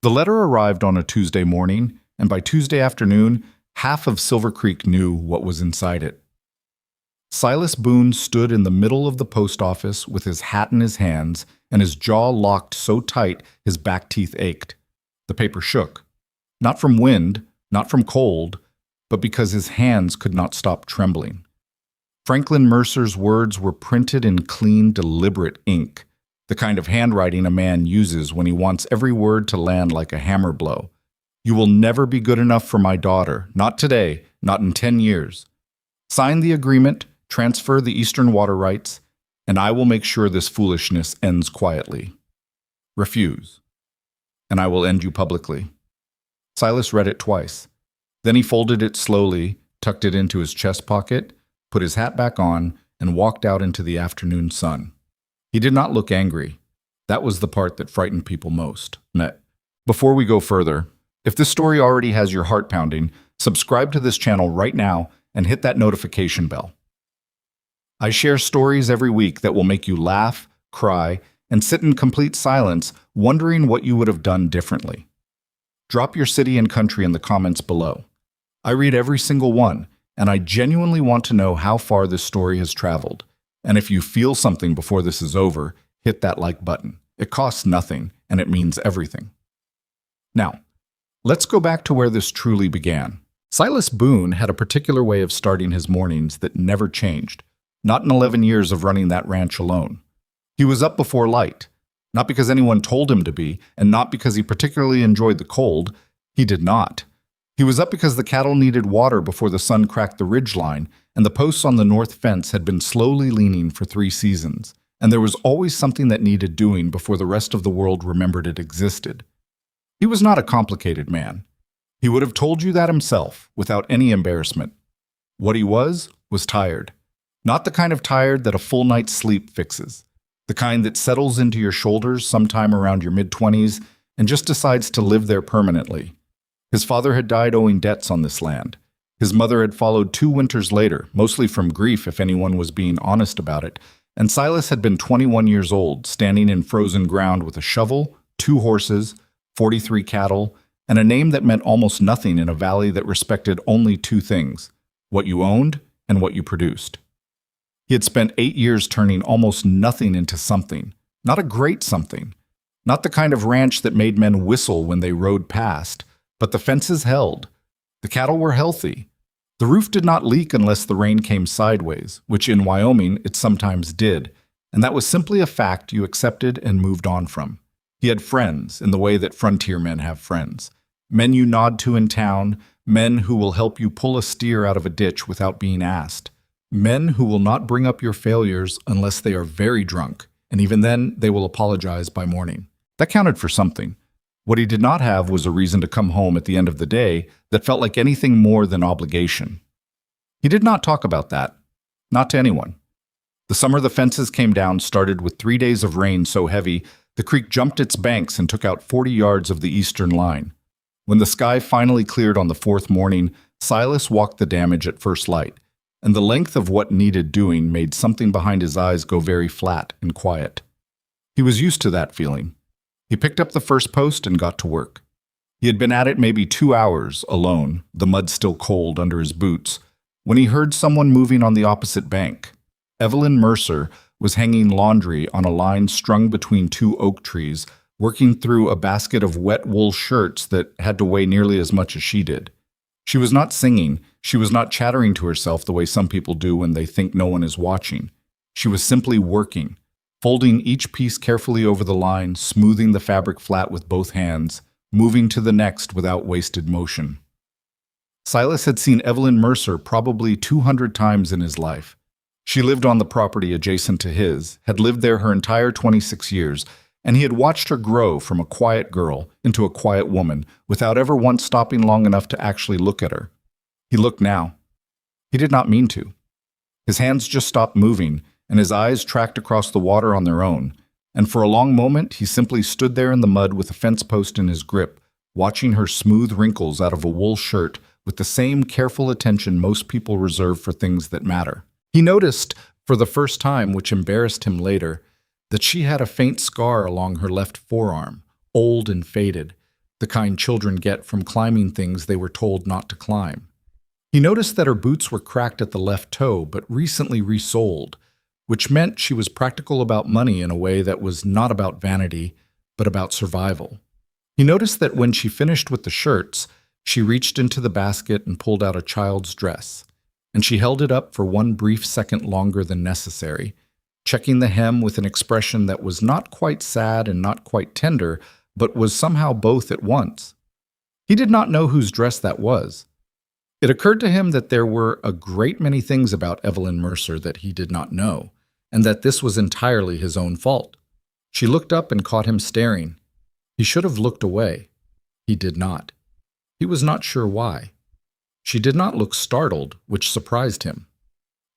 The letter arrived on a Tuesday morning, and by Tuesday afternoon, half of Silver Creek knew what was inside it. Silas Boone stood in the middle of the post office with his hat in his hands and his jaw locked so tight his back teeth ached. The paper shook. Not from wind, not from cold, but because his hands could not stop trembling. Franklin Mercer's words were printed in clean, deliberate ink, the kind of handwriting a man uses when he wants every word to land like a hammer blow. You will never be good enough for my daughter, not today, not in 10 years. Sign the agreement, transfer the Eastern water rights, and I will make sure this foolishness ends quietly. Refuse, and I will end you publicly. Silas read it twice. Then he folded it slowly, tucked it into his chest pocket, put his hat back on, and walked out into the afternoon sun. He did not look angry. That was the part that frightened people most. Before we go further, if this story already has your heart pounding, subscribe to this channel right now and hit that notification bell. I share stories every week that will make you laugh, cry, and sit in complete silence wondering what you would have done differently. Drop your city and country in the comments below. I read every single one, and I genuinely want to know how far this story has traveled. And if you feel something before this is over, hit that like button. It costs nothing, and it means everything. Now, let's go back to where this truly began. Silas Boone had a particular way of starting his mornings that never changed, not in 11 years of running that ranch alone. He was up before light, not because anyone told him to be, and not because he particularly enjoyed the cold. He did not. He was up because the cattle needed water before the sun cracked the ridgeline, and the posts on the north fence had been slowly leaning for 3 seasons, and there was always something that needed doing before the rest of the world remembered it existed. He was not a complicated man. He would have told you that himself, without any embarrassment. What he was tired. Not the kind of tired that a full night's sleep fixes. The kind that settles into your shoulders sometime around your mid-20s and just decides to live there permanently. His father had died owing debts on this land. His mother had followed 2 winters later, mostly from grief if anyone was being honest about it, and Silas had been 21 years old, standing in frozen ground with a shovel, 2 horses, 43 cattle, and a name that meant almost nothing in a valley that respected only 2 things: what you owned and what you produced. He had spent 8 years turning almost nothing into something, not a great something, not the kind of ranch that made men whistle when they rode past, but the fences held. The cattle were healthy. The roof did not leak unless the rain came sideways, which in Wyoming it sometimes did, and that was simply a fact you accepted and moved on from. He had friends in the way that frontier men have friends. Men you nod to in town, men who will help you pull a steer out of a ditch without being asked. Men who will not bring up your failures unless they are very drunk, and even then they will apologize by morning. That counted for something. What he did not have was a reason to come home at the end of the day that felt like anything more than obligation. He did not talk about that. Not to anyone. The summer the fences came down started with 3 days of rain so heavy the creek jumped its banks and took out 40 yards of the eastern line. When the sky finally cleared on the 4th morning, Silas walked the damage at first light, and the length of what needed doing made something behind his eyes go very flat and quiet. He was used to that feeling. He picked up the first post and got to work. He had been at it maybe 2 hours, alone, the mud still cold under his boots, when he heard someone moving on the opposite bank. Evelyn Mercer was hanging laundry on a line strung between 2 oak trees, working through a basket of wet wool shirts that had to weigh nearly as much as she did. She was not singing, she was not chattering to herself the way some people do when they think no one is watching. She was simply working, folding each piece carefully over the line, smoothing the fabric flat with both hands, moving to the next without wasted motion. Silas had seen Evelyn Mercer probably 200 times in his life. She lived on the property adjacent to his, had lived there her entire 26 years, and he had watched her grow from a quiet girl into a quiet woman without ever once stopping long enough to actually look at her. He looked now. He did not mean to. His hands just stopped moving, and his eyes tracked across the water on their own, and for a long moment he simply stood there in the mud with a fence post in his grip, watching her smooth wrinkles out of a wool shirt with the same careful attention most people reserve for things that matter. He noticed, for the first time, which embarrassed him later, that she had a faint scar along her left forearm, old and faded, the kind children get from climbing things they were told not to climb. He noticed that her boots were cracked at the left toe, but recently resoled, which meant she was practical about money in a way that was not about vanity, but about survival. He noticed that when she finished with the shirts, she reached into the basket and pulled out a child's dress, and she held it up for one brief second longer than necessary, checking the hem with an expression that was not quite sad and not quite tender, but was somehow both at once. He did not know whose dress that was. It occurred to him that there were a great many things about Evelyn Mercer that he did not know, and that this was entirely his own fault. She looked up and caught him staring. He should have looked away. He did not. He was not sure why. She did not look startled, which surprised him.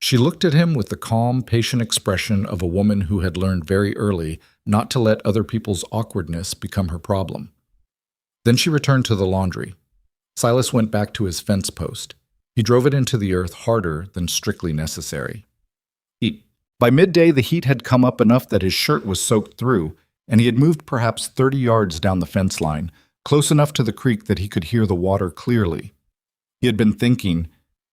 She looked at him with the calm, patient expression of a woman who had learned very early not to let other people's awkwardness become her problem. Then she returned to the laundry. Silas went back to his fence post. He drove it into the earth harder than strictly necessary. By midday, the heat had come up enough that his shirt was soaked through, and he had moved perhaps 30 yards down the fence line, close enough to the creek that he could hear the water clearly. He had been thinking,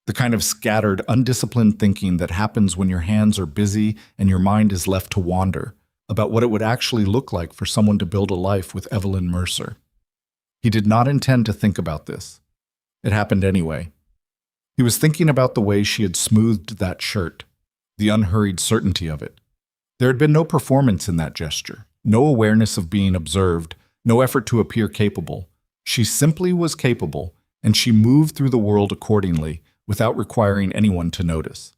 the kind of scattered, undisciplined thinking that happens when your hands are busy and your mind is left to wander, about what it would actually look like for someone to build a life with Evelyn Mercer. He did not intend to think about this. It happened anyway. He was thinking about the way she had smoothed that shirt, the unhurried certainty of it. There had been no performance in that gesture, no awareness of being observed, no effort to appear capable. She simply was capable, and she moved through the world accordingly, without requiring anyone to notice.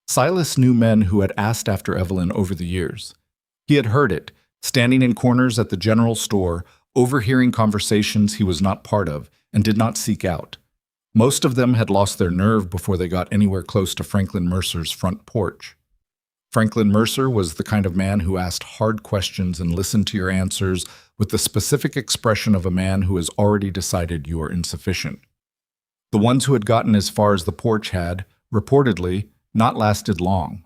Silas knew men who had asked after Evelyn over the years. He had heard it, standing in corners at the general store, overhearing conversations he was not part of and did not seek out. Most of them had lost their nerve before they got anywhere close to Franklin Mercer's front porch. Franklin Mercer was the kind of man who asked hard questions and listened to your answers with the specific expression of a man who has already decided you are insufficient. The ones who had gotten as far as the porch had, reportedly, not lasted long.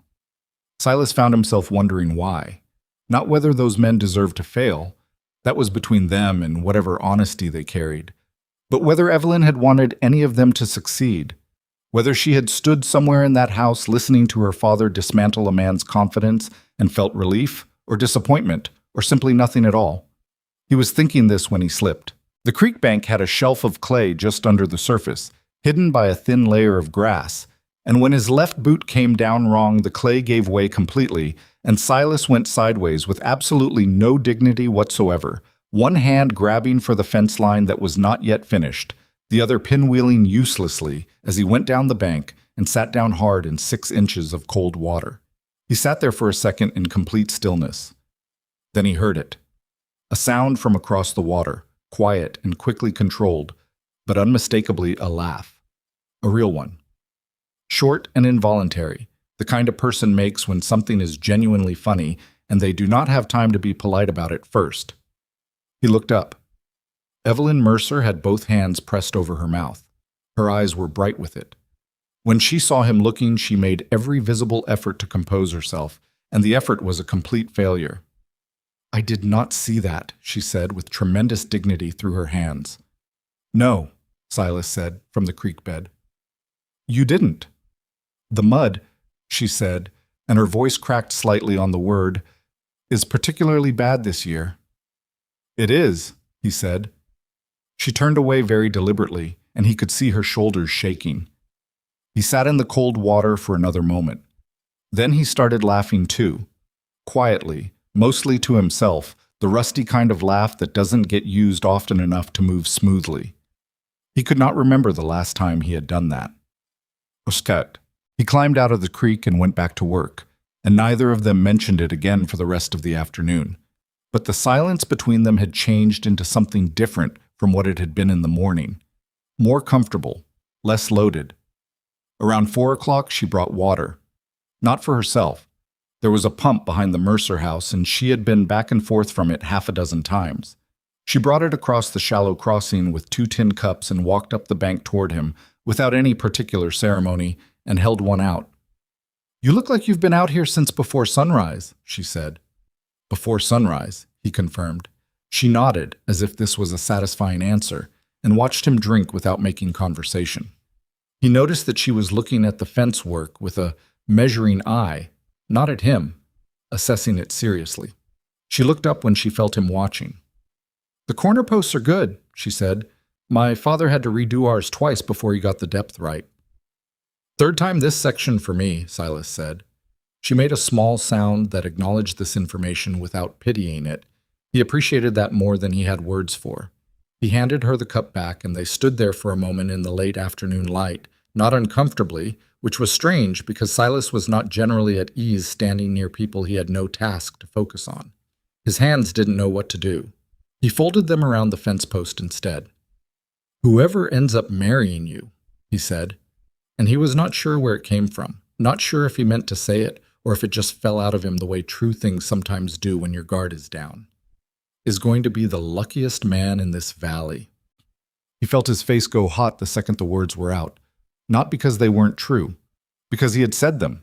Silas found himself wondering why. Not whether those men deserved to fail, that was between them and whatever honesty they carried, but whether Evelyn had wanted any of them to succeed, whether she had stood somewhere in that house listening to her father dismantle a man's confidence and felt relief, or disappointment, or simply nothing at all. He was thinking this when he slipped. The creek bank had a shelf of clay just under the surface, hidden by a thin layer of grass, and when his left boot came down wrong, the clay gave way completely, and Silas went sideways with absolutely no dignity whatsoever, one hand grabbing for the fence line that was not yet finished, the other pinwheeling uselessly as he went down the bank and sat down hard in 6 inches of cold water. He sat there for a second in complete stillness. Then he heard it. A sound from across the water, quiet and quickly controlled, but unmistakably a laugh. A real one. Short and involuntary, the kind a person makes when something is genuinely funny and they do not have time to be polite about it first. He looked up. Evelyn Mercer had both hands pressed over her mouth. Her eyes were bright with it. When she saw him looking, she made every visible effort to compose herself, and the effort was a complete failure. "I did not see that," she said with tremendous dignity through her hands. "No," Silas said from the creek bed. "You didn't." "The mud," she said, and her voice cracked slightly on the word, "is particularly bad this year." "It is," he said. She turned away very deliberately, and he could see her shoulders shaking. He sat in the cold water for another moment. Then he started laughing too, quietly, mostly to himself, the rusty kind of laugh that doesn't get used often enough to move smoothly. He could not remember the last time he had done that. Oscat. He climbed out of the creek and went back to work, and neither of them mentioned it again for the rest of the afternoon. But the silence between them had changed into something different from what it had been in the morning. More comfortable, less loaded. Around 4 o'clock, she brought water. Not for herself. There was a pump behind the Mercer house, and she had been back and forth from it 6 times. She brought it across the shallow crossing with 2 tin cups and walked up the bank toward him, without any particular ceremony, and held one out. "You look like you've been out here since before sunrise," she said. "Before sunrise," he confirmed. She nodded, as if this was a satisfying answer, and watched him drink without making conversation. He noticed that she was looking at the fence work with a measuring eye, not at him, assessing it seriously. She looked up when she felt him watching. "The corner posts are good," she said. "My father had to redo ours twice before he got the depth right." "Third time this section for me," Silas said. She made a small sound that acknowledged this information without pitying it. He appreciated that more than he had words for. He handed her the cup back, and they stood there for a moment in the late afternoon light, not uncomfortably, which was strange because Silas was not generally at ease standing near people he had no task to focus on. His hands didn't know what to do. He folded them around the fence post instead. "Whoever ends up marrying you," he said, and he was not sure where it came from, not sure if he meant to say it or if it just fell out of him the way true things sometimes do when your guard is down, "is going to be the luckiest man in this valley." He felt his face go hot the second the words were out, not because they weren't true, because he had said them,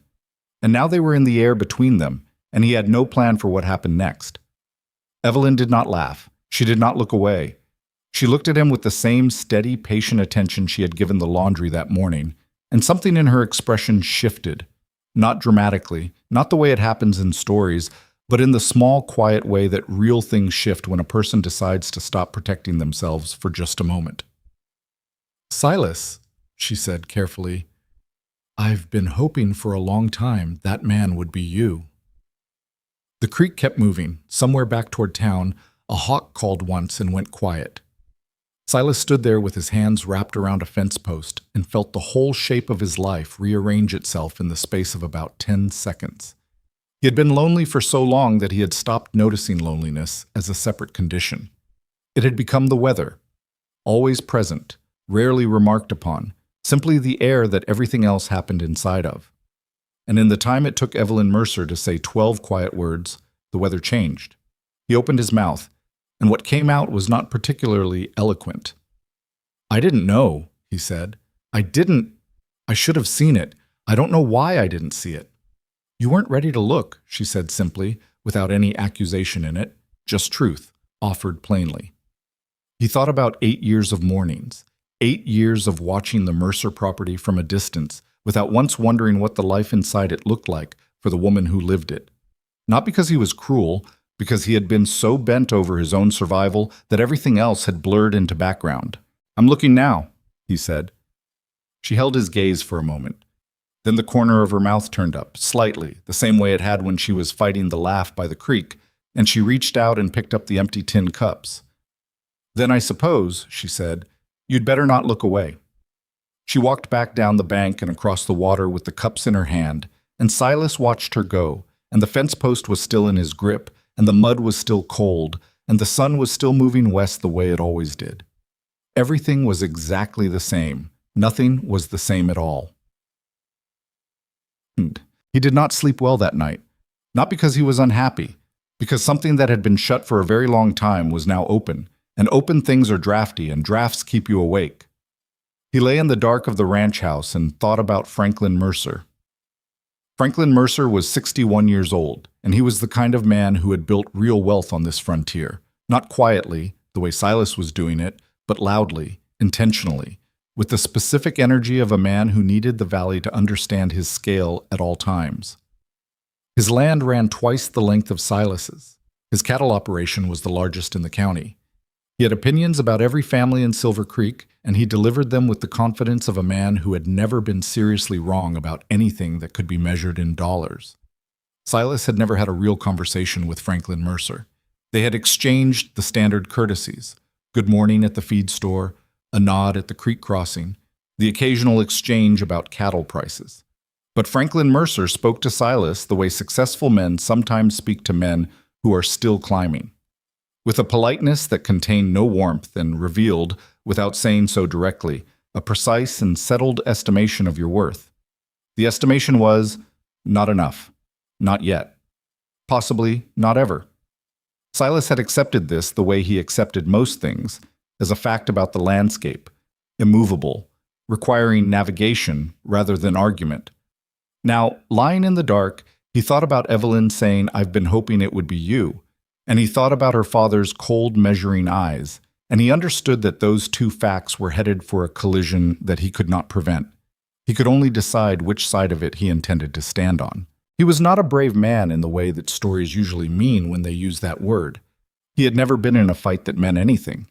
and now they were in the air between them, and he had no plan for what happened next. Evelyn did not laugh. She did not look away. She looked at him with the same steady, patient attention she had given the laundry that morning, and something in her expression shifted, not dramatically, not the way it happens in stories, but in the small, quiet way that real things shift when a person decides to stop protecting themselves for just a moment. "Silas," she said carefully, "I've been hoping for a long time that man would be you." The creek kept moving. Somewhere back toward town, a hawk called once and went quiet. Silas stood there with his hands wrapped around a fence post and felt the whole shape of his life rearrange itself in the space of about 10 seconds. He had been lonely for so long that he had stopped noticing loneliness as a separate condition. It had become the weather, always present, rarely remarked upon, simply the air that everything else happened inside of. And in the time it took Evelyn Mercer to say 12 quiet words, the weather changed. He opened his mouth, and what came out was not particularly eloquent. "I didn't know," he said. I should have seen it. I don't know why I didn't see it." "You weren't ready to look," she said simply, without any accusation in it, just truth, offered plainly. He thought about 8 years of mornings, 8 years of watching the Mercer property from a distance, without once wondering what the life inside it looked like for the woman who lived it. Not because he was cruel, because he had been so bent over his own survival that everything else had blurred into background. "I'm looking now," he said. She held his gaze for a moment. Then the corner of her mouth turned up, slightly, the same way it had when she was fighting the laugh by the creek, and she reached out and picked up the empty tin cups. "Then I suppose," she said, "you'd better not look away." She walked back down the bank and across the water with the cups in her hand, and Silas watched her go, and the fence post was still in his grip, and the mud was still cold, and the sun was still moving west the way it always did. Everything was exactly the same. Nothing was the same at all. He did not sleep well that night, not because he was unhappy, because something that had been shut for a very long time was now open, and open things are drafty, and drafts keep you awake. He lay in the dark of the ranch house and thought about Franklin Mercer. Franklin Mercer was 61 years old, and he was the kind of man who had built real wealth on this frontier, not quietly, the way Silas was doing it, but loudly, intentionally, with the specific energy of a man who needed the valley to understand his scale at all times. His land ran twice the length of Silas's. His cattle operation was the largest in the county. He had opinions about every family in Silver Creek, and he delivered them with the confidence of a man who had never been seriously wrong about anything that could be measured in dollars. Silas had never had a real conversation with Franklin Mercer. They had exchanged the standard courtesies: good morning at the feed store, a nod at the creek crossing, the occasional exchange about cattle prices. But Franklin Mercer spoke to Silas the way successful men sometimes speak to men who are still climbing, with a politeness that contained no warmth and revealed, without saying so directly, a precise and settled estimation of your worth. The estimation was, not enough, not yet, possibly not ever. Silas had accepted this the way he accepted most things, as a fact about the landscape, immovable, requiring navigation rather than argument. Now, lying in the dark, he thought about Evelyn saying, "I've been hoping it would be you," And he thought about her father's cold, measuring eyes, and he understood that those two facts were headed for a collision that he could not prevent. He could only decide which side of it he intended to stand on. He was not a brave man in the way that stories usually mean when they use that word. He had never been in a fight that meant anything.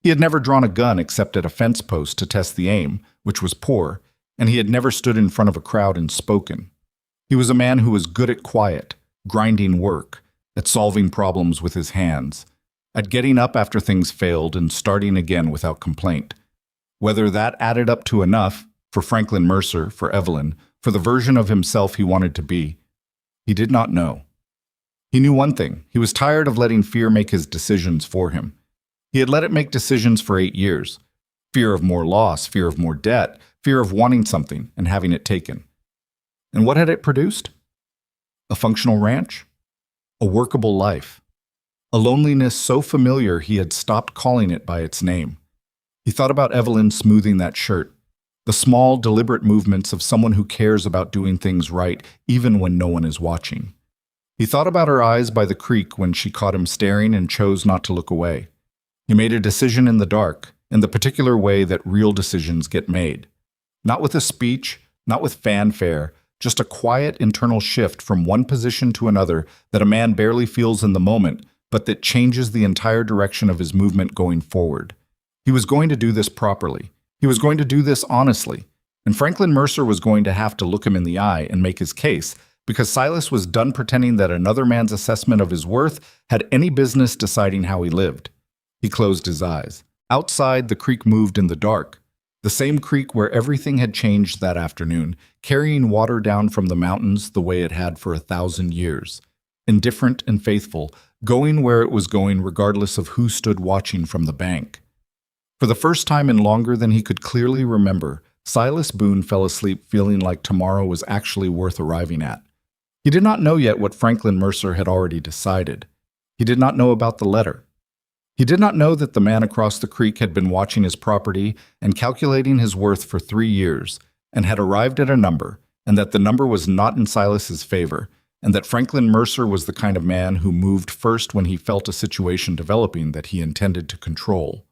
He had never drawn a gun except at a fence post to test the aim, which was poor, and he had never stood in front of a crowd and spoken. He was a man who was good at quiet, grinding work, at solving problems with his hands, at getting up after things failed and starting again without complaint. Whether that added up to enough for Franklin Mercer, for Evelyn, for the version of himself he wanted to be, he did not know. He knew one thing: he was tired of letting fear make his decisions for him. He had let it make decisions for 8 years. Fear of more loss, fear of more debt, fear of wanting something and having it taken. And what had it produced? A functional ranch? A workable life. A loneliness so familiar he had stopped calling it by its name. He thought about Evelyn smoothing that shirt, the small, deliberate movements of someone who cares about doing things right even when no one is watching. He thought about her eyes by the creek when she caught him staring and chose not to look away. He made a decision in the dark, in the particular way that real decisions get made. Not with a speech, not with fanfare, just a quiet internal shift from one position to another that a man barely feels in the moment, but that changes the entire direction of his movement going forward. He was going to do this properly. He was going to do this honestly. And Franklin Mercer was going to have to look him in the eye and make his case, because Silas was done pretending that another man's assessment of his worth had any business deciding how he lived. He closed his eyes. Outside, the creek moved in the dark. The same creek where everything had changed that afternoon, carrying water down from the mountains the way it had for 1,000 years. Indifferent and faithful, going where it was going regardless of who stood watching from the bank. For the first time in longer than he could clearly remember, Silas Boone fell asleep feeling like tomorrow was actually worth arriving at. He did not know yet what Franklin Mercer had already decided. He did not know about the letter. He did not know that the man across the creek had been watching his property and calculating his worth for 3 years, and had arrived at a number, and that the number was not in Silas's favor, and that Franklin Mercer was the kind of man who moved first when he felt a situation developing that he intended to control.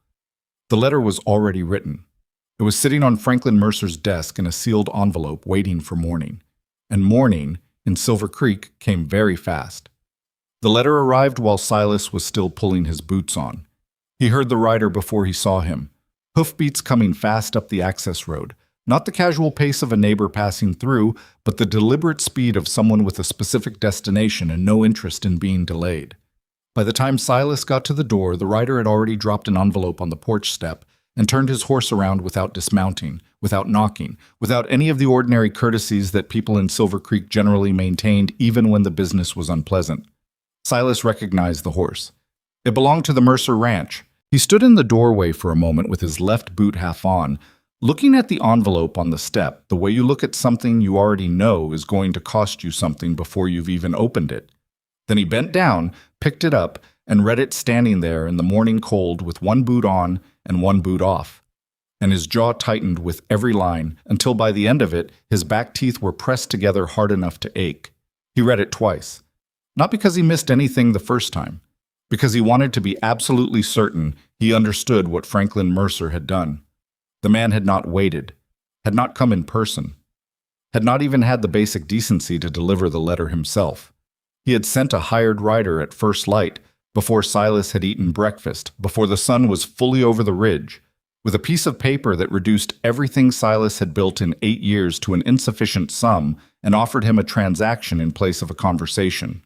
The letter was already written. It was sitting on Franklin Mercer's desk in a sealed envelope waiting for morning. And morning, in Silver Creek, came very fast. The letter arrived while Silas was still pulling his boots on. He heard the rider before he saw him. Hoofbeats coming fast up the access road. Not the casual pace of a neighbor passing through, but the deliberate speed of someone with a specific destination and no interest in being delayed. By the time Silas got to the door, the rider had already dropped an envelope on the porch step and turned his horse around without dismounting, without knocking, without any of the ordinary courtesies that people in Silver Creek generally maintained even when the business was unpleasant. Silas recognized the horse. It belonged to the Mercer Ranch. He stood in the doorway for a moment with his left boot half on, looking at the envelope on the step, the way you look at something you already know is going to cost you something before you've even opened it. Then he bent down, picked it up, and read it standing there in the morning cold with one boot on and one boot off. And his jaw tightened with every line until by the end of it, his back teeth were pressed together hard enough to ache. He read it twice. Not because he missed anything the first time, because he wanted to be absolutely certain he understood what Franklin Mercer had done. The man had not waited, had not come in person, had not even had the basic decency to deliver the letter himself. He had sent a hired rider at first light, before Silas had eaten breakfast, before the sun was fully over the ridge, with a piece of paper that reduced everything Silas had built in 8 years to an insufficient sum and offered him a transaction in place of a conversation.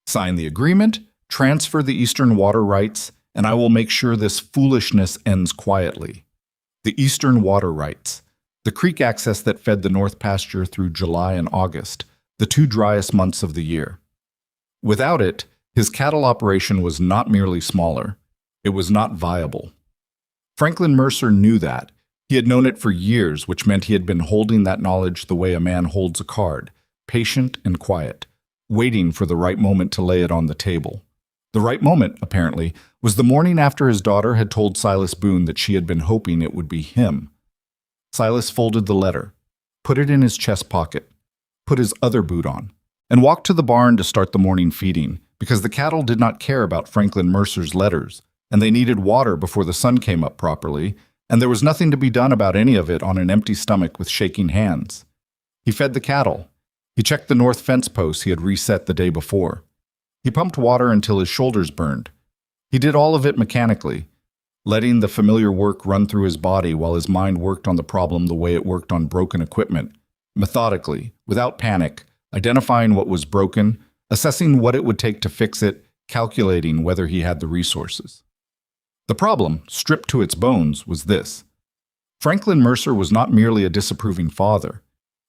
Sign the agreement, transfer the Eastern water rights, and I will make sure this foolishness ends quietly. The Eastern water rights, the creek access that fed the North pasture through July and August, the 2 driest months of the year. Without it, his cattle operation was not merely smaller, it was not viable. Franklin Mercer knew that. He had known it for years, which meant he had been holding that knowledge the way a man holds a card, patient and quiet, waiting for the right moment to lay it on the table. The right moment, apparently, was the morning after his daughter had told Silas Boone that she had been hoping it would be him. Silas folded the letter, put it in his chest pocket, put his other boot on, and walked to the barn to start the morning feeding, because the cattle did not care about Franklin Mercer's letters, and they needed water before the sun came up properly, and there was nothing to be done about any of it on an empty stomach with shaking hands. He fed the cattle. He checked the north fence posts he had reset the day before. He pumped water until his shoulders burned. He did all of it mechanically, letting the familiar work run through his body while his mind worked on the problem the way it worked on broken equipment, methodically, without panic, identifying what was broken, assessing what it would take to fix it, calculating whether he had the resources. The problem, stripped to its bones, was this. Franklin Mercer was not merely a disapproving father.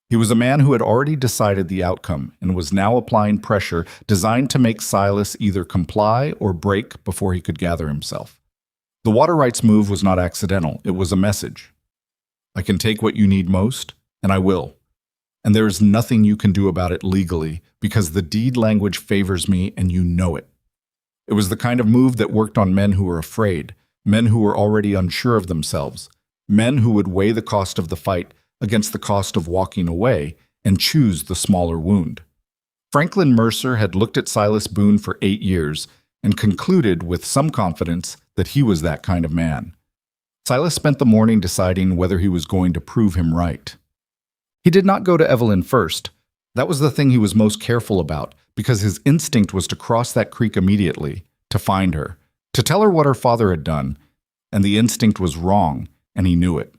He was a man who had already decided the outcome and was now applying pressure designed to make Silas either comply or break before he could gather himself. The water rights move was not accidental, it was a message. I can take what you need most, and I will. And there is nothing you can do about it legally, because the deed language favors me and you know it. It was the kind of move that worked on men who were afraid, men who were already unsure of themselves, men who would weigh the cost of the fight against the cost of walking away and choose the smaller wound. Franklin Mercer had looked at Silas Boone for 8 years and concluded with some confidence that he was that kind of man. Silas spent the morning deciding whether he was going to prove him right. He did not go to Evelyn first. That was the thing he was most careful about, because his instinct was to cross that creek immediately, to find her, to tell her what her father had done, and the instinct was wrong, and he knew it.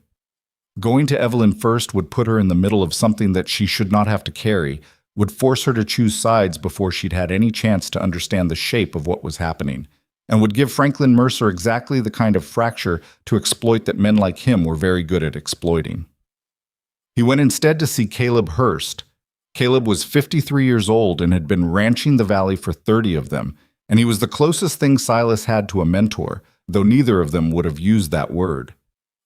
Going to Evelyn first would put her in the middle of something that she should not have to carry, would force her to choose sides before she'd had any chance to understand the shape of what was happening, and would give Franklin Mercer exactly the kind of fracture to exploit that men like him were very good at exploiting. He went instead to see Caleb Hurst. Caleb was 53 years old and had been ranching the valley for 30 of them, and he was the closest thing Silas had to a mentor, though neither of them would have used that word.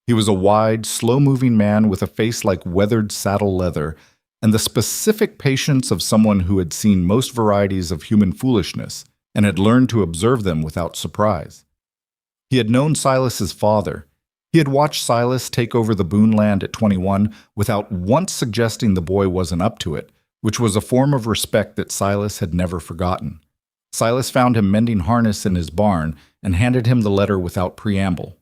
He was a wide, slow-moving man with a face like weathered saddle leather and the specific patience of someone who had seen most varieties of human foolishness and had learned to observe them without surprise. He had known Silas's father. He had watched Silas take over the Boone land at 21 without once suggesting the boy wasn't up to it, which was a form of respect that Silas had never forgotten. Silas found him mending harness in his barn and handed him the letter without preamble.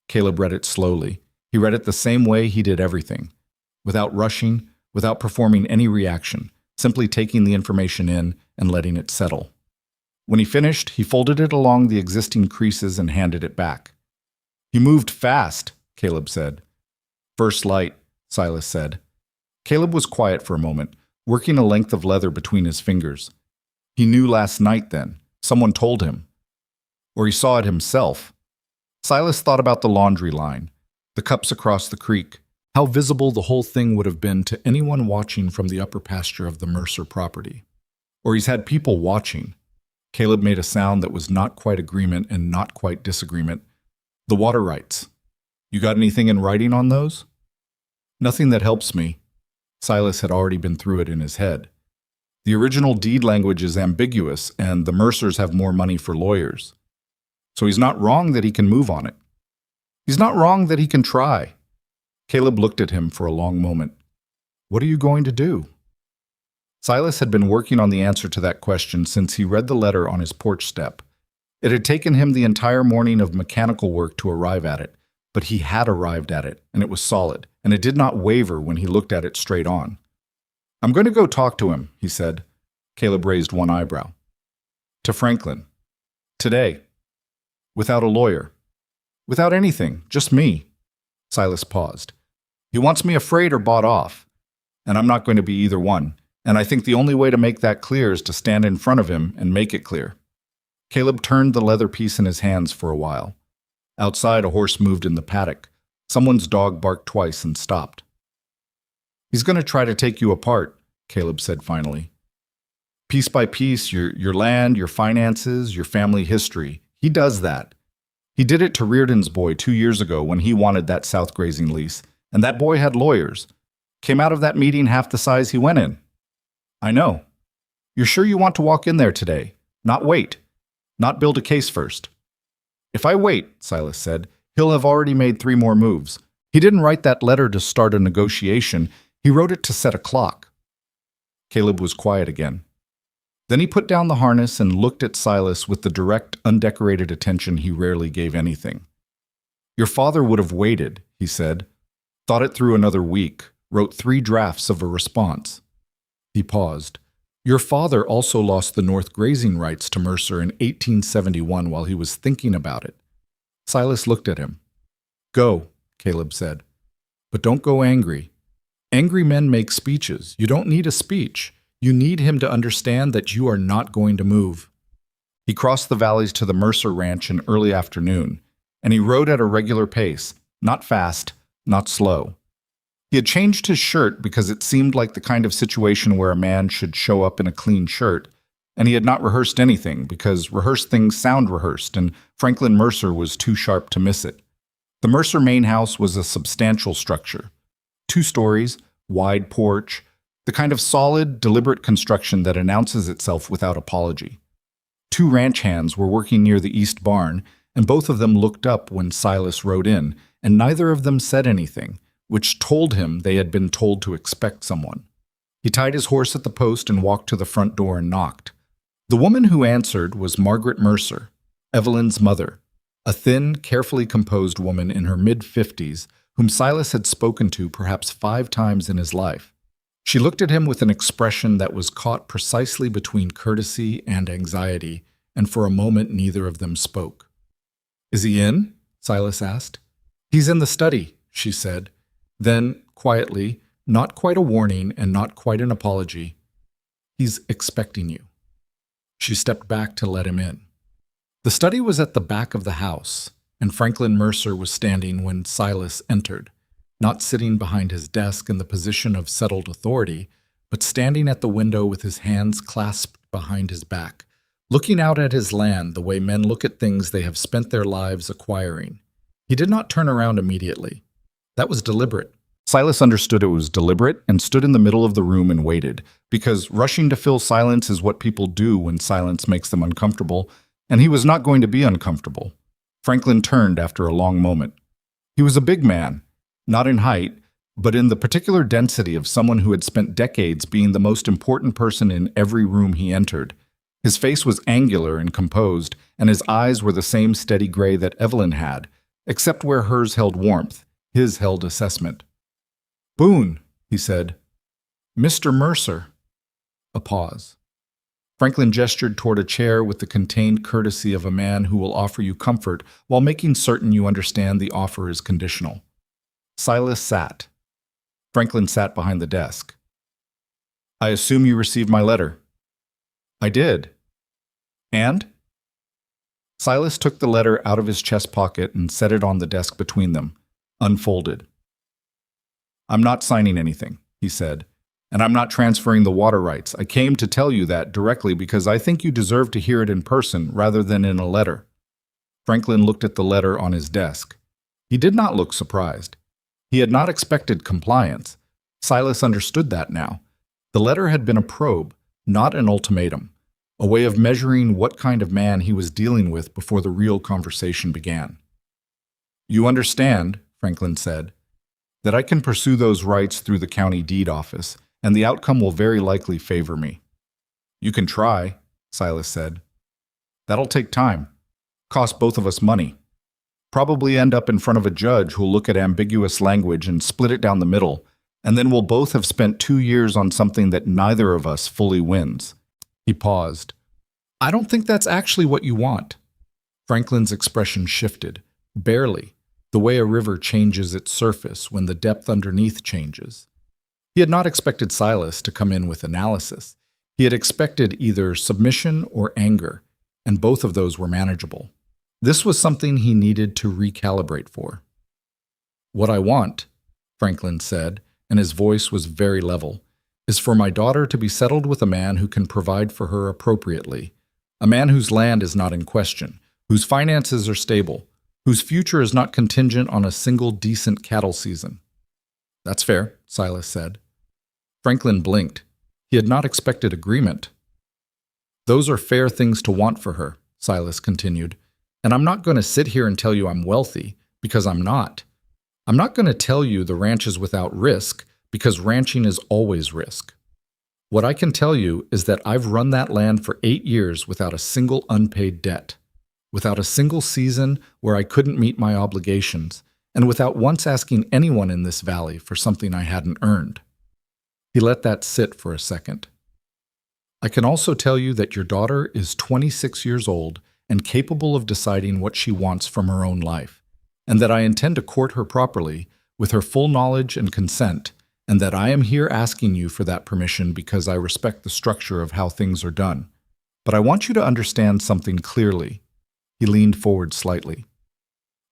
Caleb read it slowly. He read it the same way he did everything, without rushing, without performing any reaction, simply taking the information in and letting it settle. When he finished, he folded it along the existing creases and handed it back. "You moved fast," Caleb said. "First light," Silas said. Caleb was quiet for a moment, working a length of leather between his fingers. He knew last night then. Someone told him. Or he saw it himself. Silas thought about the laundry line, the cups across the creek, how visible the whole thing would have been to anyone watching from the upper pasture of the Mercer property. Or he's had people watching. Caleb made a sound that was not quite agreement and not quite disagreement. "The water rights. You got anything in writing on those?" "Nothing that helps me." Silas had already been through it in his head. The original deed language is ambiguous, and the Mercers have more money for lawyers. So he's not wrong that he can move on it. He's not wrong that he can try. Caleb looked at him for a long moment. "What are you going to do?" Silas had been working on the answer to that question since he read the letter on his porch step. It had taken him the entire morning of mechanical work to arrive at it, but he had arrived at it, and it was solid, and it did not waver when he looked at it straight on. "I'm going to go talk to him," he said. Caleb raised one eyebrow. "To Franklin. Today. Without a lawyer. Without anything, just me." Silas paused. "He wants me afraid or bought off, and I'm not going to be either one, and I think the only way to make that clear is to stand in front of him and make it clear." Caleb turned the leather piece in his hands for a while. Outside, a horse moved in the paddock. Someone's dog barked twice and stopped. "He's going to try to take you apart," Caleb said finally. "Piece by piece, your land, your finances, your family history. He does that. He did it to Reardon's boy 2 years ago when he wanted that south grazing lease, and that boy had lawyers. Came out of that meeting half the size he went in." "I know. You're sure you want to walk in there today? Not wait. Not build a case first." "If I wait," Silas said, "he'll have already made 3 more moves. He didn't write that letter to start a negotiation. He wrote it to set a clock." Caleb was quiet again. Then he put down the harness and looked at Silas with the direct, undecorated attention he rarely gave anything. "Your father would have waited," he said, "thought it through another week, wrote 3 drafts of a response." He paused. "Your father also lost the North grazing rights to Mercer in 1871 while he was thinking about it." Silas looked at him. "Go," Caleb said, "but don't go angry. Angry men make speeches. You don't need a speech. You need him to understand that you are not going to move." He crossed the valleys to the Mercer Ranch in early afternoon, and he rode at a regular pace, not fast, not slow. He had changed his shirt because it seemed like the kind of situation where a man should show up in a clean shirt, and he had not rehearsed anything because rehearsed things sound rehearsed, and Franklin Mercer was too sharp to miss it. The Mercer main house was a substantial structure. 2 stories, wide porch, the kind of solid, deliberate construction that announces itself without apology. 2 ranch hands were working near the east barn, and both of them looked up when Silas rode in, and neither of them said anything, which told him they had been told to expect someone. He tied his horse at the post and walked to the front door and knocked. The woman who answered was Margaret Mercer, Evelyn's mother, a thin, carefully composed woman in her mid-50s whom Silas had spoken to perhaps 5 times in his life. She looked at him with an expression that was caught precisely between courtesy and anxiety, and for a moment neither of them spoke. "Is he in?" Silas asked. "He's in the study," she said. Then, quietly, not quite a warning and not quite an apology, "He's expecting you." She stepped back to let him in. The study was at the back of the house, and Franklin Mercer was standing when Silas entered, not sitting behind his desk in the position of settled authority, but standing at the window with his hands clasped behind his back, looking out at his land the way men look at things they have spent their lives acquiring. He did not turn around immediately. That was deliberate. Silas understood it was deliberate and stood in the middle of the room and waited, because rushing to fill silence is what people do when silence makes them uncomfortable, and he was not going to be uncomfortable. Franklin turned after a long moment. He was a big man, not in height, but in the particular density of someone who had spent decades being the most important person in every room he entered. His face was angular and composed, and his eyes were the same steady gray that Evelyn had, except where hers held warmth, his held assessment. "Boone," he said. "Mr. Mercer." A pause. Franklin gestured toward a chair with the contained courtesy of a man who will offer you comfort while making certain you understand the offer is conditional. Silas sat. Franklin sat behind the desk. "I assume you received my letter." "I did." "And?" Silas took the letter out of his chest pocket and set it on the desk between them, unfolded. "I'm not signing anything," he said, "and I'm not transferring the water rights. I came to tell you that directly because I think you deserve to hear it in person rather than in a letter." Franklin looked at the letter on his desk. He did not look surprised. He had not expected compliance. Silas understood that now. The letter had been a probe, not an ultimatum, a way of measuring what kind of man he was dealing with before the real conversation began. "You understand," Franklin said, "that I can pursue those rights through the county deed office, and the outcome will very likely favor me." "You can try," Silas said. "That'll take time. Cost both of us money. Probably end up in front of a judge who'll look at ambiguous language and split it down the middle, and then we'll both have spent 2 years on something that neither of us fully wins." He paused. "I don't think that's actually what you want." Franklin's expression shifted, barely, the way a river changes its surface when the depth underneath changes. He had not expected Silas to come in with analysis. He had expected either submission or anger, and both of those were manageable. This was something he needed to recalibrate for. "What I want," Franklin said, and his voice was very level, "is for my daughter to be settled with a man who can provide for her appropriately, a man whose land is not in question, whose finances are stable, whose future is not contingent on a single decent cattle season." "That's fair," Silas said. Franklin blinked. He had not expected agreement. "Those are fair things to want for her," Silas continued, "and I'm not going to sit here and tell you I'm wealthy, because I'm not. I'm not going to tell you the ranch is without risk, because ranching is always risk. What I can tell you is that I've run that land for 8 years without a single unpaid debt, without a single season where I couldn't meet my obligations, and without once asking anyone in this valley for something I hadn't earned." He let that sit for a second. "I can also tell you that your daughter is 26 years old and capable of deciding what she wants from her own life, and that I intend to court her properly, with her full knowledge and consent, and that I am here asking you for that permission because I respect the structure of how things are done. But I want you to understand something clearly." He leaned forward slightly.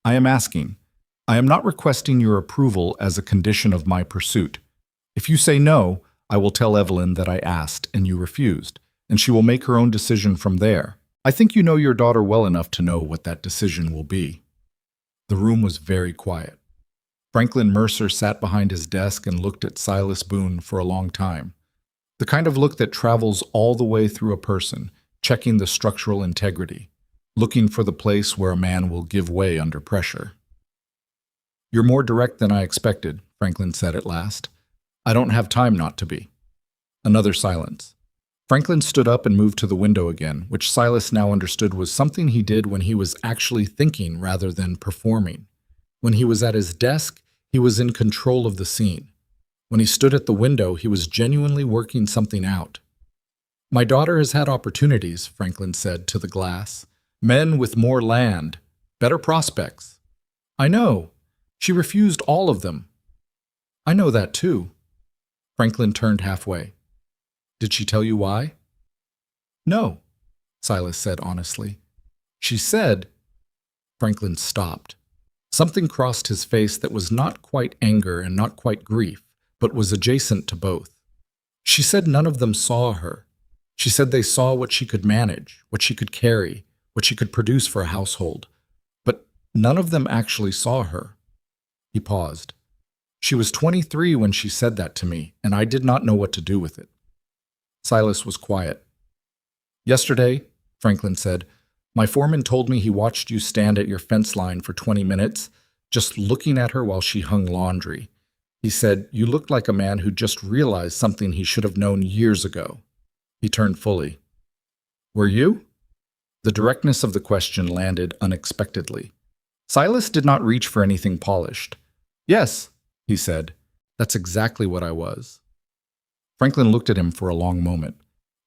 "I am asking. I am not requesting your approval as a condition of my pursuit. If you say no, I will tell Evelyn that I asked and you refused, and she will make her own decision from there. I think you know your daughter well enough to know what that decision will be." The room was very quiet. Franklin Mercer sat behind his desk and looked at Silas Boone for a long time. The kind of look that travels all the way through a person, checking the structural integrity, looking for the place where a man will give way under pressure. "You're more direct than I expected," Franklin said at last. "I don't have time not to be." Another silence. Franklin stood up and moved to the window again, which Silas now understood was something he did when he was actually thinking rather than performing. When he was at his desk, he was in control of the scene. When he stood at the window, he was genuinely working something out. "My daughter has had opportunities," Franklin said to the glass. "Men with more land, better prospects." "I know. She refused all of them." "I know that too." Franklin turned halfway. "Did she tell you why?" "No," Silas said honestly. "She said—" Franklin stopped. Something crossed his face that was not quite anger and not quite grief, but was adjacent to both. "She said none of them saw her. She said they saw what she could manage, what she could carry, what she could produce for a household. But none of them actually saw her." He paused. "She was 23 when she said that to me, and I did not know what to do with it." Silas was quiet. "Yesterday," Franklin said, "my foreman told me he watched you stand at your fence line for 20 minutes, just looking at her while she hung laundry. He said, you looked like a man who just realized something he should have known years ago." He turned fully. "Were you?" The directness of the question landed unexpectedly. Silas did not reach for anything polished. "Yes," he said, "that's exactly what I was." Franklin looked at him for a long moment.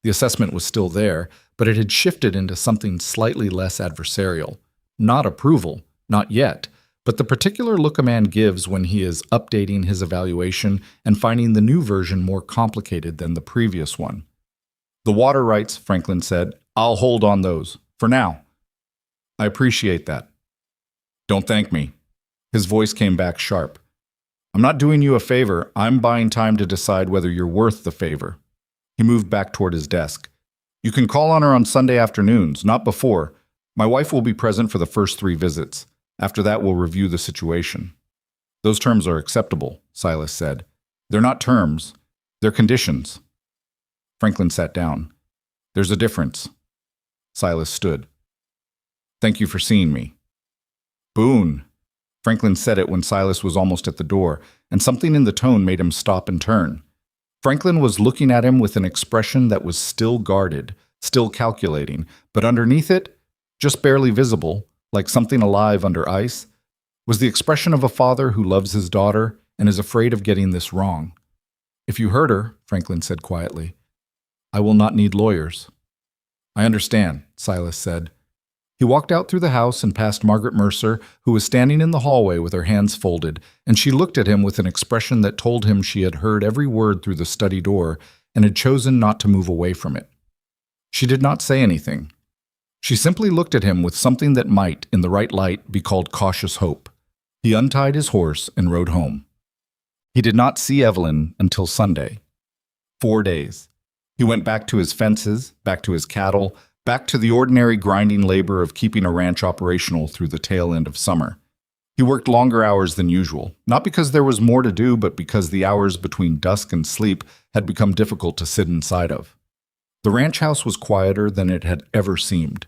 The assessment was still there, but it had shifted into something slightly less adversarial. Not approval, not yet, but the particular look a man gives when he is updating his evaluation and finding the new version more complicated than the previous one. "The water rights," Franklin said. "I'll hold on those, for now." "I appreciate that." "Don't thank me." His voice came back sharp. "I'm not doing you a favor. I'm buying time to decide whether you're worth the favor." He moved back toward his desk. "You can call on her on Sunday afternoons, not before. My wife will be present for the first 3 visits. After that, we'll review the situation." "Those terms are acceptable," Silas said. "They're not terms. They're conditions." Franklin sat down. "There's a difference." Silas stood. "Thank you for seeing me." "Boone." Franklin said it when Silas was almost at the door, and something in the tone made him stop and turn. Franklin was looking at him with an expression that was still guarded, still calculating, but underneath it, just barely visible, like something alive under ice, was the expression of a father who loves his daughter and is afraid of getting this wrong. "If you hurt her," Franklin said quietly, "I will not need lawyers." "I understand," Silas said. He walked out through the house and past Margaret Mercer, who was standing in the hallway with her hands folded, and she looked at him with an expression that told him she had heard every word through the study door and had chosen not to move away from it. She did not say anything. She simply looked at him with something that might, in the right light, be called cautious hope. He untied his horse and rode home. He did not see Evelyn until Sunday. 4 days. He went back to his fences, back to his cattle, back to the ordinary grinding labor of keeping a ranch operational through the tail end of summer. He worked longer hours than usual, not because there was more to do, but because the hours between dusk and sleep had become difficult to sit inside of. The ranch house was quieter than it had ever seemed.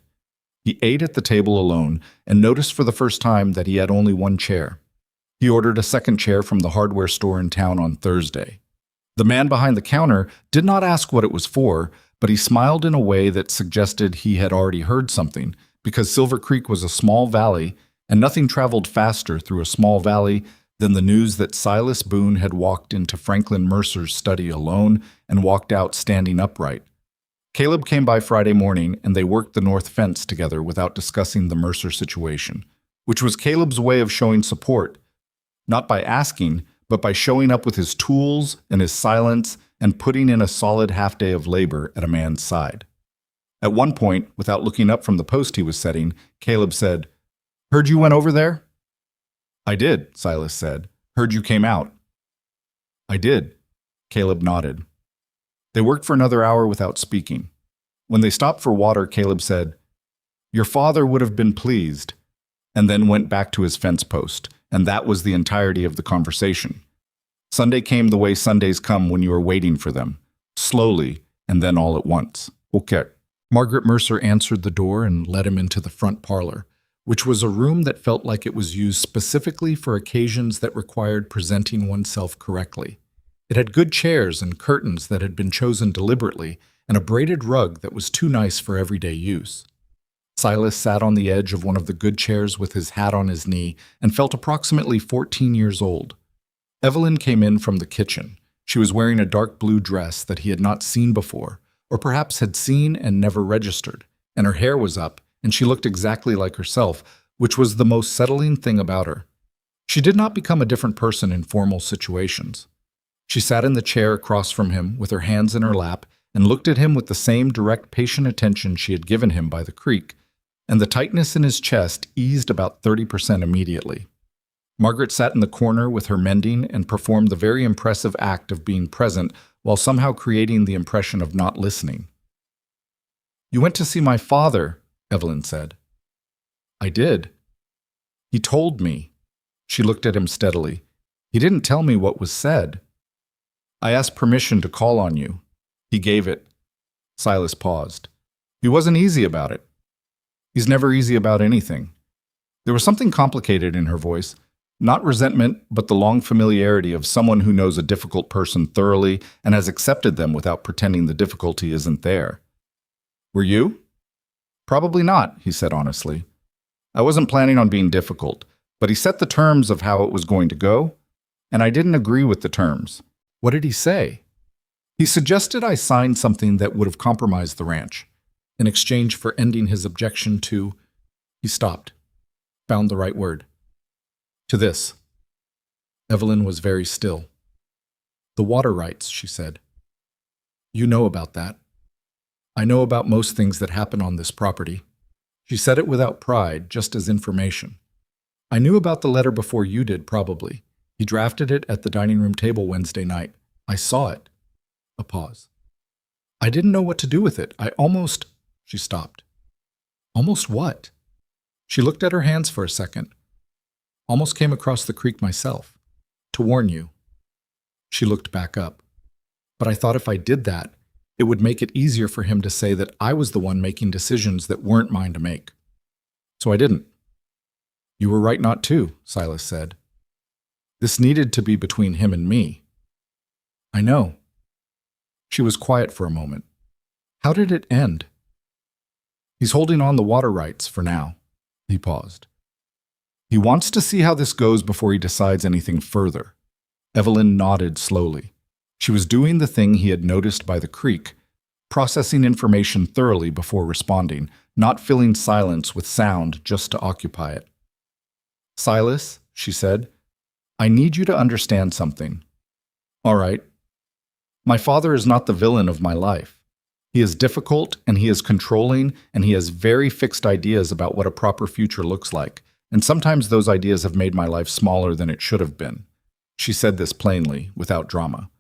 He ate at the table alone and noticed for the first time that he had only 1 chair. He ordered a second chair from the hardware store in town on Thursday. The man behind the counter did not ask what it was for, but he smiled in a way that suggested he had already heard something, because Silver Creek was a small valley, and nothing traveled faster through a small valley than the news that Silas Boone had walked into Franklin Mercer's study alone and walked out standing upright. Caleb came by Friday morning, and they worked the north fence together without discussing the Mercer situation, which was Caleb's way of showing support, not by asking, but by showing up with his tools and his silence and putting in a solid half-day of labor at a man's side. At one point, without looking up from the post he was setting, Caleb said, "Heard you went over there?" "I did," Silas said. "Heard you came out." "I did." Caleb nodded. They worked for another hour without speaking. When they stopped for water, Caleb said, "Your father would have been pleased," and then went back to his fence post, and that was the entirety of the conversation. Sunday came the way Sundays come when you are waiting for them, slowly and then all at once. "Okay." Margaret Mercer answered the door and led him into the front parlor, which was a room that felt like it was used specifically for occasions that required presenting oneself correctly. It had good chairs and curtains that had been chosen deliberately, and a braided rug that was too nice for everyday use. Silas sat on the edge of one of the good chairs with his hat on his knee and felt approximately 14 years old. Evelyn came in from the kitchen. She was wearing a dark blue dress that he had not seen before, or perhaps had seen and never registered, and her hair was up, and she looked exactly like herself, which was the most settling thing about her. She did not become a different person in formal situations. She sat in the chair across from him with her hands in her lap and looked at him with the same direct, patient attention she had given him by the creek, and the tightness in his chest eased about 30% immediately. Margaret sat in the corner with her mending and performed the very impressive act of being present while somehow creating the impression of not listening. "You went to see my father," Evelyn said. "I did." "He told me." She looked at him steadily. "He didn't tell me what was said." "I asked permission to call on you." He gave it. Silas paused. He wasn't easy about it. He's never easy about anything. There was something complicated in her voice. Not resentment, but the long familiarity of someone who knows a difficult person thoroughly and has accepted them without pretending the difficulty isn't there. "Were you?" "Probably not," he said honestly. "I wasn't planning on being difficult, but he set the terms of how it was going to go, and I didn't agree with the terms." "What did he say?" "He suggested I sign something that would have compromised the ranch, in exchange for ending his objection to—" He stopped, found the right word. "To this." Evelyn was very still. "The water rights," she said. "You know about that. I know about most things that happen on this property." She said it without pride, just as information. "I knew about the letter before you did, probably. He drafted it at the dining room table Wednesday night. I saw it." A pause. "I didn't know what to do with it. I almost—" She stopped. "Almost what?" She looked at her hands for a second. "Almost came across the creek myself. To warn you." She looked back up. "But I thought if I did that, it would make it easier for him to say that I was the one making decisions that weren't mine to make. So I didn't." "You were right not to," Silas said. "This needed to be between him and me." "I know." She was quiet for a moment. "How did it end?" "He's holding on the water rights for now." He paused. "He wants to see how this goes before he decides anything further." Evelyn nodded slowly. She was doing the thing he had noticed by the creek, processing information thoroughly before responding, not filling silence with sound just to occupy it. "Silas," she said, "I need you to understand something." "All right." "My father is not the villain of my life. He is difficult, and he is controlling, and he has very fixed ideas about what a proper future looks like, and sometimes those ideas have made my life smaller than it should have been." She said this plainly, without drama.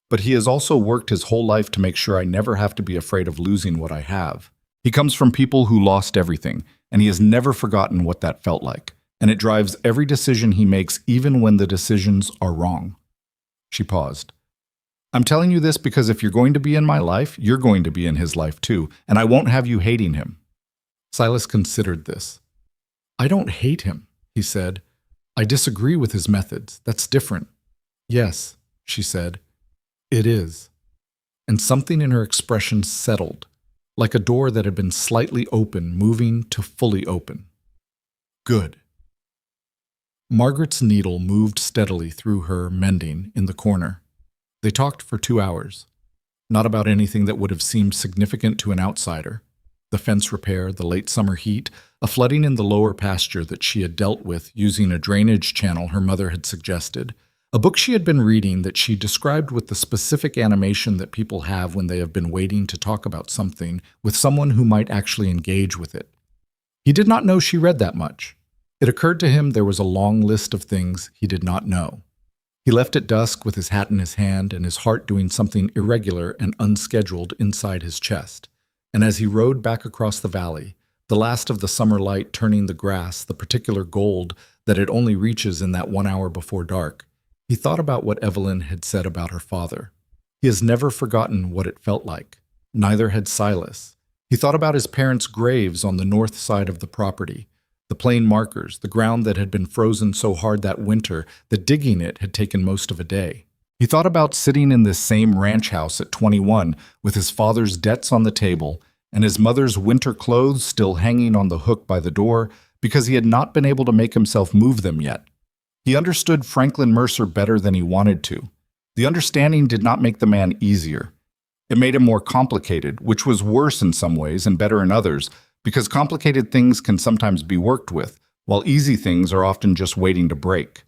"But he has also worked his whole life to make sure I never have to be afraid of losing what I have. He comes from people who lost everything, and he has never forgotten what that felt like, and it drives every decision he makes, even when the decisions are wrong." She paused. "I'm telling you this because if you're going to be in my life, you're going to be in his life too, and I won't have you hating him." Silas considered this. "I don't hate him," he said. "I disagree with his methods. That's different." "Yes," she said. It is. And something in her expression settled, like a door that had been slightly open moving to fully open. Good. Margaret's needle moved steadily through her mending in the corner. They talked for 2 hours. Not about anything that would have seemed significant to an outsider. The fence repair, the late summer heat, a flooding in the lower pasture that she had dealt with using a drainage channel her mother had suggested, a book she had been reading that she described with the specific animation that people have when they have been waiting to talk about something with someone who might actually engage with it. He did not know she read that much. It occurred to him there was a long list of things he did not know. He left at dusk with his hat in his hand and his heart doing something irregular and unscheduled inside his chest. And as he rode back across the valley, the last of the summer light turning the grass the particular gold that it only reaches in that 1 hour before dark, he thought about what Evelyn had said about her father. He has never forgotten what it felt like. Neither had Silas. He thought about his parents' graves on the north side of the property, the plain markers, the ground that had been frozen so hard that winter that digging it had taken most of a day. He thought about sitting in this same ranch house at 21 with his father's debts on the table and his mother's winter clothes still hanging on the hook by the door because he had not been able to make himself move them yet. He understood Franklin Mercer better than he wanted to. The understanding did not make the man easier. It made him more complicated, which was worse in some ways and better in others, because complicated things can sometimes be worked with, while easy things are often just waiting to break.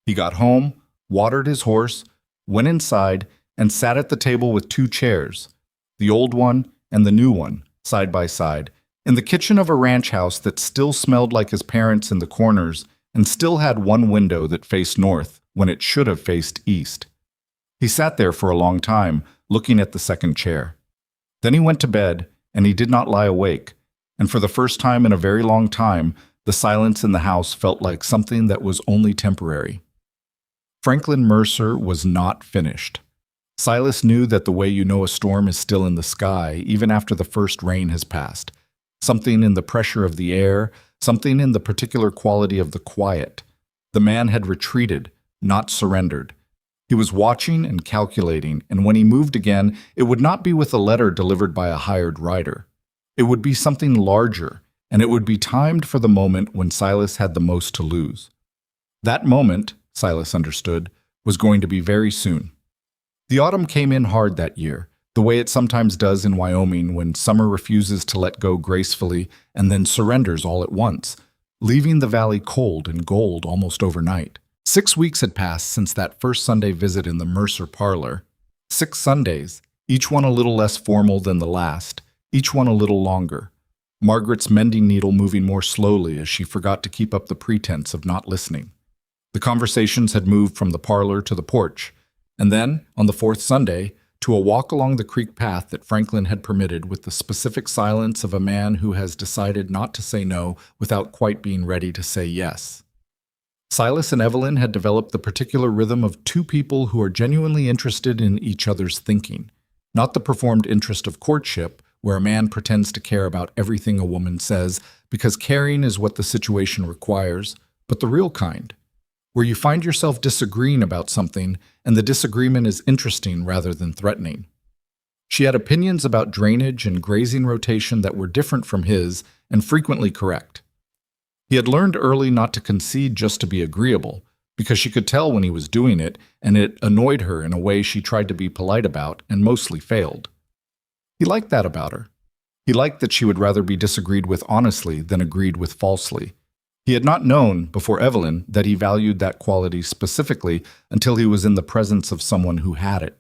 He got home, watered his horse, went inside, and sat at the table with 2 chairs, the old one and the new one, side by side, in the kitchen of a ranch house that still smelled like his parents' in the corners and still had one window that faced north when it should have faced east. He sat there for a long time, looking at the second chair. Then he went to bed, and he did not lie awake, and for the first time in a very long time, the silence in the house felt like something that was only temporary. Franklin Mercer was not finished. Silas knew that the way you know a storm is still in the sky, even after the first rain has passed. Something in the pressure of the air, something in the particular quality of the quiet. The man had retreated, not surrendered. He was watching and calculating, and when he moved again, it would not be with a letter delivered by a hired writer. It would be something larger, and it would be timed for the moment when Silas had the most to lose. That moment, Silas understood, was going to be very soon. The autumn came in hard that year, the way it sometimes does in Wyoming when summer refuses to let go gracefully and then surrenders all at once, leaving the valley cold and gold almost overnight. 6 weeks had passed since that first Sunday visit in the Mercer parlor. 6 Sundays, each one a little less formal than the last, each one a little longer. Margaret's mending needle moving more slowly as she forgot to keep up the pretense of not listening. The conversations had moved from the parlor to the porch, and then, on the 4th Sunday, to a walk along the creek path that Franklin had permitted with the specific silence of a man who has decided not to say no without quite being ready to say yes. Silas and Evelyn had developed the particular rhythm of 2 people who are genuinely interested in each other's thinking, not the performed interest of courtship, where a man pretends to care about everything a woman says because caring is what the situation requires, but the real kind, where you find yourself disagreeing about something and the disagreement is interesting rather than threatening. She had opinions about drainage and grazing rotation that were different from his and frequently correct. He had learned early not to concede just to be agreeable, because she could tell when he was doing it, and it annoyed her in a way she tried to be polite about and mostly failed. He liked that about her. He liked that she would rather be disagreed with honestly than agreed with falsely. He had not known, before Evelyn, that he valued that quality specifically until he was in the presence of someone who had it.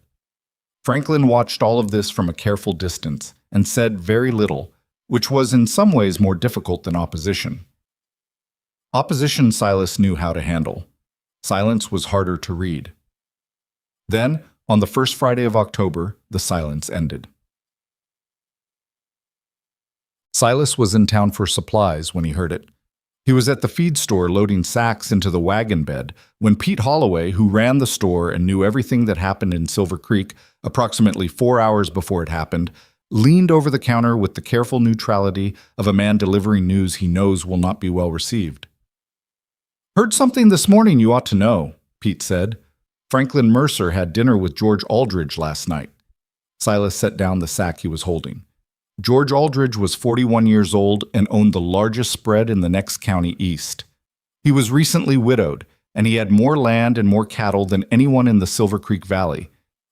Franklin watched all of this from a careful distance and said very little, which was in some ways more difficult than opposition. Opposition Silas knew how to handle. Silence was harder to read. Then, on the first Friday of October, the silence ended. Silas was in town for supplies when he heard it. He was at the feed store loading sacks into the wagon bed when Pete Holloway, who ran the store and knew everything that happened in Silver Creek approximately 4 hours before it happened, leaned over the counter with the careful neutrality of a man delivering news he knows will not be well received. "Heard something this morning you ought to know," Pete said. Franklin Mercer had dinner with George Aldridge last night. Silas set down the sack he was holding. George Aldridge was 41 years old and owned the largest spread in the next county east. He was recently widowed, and he had more land and more cattle than anyone in the Silver Creek Valley.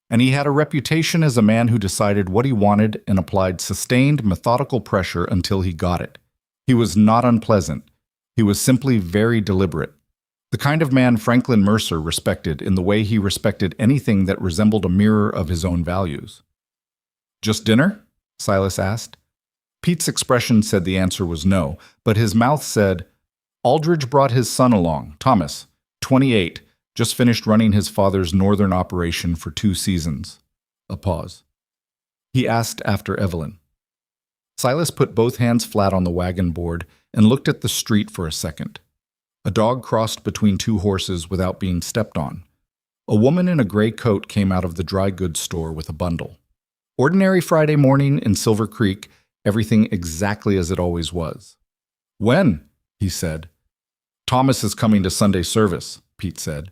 And he had a reputation as a man who decided what he wanted and applied sustained, methodical pressure until he got it. He was not unpleasant. He was simply very deliberate. The kind of man Franklin Mercer respected in the way he respected anything that resembled a mirror of his own values. "Just dinner?" Silas asked. Pete's expression said the answer was no, but his mouth said, "Aldridge brought his son along, Thomas, 28, just finished running his father's northern operation for 2 seasons. A pause. He asked after Evelyn. Silas put both hands flat on the wagon board and looked at the street for a second. A dog crossed between 2 horses without being stepped on. A woman in a gray coat came out of the dry goods store with a bundle. Ordinary Friday morning in Silver Creek, everything exactly as it always was. "When?" he said. "Thomas is coming to Sunday service," Pete said.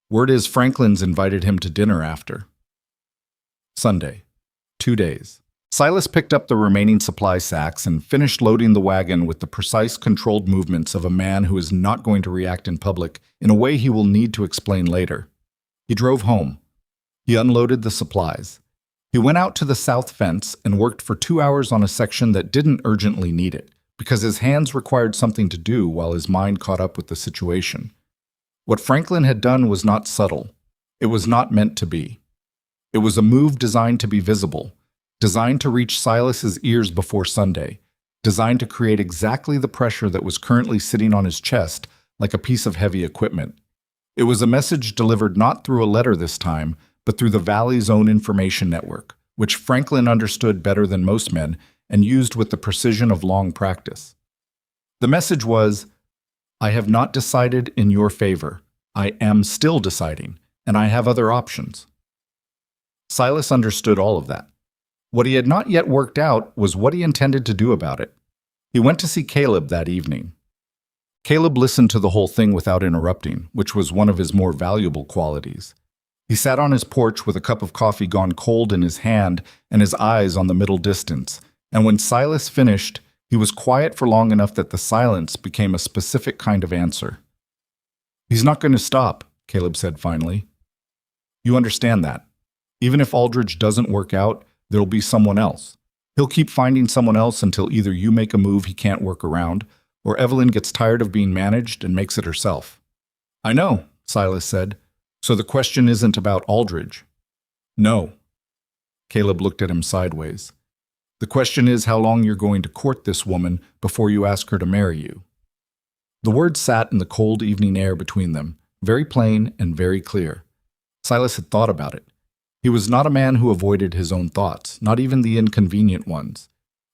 "Word is Franklin's invited him to dinner after." Sunday. 2 days. Silas picked up the remaining supply sacks and finished loading the wagon with the precise, controlled movements of a man who is not going to react in public in a way he will need to explain later. He drove home. He unloaded the supplies. He went out to the south fence and worked for 2 hours on a section that didn't urgently need it, because his hands required something to do while his mind caught up with the situation. What Franklin had done was not subtle. It was not meant to be. It was a move designed to be visible, designed to reach Silas's ears before Sunday, designed to create exactly the pressure that was currently sitting on his chest like a piece of heavy equipment. It was a message delivered not through a letter this time, but through the Valley's own information network, which Franklin understood better than most men and used with the precision of long practice. The message was, "I have not decided in your favor. I am still deciding, and I have other options." Silas understood all of that. What he had not yet worked out was what he intended to do about it. He went to see Caleb that evening. Caleb listened to the whole thing without interrupting, which was one of his more valuable qualities. He sat on his porch with a cup of coffee gone cold in his hand and his eyes on the middle distance, and when Silas finished, he was quiet for long enough that the silence became a specific kind of answer. "He's not going to stop," Caleb said finally. "You understand that. Even if Aldridge doesn't work out, there'll be someone else. He'll keep finding someone else until either you make a move he can't work around, or Evelyn gets tired of being managed and makes it herself." "I know," Silas said. "So the question isn't about Aldridge?" "No." Caleb looked at him sideways. "The question is how long you're going to court this woman before you ask her to marry you." The words sat in the cold evening air between them, very plain and very clear. Silas had thought about it. He was not a man who avoided his own thoughts, not even the inconvenient ones.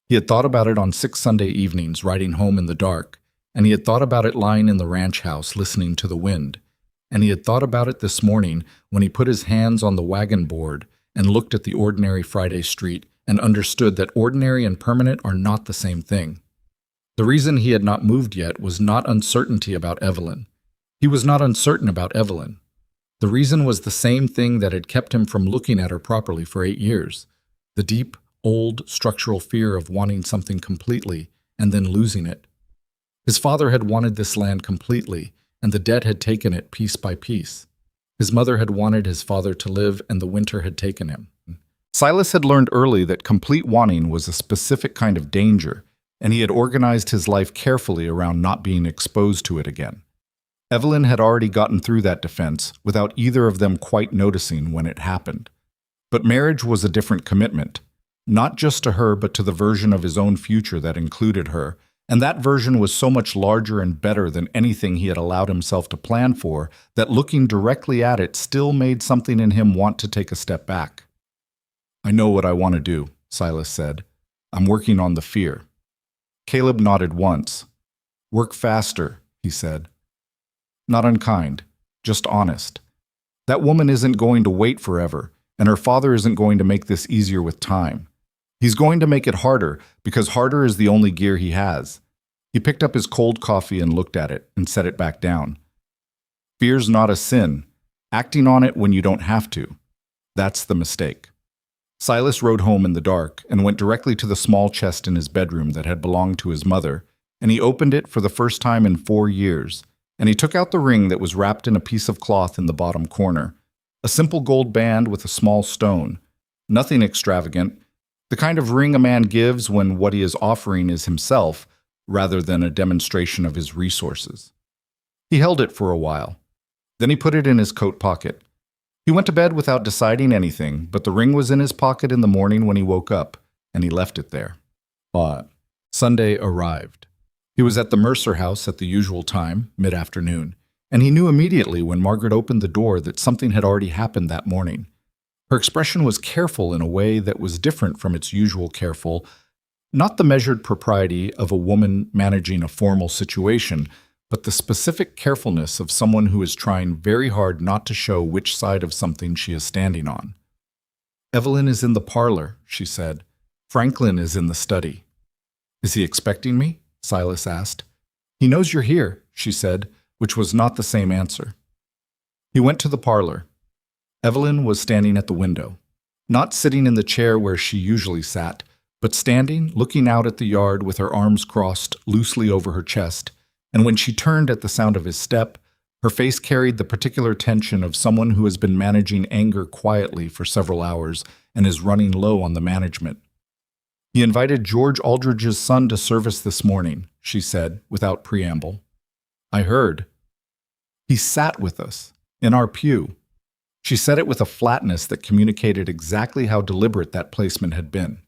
He had thought about it on 6 Sunday evenings riding home in the dark, and he had thought about it lying in the ranch house listening to the wind, and he had thought about it this morning when he put his hands on the wagon board and looked at the ordinary Friday street and understood that ordinary and permanent are not the same thing. The reason he had not moved yet was not uncertainty about Evelyn. He was not uncertain about Evelyn. The reason was the same thing that had kept him from looking at her properly for 8 years, the deep, old, structural fear of wanting something completely and then losing it. His father had wanted this land completely, and the debt had taken it piece by piece. His mother had wanted his father to live, and the winter had taken him. Silas had learned early that complete wanting was a specific kind of danger, and he had organized his life carefully around not being exposed to it again. Evelyn had already gotten through that defense without either of them quite noticing when it happened. But marriage was a different commitment, not just to her but to the version of his own future that included her, and that version was so much larger and better than anything he had allowed himself to plan for that looking directly at it still made something in him want to take a step back. "I know what I want to do," Silas said. "I'm working on the fear." Caleb nodded once. "Work faster," he said. Not unkind, just honest. That woman isn't going to wait forever, and her father isn't going to make this easier with time. He's going to make it harder, because harder is the only gear he has. He picked up his cold coffee and looked at it, and set it back down. "Fear's not a sin. Acting on it when you don't have to. That's the mistake. Silas rode home in the dark and went directly to the small chest in his bedroom that had belonged to his mother, and he opened it for the first time in 4 years, and he took out the ring that was wrapped in a piece of cloth in the bottom corner, a simple gold band with a small stone, nothing extravagant, the kind of ring a man gives when what he is offering is himself rather than a demonstration of his resources. He held it for a while. Then he put it in his coat pocket. He went to bed without deciding anything, but the ring was in his pocket in the morning when he woke up, and he left it there. But Sunday arrived. He was at the Mercer house at the usual time, mid-afternoon, and he knew immediately when Margaret opened the door that something had already happened that morning. Her expression was careful in a way that was different from its usual careful, not the measured propriety of a woman managing a formal situation, but the specific carefulness of someone who is trying very hard not to show which side of something she is standing on. "Evelyn is in the parlor," she said. "Franklin is in the study." "Is he expecting me?" Silas asked. "He knows you're here," she said, which was not the same answer. He went to the parlor. Evelyn was standing at the window, not sitting in the chair where she usually sat, but standing, looking out at the yard with her arms crossed loosely over her chest, and when she turned at the sound of his step, her face carried the particular tension of someone who has been managing anger quietly for several hours and is running low on the management. "He invited George Aldridge's son to service this morning," she said, without preamble. "I heard. He sat with us, in our pew." She said it with a flatness that communicated exactly how deliberate that placement had been.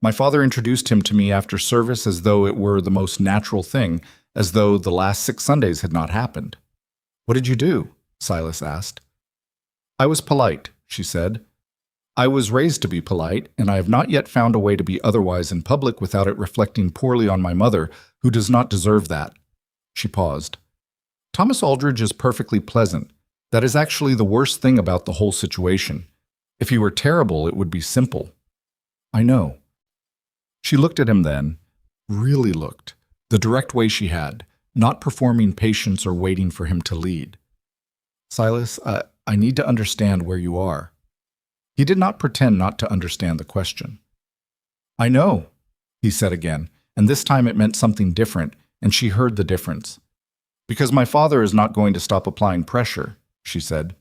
"My father introduced him to me after service as though it were the most natural thing, as though the last 6 Sundays had not happened." "What did you do?" Silas asked. "I was polite," she said. "I was raised to be polite, and I have not yet found a way to be otherwise in public without it reflecting poorly on my mother, who does not deserve that." She paused. "Thomas Aldridge is perfectly pleasant. That is actually the worst thing about the whole situation. If he were terrible, it would be simple." "I know." She looked at him then, really looked, the direct way she had, not performing patience or waiting for him to lead. "Silas, I need to understand where you are." He did not pretend not to understand the question. "I know," he said again, and this time it meant something different, and she heard the difference. "Because my father is not going to stop applying pressure," she said.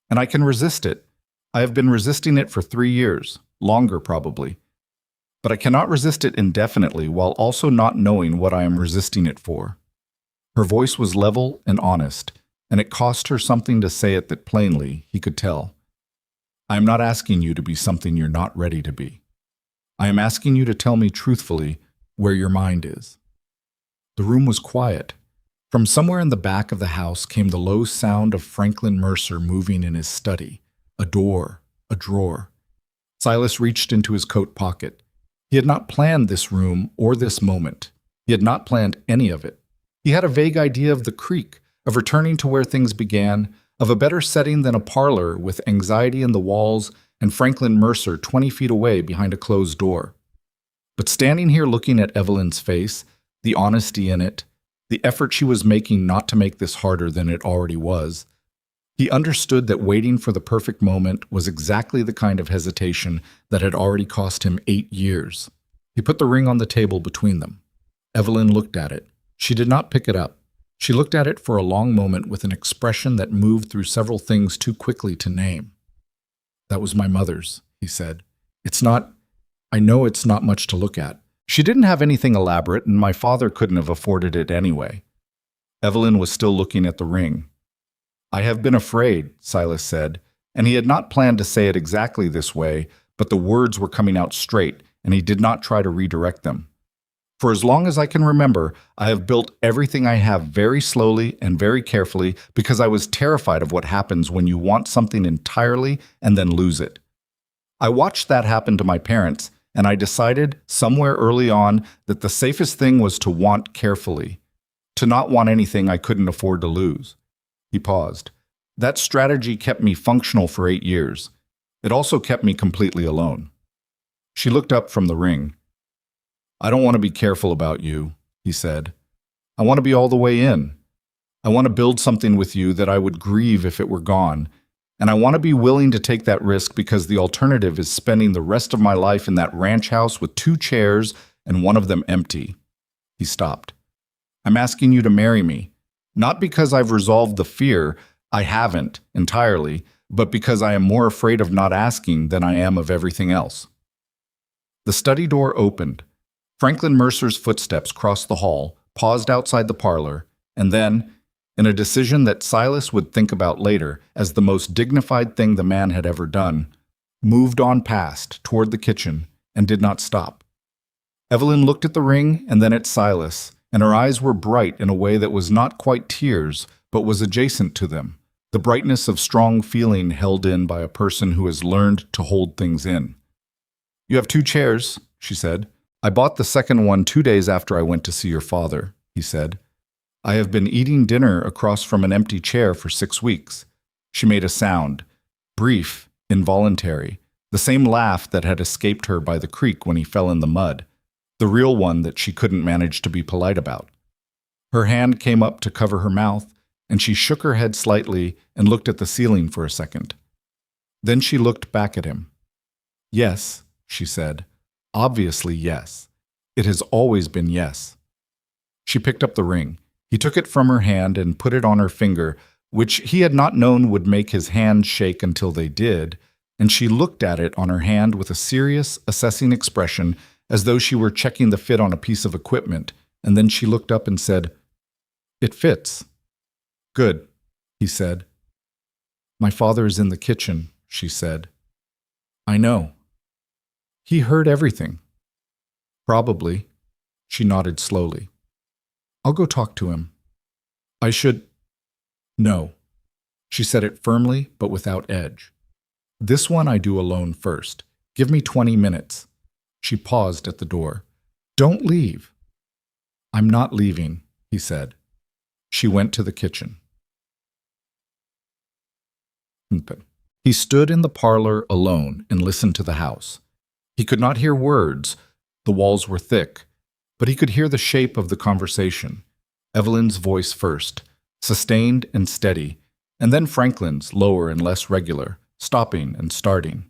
"And I can resist it. I have been resisting it for 3 years, longer probably. But I cannot resist it indefinitely while also not knowing what I am resisting it for." Her voice was level and honest, and it cost her something to say it that plainly he could tell. "I am not asking you to be something you're not ready to be. I am asking you to tell me truthfully where your mind is." The room was quiet. From somewhere in the back of the house came the low sound of Franklin Mercer moving in his study, a door, a drawer. Silas reached into his coat pocket. He had not planned this room or this moment. He had not planned any of it. He had a vague idea of the creek, of returning to where things began, of a better setting than a parlor with anxiety in the walls and Franklin Mercer 20 feet away behind a closed door. But standing here looking at Evelyn's face, the honesty in it, the effort she was making not to make this harder than it already was, he understood that waiting for the perfect moment was exactly the kind of hesitation that had already cost him 8 years. He put the ring on the table between them. Evelyn looked at it. She did not pick it up. She looked at it for a long moment with an expression that moved through several things too quickly to name. "That was my mother's," he said. I know it's not much to look at. She didn't have anything elaborate, and my father couldn't have afforded it anyway." Evelyn was still looking at the ring. "I have been afraid," Silas said, and he had not planned to say it exactly this way, but the words were coming out straight, and he did not try to redirect them. "For as long as I can remember, I have built everything I have very slowly and very carefully because I was terrified of what happens when you want something entirely and then lose it. I watched that happen to my parents, and I decided somewhere early on that the safest thing was to want carefully, to not want anything I couldn't afford to lose." He paused. "That strategy kept me functional for 8 years. It also kept me completely alone." She looked up from the ring. "I don't want to be careful about you," he said. "I want to be all the way in. I want to build something with you that I would grieve if it were gone. And I want to be willing to take that risk because the alternative is spending the rest of my life in that ranch house with 2 chairs and one of them empty." He stopped. "I'm asking you to marry me, not because I've resolved the fear, I haven't entirely, but because I am more afraid of not asking than I am of everything else." The study door opened. Franklin Mercer's footsteps crossed the hall, paused outside the parlor, and then, in a decision that Silas would think about later as the most dignified thing the man had ever done, moved on past toward the kitchen and did not stop. Evelyn looked at the ring and then at Silas, and her eyes were bright in a way that was not quite tears, but was adjacent to them, the brightness of strong feeling held in by a person who has learned to hold things in. "You have 2 chairs," she said. "I bought the second one 2 days after I went to see your father," he said. "I have been eating dinner across from an empty chair for 6 weeks." She made a sound, brief, involuntary, the same laugh that had escaped her by the creek when he fell in the mud, the real one that she couldn't manage to be polite about. Her hand came up to cover her mouth, and she shook her head slightly and looked at the ceiling for a second. Then she looked back at him. "Yes," she said. "Obviously yes. It has always been yes." She picked up the ring. He took it from her hand and put it on her finger, which he had not known would make his hand shake until they did, and she looked at it on her hand with a serious, assessing expression as though she were checking the fit on a piece of equipment, and then she looked up and said, "It fits." "Good," he said. "My father is in the kitchen," she said. "I know." "He heard everything." "Probably." She nodded slowly. "I'll go talk to him." "I should—" "No." She said it firmly, but without edge. "This one I do alone first. Give me 20 minutes. She paused at the door. "Don't leave." "I'm not leaving," he said. She went to the kitchen. He stood in the parlor alone and listened to the house. He could not hear words, the walls were thick, but he could hear the shape of the conversation. Evelyn's voice first, sustained and steady, and then Franklin's, lower and less regular, stopping and starting.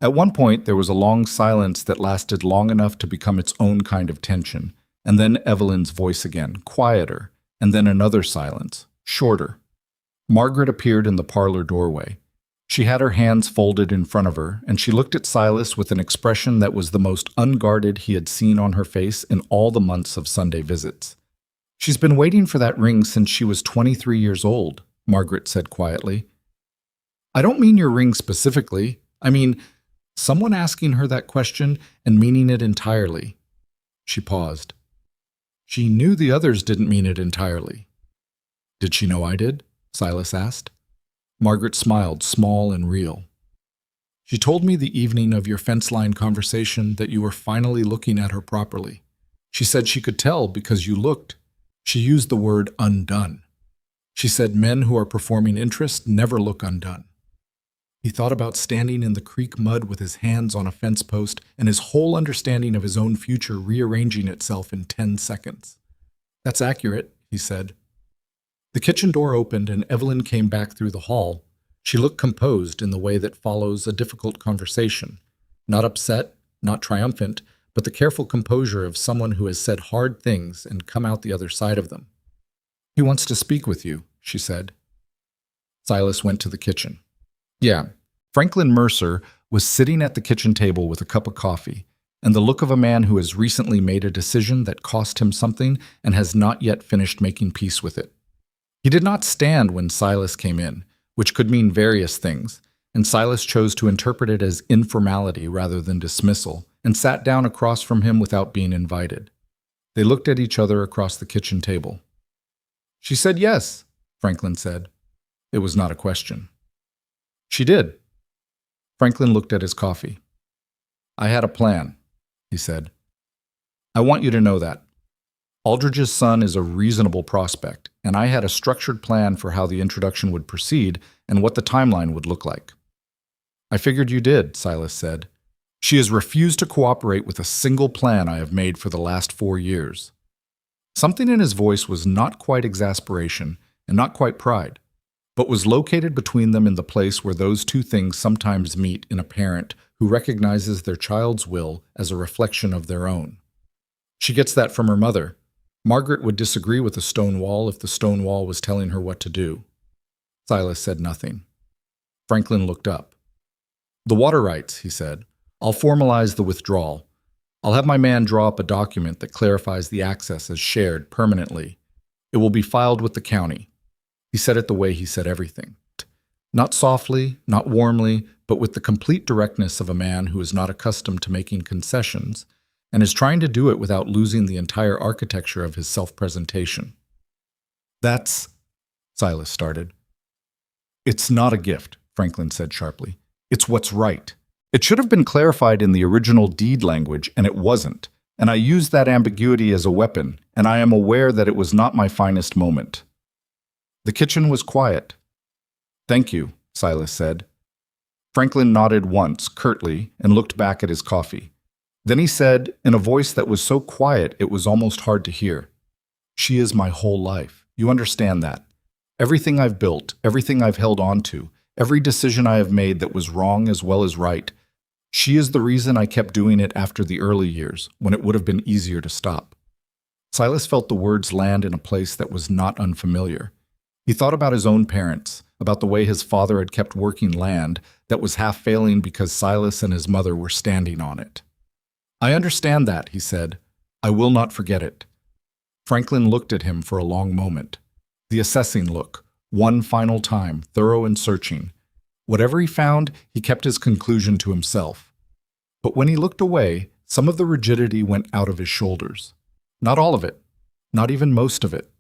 At one point, there was a long silence that lasted long enough to become its own kind of tension, and then Evelyn's voice again, quieter, and then another silence, shorter. Margaret appeared in the parlor doorway. She had her hands folded in front of her, and she looked at Silas with an expression that was the most unguarded he had seen on her face in all the months of Sunday visits. "She's been waiting for that ring since she was 23 years old," Margaret said quietly. "I don't mean your ring specifically. I mean, someone asking her that question and meaning it entirely." She paused. She knew the others didn't mean it entirely. "Did she know I did?" Silas asked. Margaret smiled, small and real. "She told me the evening of your fence line conversation that you were finally looking at her properly. She said she could tell because you looked. She used the word undone. She said men who are performing interest never look undone." He thought about standing in the creek mud with his hands on a fence post and his whole understanding of his own future rearranging itself in 10 seconds. "That's accurate," he said. The kitchen door opened and Evelyn came back through the hall. She looked composed in the way that follows a difficult conversation. Not upset, not triumphant, but the careful composure of someone who has said hard things and come out the other side of them. "He wants to speak with you," she said. Silas went to the kitchen. Yeah, Franklin Mercer was sitting at the kitchen table with a cup of coffee, and the look of a man who has recently made a decision that cost him something and has not yet finished making peace with it. He did not stand when Silas came in, which could mean various things, and Silas chose to interpret it as informality rather than dismissal, and sat down across from him without being invited. They looked at each other across the kitchen table. "She said yes," Franklin said. It was not a question. "She did." Franklin looked at his coffee. "I had a plan," he said. "I want you to know that. Aldridge's son is a reasonable prospect, and I had a structured plan for how the introduction would proceed and what the timeline would look like." "I figured you did," Silas said. "She has refused to cooperate with a single plan I have made for the last 4 years. Something in his voice was not quite exasperation, and not quite pride, but was located between them in the place where those two things sometimes meet in a parent who recognizes their child's will as a reflection of their own. She gets that from her mother. Margaret would disagree with a stone wall if the stone wall was telling her what to do. Silas said nothing. Franklin looked up. "The water rights," he said. "I'll formalize the withdrawal. I'll have my man draw up a document that clarifies the access as shared permanently. It will be filed with the county." He said it the way he said everything. Not softly, not warmly, but with the complete directness of a man who is not accustomed to making concessions and is trying to do it without losing the entire architecture of his self-presentation. "That's," Silas started. "It's not a gift," Franklin said sharply. "It's what's right. It should have been clarified in the original deed language, and it wasn't. And I used that ambiguity as a weapon, and I am aware that it was not my finest moment." The kitchen was quiet. "Thank you," Silas said. Franklin nodded once, curtly, and looked back at his coffee. Then he said, in a voice that was so quiet it was almost hard to hear, "She is my whole life. You understand that. Everything I've built, everything I've held on to, every decision I have made that was wrong as well as right, she is the reason I kept doing it after the early years, when it would have been easier to stop." Silas felt the words land in a place that was not unfamiliar. He thought about his own parents, about the way his father had kept working land that was half failing because Silas and his mother were standing on it. "I understand that," he said. "I will not forget it." Franklin looked at him for a long moment. The assessing look, one final time, thorough and searching. Whatever he found, he kept his conclusion to himself. But when he looked away, some of the rigidity went out of his shoulders. Not all of it, not even most of it,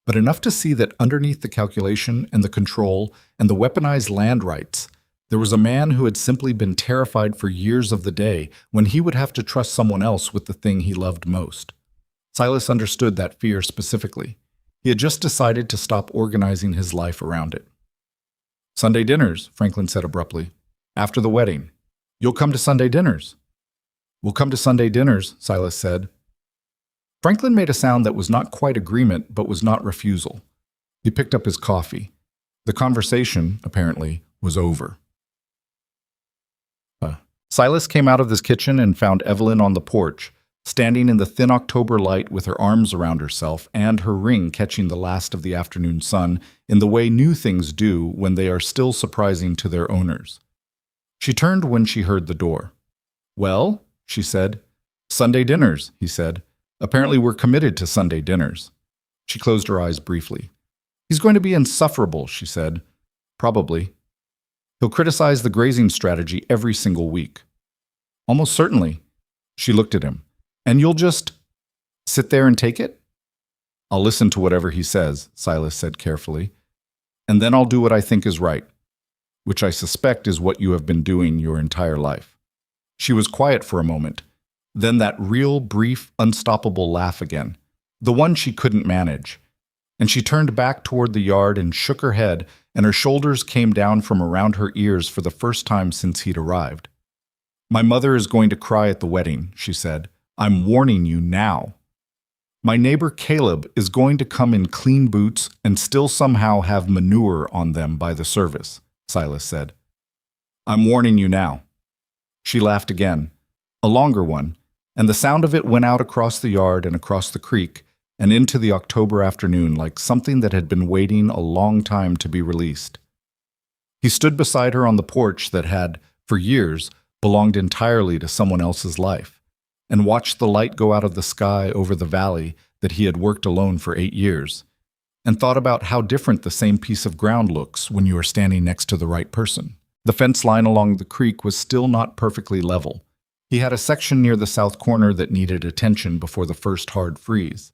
but enough to see that underneath the calculation and the control and the weaponized land rights, there was a man who had simply been terrified for years of the day when he would have to trust someone else with the thing he loved most. Silas understood that fear specifically. He had just decided to stop organizing his life around it. "Sunday dinners," Franklin said abruptly. "After the wedding. You'll come to Sunday dinners." "We'll come to Sunday dinners," Silas said. Franklin made a sound that was not quite agreement, but was not refusal. He picked up his coffee. The conversation, apparently, was over. Silas came out of his kitchen and found Evelyn on the porch, standing in the thin October light with her arms around herself and her ring catching the last of the afternoon sun in the way new things do when they are still surprising to their owners. She turned when she heard the door. "Well," she said. "Sunday dinners," he said. "Apparently we're committed to Sunday dinners." She closed her eyes briefly. "He's going to be insufferable," she said. "Probably. He'll criticize the grazing strategy every single week." "Almost certainly." She looked at him. "And you'll just sit there and take it?" "I'll listen to whatever he says," Silas said carefully. "And then I'll do what I think is right, which I suspect is what you have been doing your entire life." She was quiet for a moment. Then that real, brief, unstoppable laugh again, the one she couldn't manage. And she turned back toward the yard and shook her head, and her shoulders came down from around her ears for the first time since he'd arrived. "My mother is going to cry at the wedding," she said. "I'm warning you now. My neighbor Caleb is going to come in clean boots and still somehow have manure on them by the service," Silas said. "I'm warning you now." She laughed again, a longer one, and the sound of it went out across the yard and across the creek and into the October afternoon like something that had been waiting a long time to be released. He stood beside her on the porch that had, for years, belonged entirely to someone else's life, and watched the light go out of the sky over the valley that he had worked alone for 8 years, and thought about how different the same piece of ground looks when you are standing next to the right person. The fence line along the creek was still not perfectly level. He had a section near the south corner that needed attention before the first hard freeze.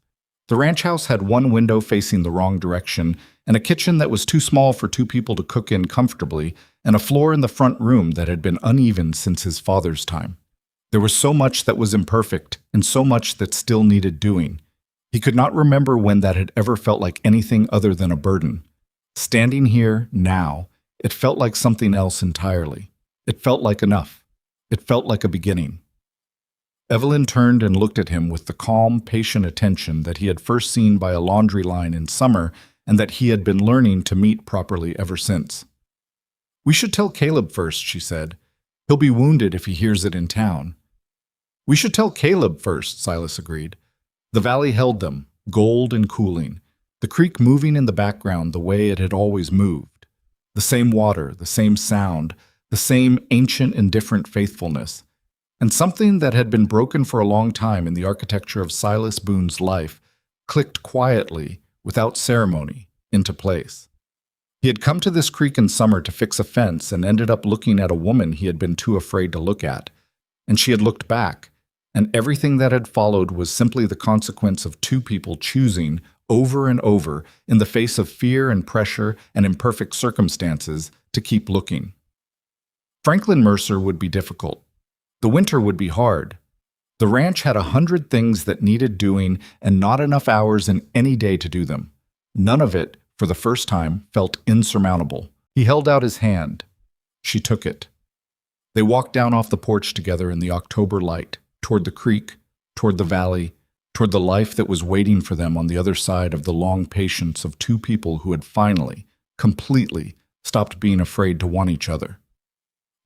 The ranch house had one window facing the wrong direction, and a kitchen that was too small for 2 people to cook in comfortably, and a floor in the front room that had been uneven since his father's time. There was so much that was imperfect, and so much that still needed doing. He could not remember when that had ever felt like anything other than a burden. Standing here, now, it felt like something else entirely. It felt like enough. It felt like a beginning. Evelyn turned and looked at him with the calm, patient attention that he had first seen by a laundry line in summer and that he had been learning to meet properly ever since. "We should tell Caleb first," she said. "He'll be wounded if he hears it in town." "We should tell Caleb first," Silas agreed. The valley held them, gold and cooling, the creek moving in the background the way it had always moved. The same water, the same sound, the same ancient indifferent faithfulness. And something that had been broken for a long time in the architecture of Silas Boone's life clicked quietly, without ceremony, into place. He had come to this creek in summer to fix a fence and ended up looking at a woman he had been too afraid to look at. And she had looked back, and everything that had followed was simply the consequence of two people choosing, over and over, in the face of fear and pressure and imperfect circumstances, to keep looking. Franklin Mercer would be difficult. The winter would be hard. The ranch had 100 things that needed doing and not enough hours in any day to do them. None of it, for the first time, felt insurmountable. He held out his hand. She took it. They walked down off the porch together in the October light, toward the creek, toward the valley, toward the life that was waiting for them on the other side of the long patience of two people who had finally, completely, stopped being afraid to want each other.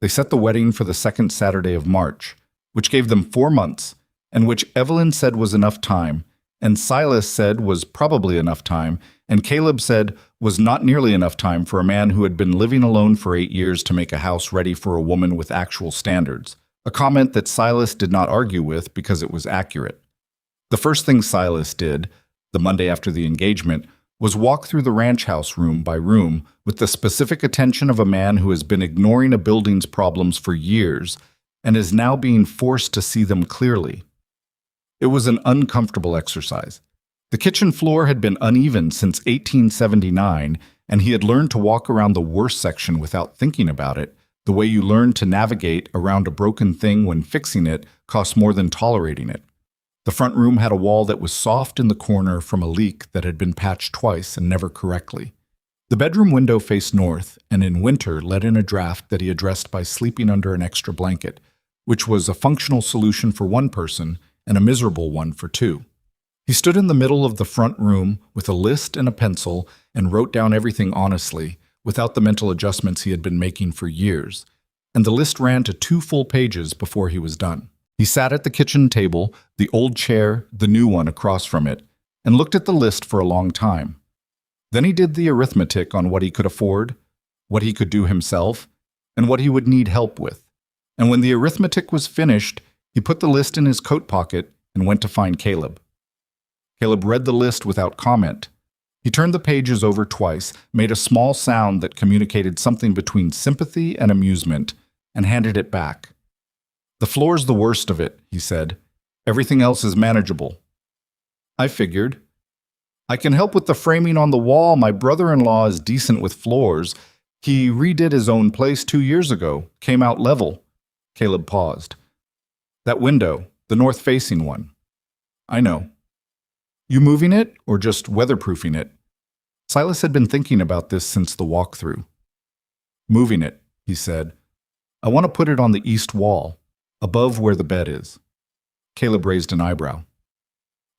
They set the wedding for the second Saturday of March, which gave them 4 months, and which Evelyn said was enough time, and Silas said was probably enough time, and Caleb said was not nearly enough time for a man who had been living alone for 8 years to make a house ready for a woman with actual standards, a comment that Silas did not argue with because it was accurate. The first thing Silas did, the Monday after the engagement, was walk through the ranch house room by room with the specific attention of a man who has been ignoring a building's problems for years and is now being forced to see them clearly. It was an uncomfortable exercise. The kitchen floor had been uneven since 1879, and he had learned to walk around the worst section without thinking about it, the way you learn to navigate around a broken thing when fixing it costs more than tolerating it. The front room had a wall that was soft in the corner from a leak that had been patched twice and never correctly. The bedroom window faced north, and in winter let in a draft that he addressed by sleeping under an extra blanket, which was a functional solution for one person and a miserable one for two. He stood in the middle of the front room with a list and a pencil and wrote down everything honestly, without the mental adjustments he had been making for years, and the list ran to 2 full pages before he was done. He sat at the kitchen table, the old chair, the new one across from it, and looked at the list for a long time. Then he did the arithmetic on what he could afford, what he could do himself, and what he would need help with. And when the arithmetic was finished, he put the list in his coat pocket and went to find Caleb. Caleb read the list without comment. He turned the pages over twice, made a small sound that communicated something between sympathy and amusement, and handed it back. "The floor's the worst of it," he said. "Everything else is manageable." I figured. "I can help with the framing on the wall. My brother-in-law is decent with floors. He redid his own place 2 years ago, came out level." Caleb paused. "That window, the north-facing one." "I know." "You moving it, or just weatherproofing it?" Silas had been thinking about this since the walkthrough. "Moving it," he said. "I want to put it on the east wall, above where the bed is." Caleb raised an eyebrow.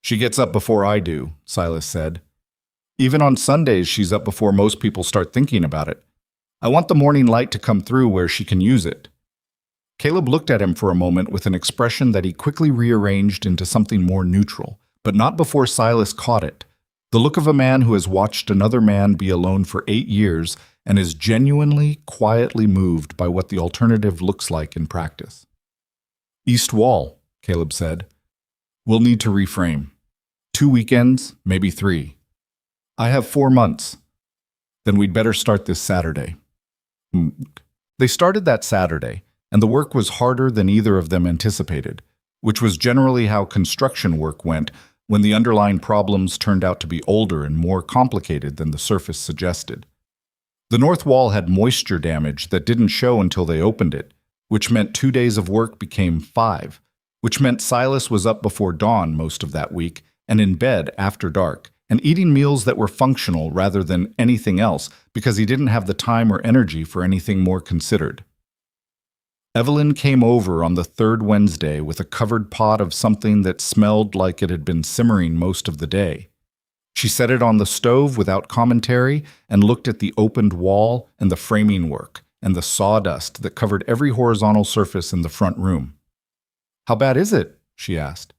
"She gets up before I do," Silas said. "Even on Sundays, she's up before most people start thinking about it. I want the morning light to come through where she can use it." Caleb looked at him for a moment with an expression that he quickly rearranged into something more neutral, but not before Silas caught it. The look of a man who has watched another man be alone for 8 years and is genuinely, quietly moved by what the alternative looks like in practice. "East wall," Caleb said. "We'll need to reframe. 2 weekends, maybe 3. I have 4 months. Then we'd better start this Saturday." They started that Saturday, and the work was harder than either of them anticipated, which was generally how construction work went when the underlying problems turned out to be older and more complicated than the surface suggested. The north wall had moisture damage that didn't show until they opened it, which meant 2 days of work became 5, which meant Silas was up before dawn most of that week and in bed after dark, and eating meals that were functional rather than anything else because he didn't have the time or energy for anything more considered. Evelyn came over on the 3rd Wednesday with a covered pot of something that smelled like it had been simmering most of the day. She set it on the stove without commentary and looked at the opened wall and the framing work and the sawdust that covered every horizontal surface in the front room. "How bad is it?" she asked.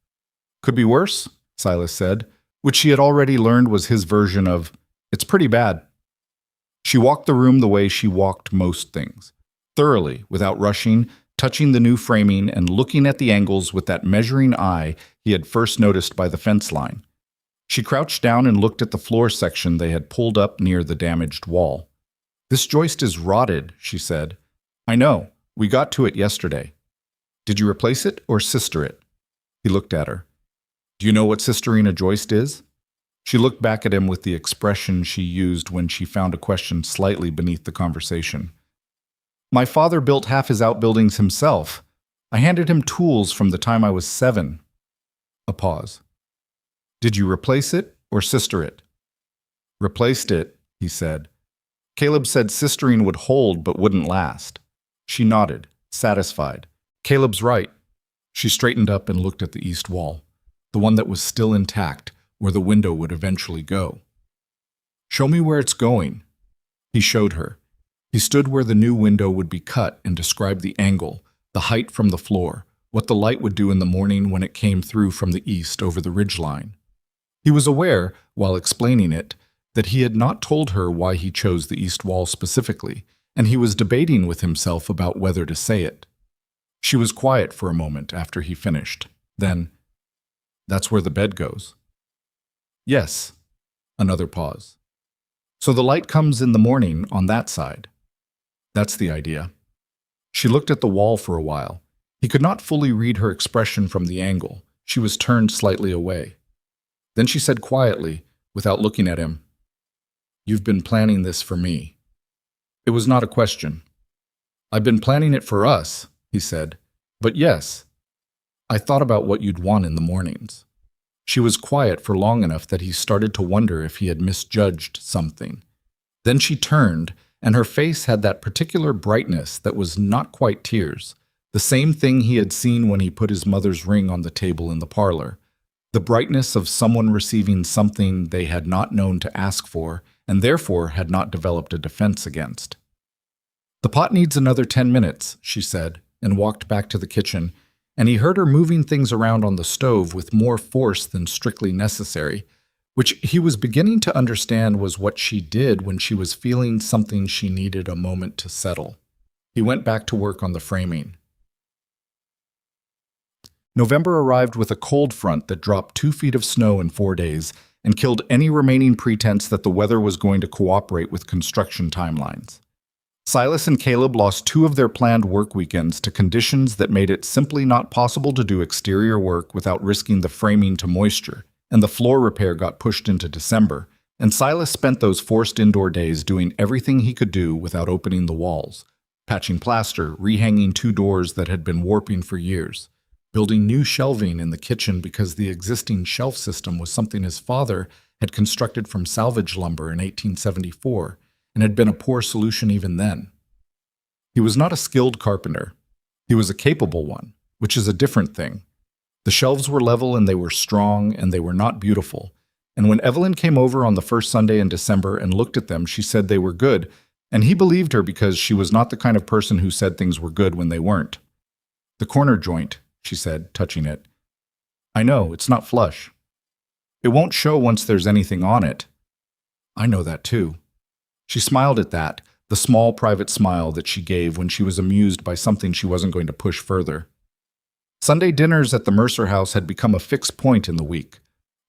"Could be worse," Silas said, which she had already learned was his version of, "It's pretty bad." She walked the room the way she walked most things, thoroughly, without rushing, touching the new framing and looking at the angles with that measuring eye he had first noticed by the fence line. She crouched down and looked at the floor section they had pulled up near the damaged wall. "This joist is rotted," she said. "I know. We got to it yesterday." "Did you replace it or sister it?" He looked at her. "Do you know what sistering a joist is?" She looked back at him with the expression she used when she found a question slightly beneath the conversation. "My father built half his outbuildings himself. I handed him tools from the time I was 7. A pause. "Did you replace it or sister it?" "Replaced it," he said. "Caleb said sistering would hold but wouldn't last." She nodded, satisfied. "Caleb's right." She straightened up and looked at the east wall, the one that was still intact, where the window would eventually go. "Show me where it's going." He showed her. He stood where the new window would be cut and described the angle, the height from the floor, what the light would do in the morning when it came through from the east over the ridgeline. He was aware, while explaining it, that he had not told her why he chose the east wall specifically, and he was debating with himself about whether to say it. She was quiet for a moment after he finished. Then, "That's where the bed goes." "Yes." Another pause. "So the light comes in the morning on that side." "That's the idea." She looked at the wall for a while. He could not fully read her expression from the angle. She was turned slightly away. Then she said quietly, without looking at him, "You've been planning this for me." It was not a question. "I've been planning it for us," he said. "But yes, I thought about what you'd want in the mornings." She was quiet for long enough that he started to wonder if he had misjudged something. Then she turned, and her face had that particular brightness that was not quite tears, the same thing he had seen when he put his mother's ring on the table in the parlor. The brightness of someone receiving something they had not known to ask for, and therefore had not developed a defense against. "The pot needs another 10 minutes, she said, and walked back to the kitchen, and he heard her moving things around on the stove with more force than strictly necessary, which he was beginning to understand was what she did when she was feeling something she needed a moment to settle. He went back to work on the framing. November arrived with a cold front that dropped 2 feet of snow in 4 days and killed any remaining pretense that the weather was going to cooperate with construction timelines. Silas and Caleb lost 2 of their planned work weekends to conditions that made it simply not possible to do exterior work without risking the framing to moisture, and the floor repair got pushed into December, and Silas spent those forced indoor days doing everything he could do without opening the walls, patching plaster, rehanging 2 doors that had been warping for years, building new shelving in the kitchen because the existing shelf system was something his father had constructed from salvage lumber in 1874 and had been a poor solution even then. He was not a skilled carpenter. He was a capable one, which is a different thing. The shelves were level and they were strong and they were not beautiful. And when Evelyn came over on the first Sunday in December and looked at them, she said they were good, and he believed her because she was not the kind of person who said things were good when they weren't. "The corner joint," she said, touching it. "I know, it's not flush. It won't show once there's anything on it." "I know that too." She smiled at that, the small private smile that she gave when she was amused by something she wasn't going to push further. Sunday dinners at the Mercer house had become a fixed point in the week.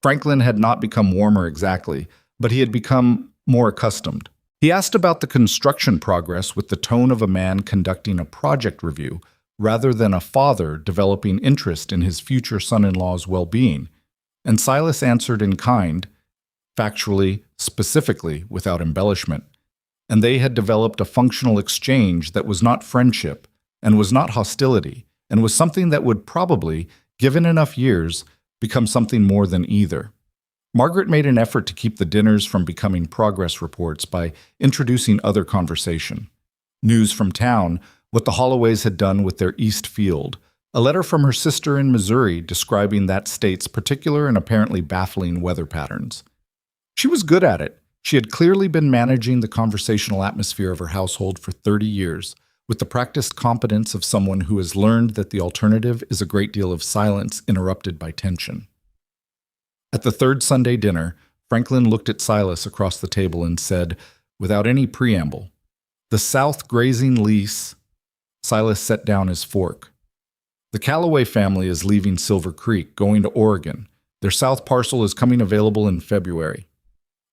Franklin had not become warmer exactly, but he had become more accustomed. He asked about the construction progress with the tone of a man conducting a project review, rather than a father developing interest in his future son-in-law's well-being, and Silas answered in kind, factually, specifically, without embellishment, and they had developed a functional exchange that was not friendship, and was not hostility, and was something that would probably, given enough years, become something more than either. Margaret made an effort to keep the dinners from becoming progress reports by introducing other conversation. News from town, what the Holloways had done with their east field, a letter from her sister in Missouri describing that state's particular and apparently baffling weather patterns. She was good at it. She had clearly been managing the conversational atmosphere of her household for 30 years, with the practiced competence of someone who has learned that the alternative is a great deal of silence interrupted by tension. At the third Sunday dinner, Franklin looked at Silas across the table and said, without any preamble, "The South grazing lease." Silas set down his fork. "The Calloway family is leaving Silver Creek, going to Oregon. Their south parcel is coming available in February."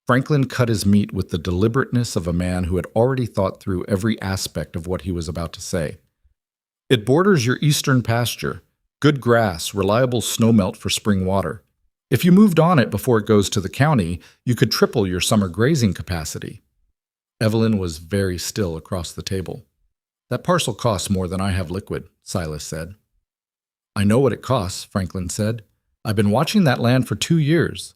Franklin cut his meat with the deliberateness of a man who had already thought through every aspect of what he was about to say. "It borders your eastern pasture. Good grass, reliable snowmelt for spring water. If you moved on it before it goes to the county, you could triple your summer grazing capacity." Evelyn was very still across the table. "That parcel costs more than I have liquid," Silas said. "I know what it costs," Franklin said. "I've been watching that land for 2 years."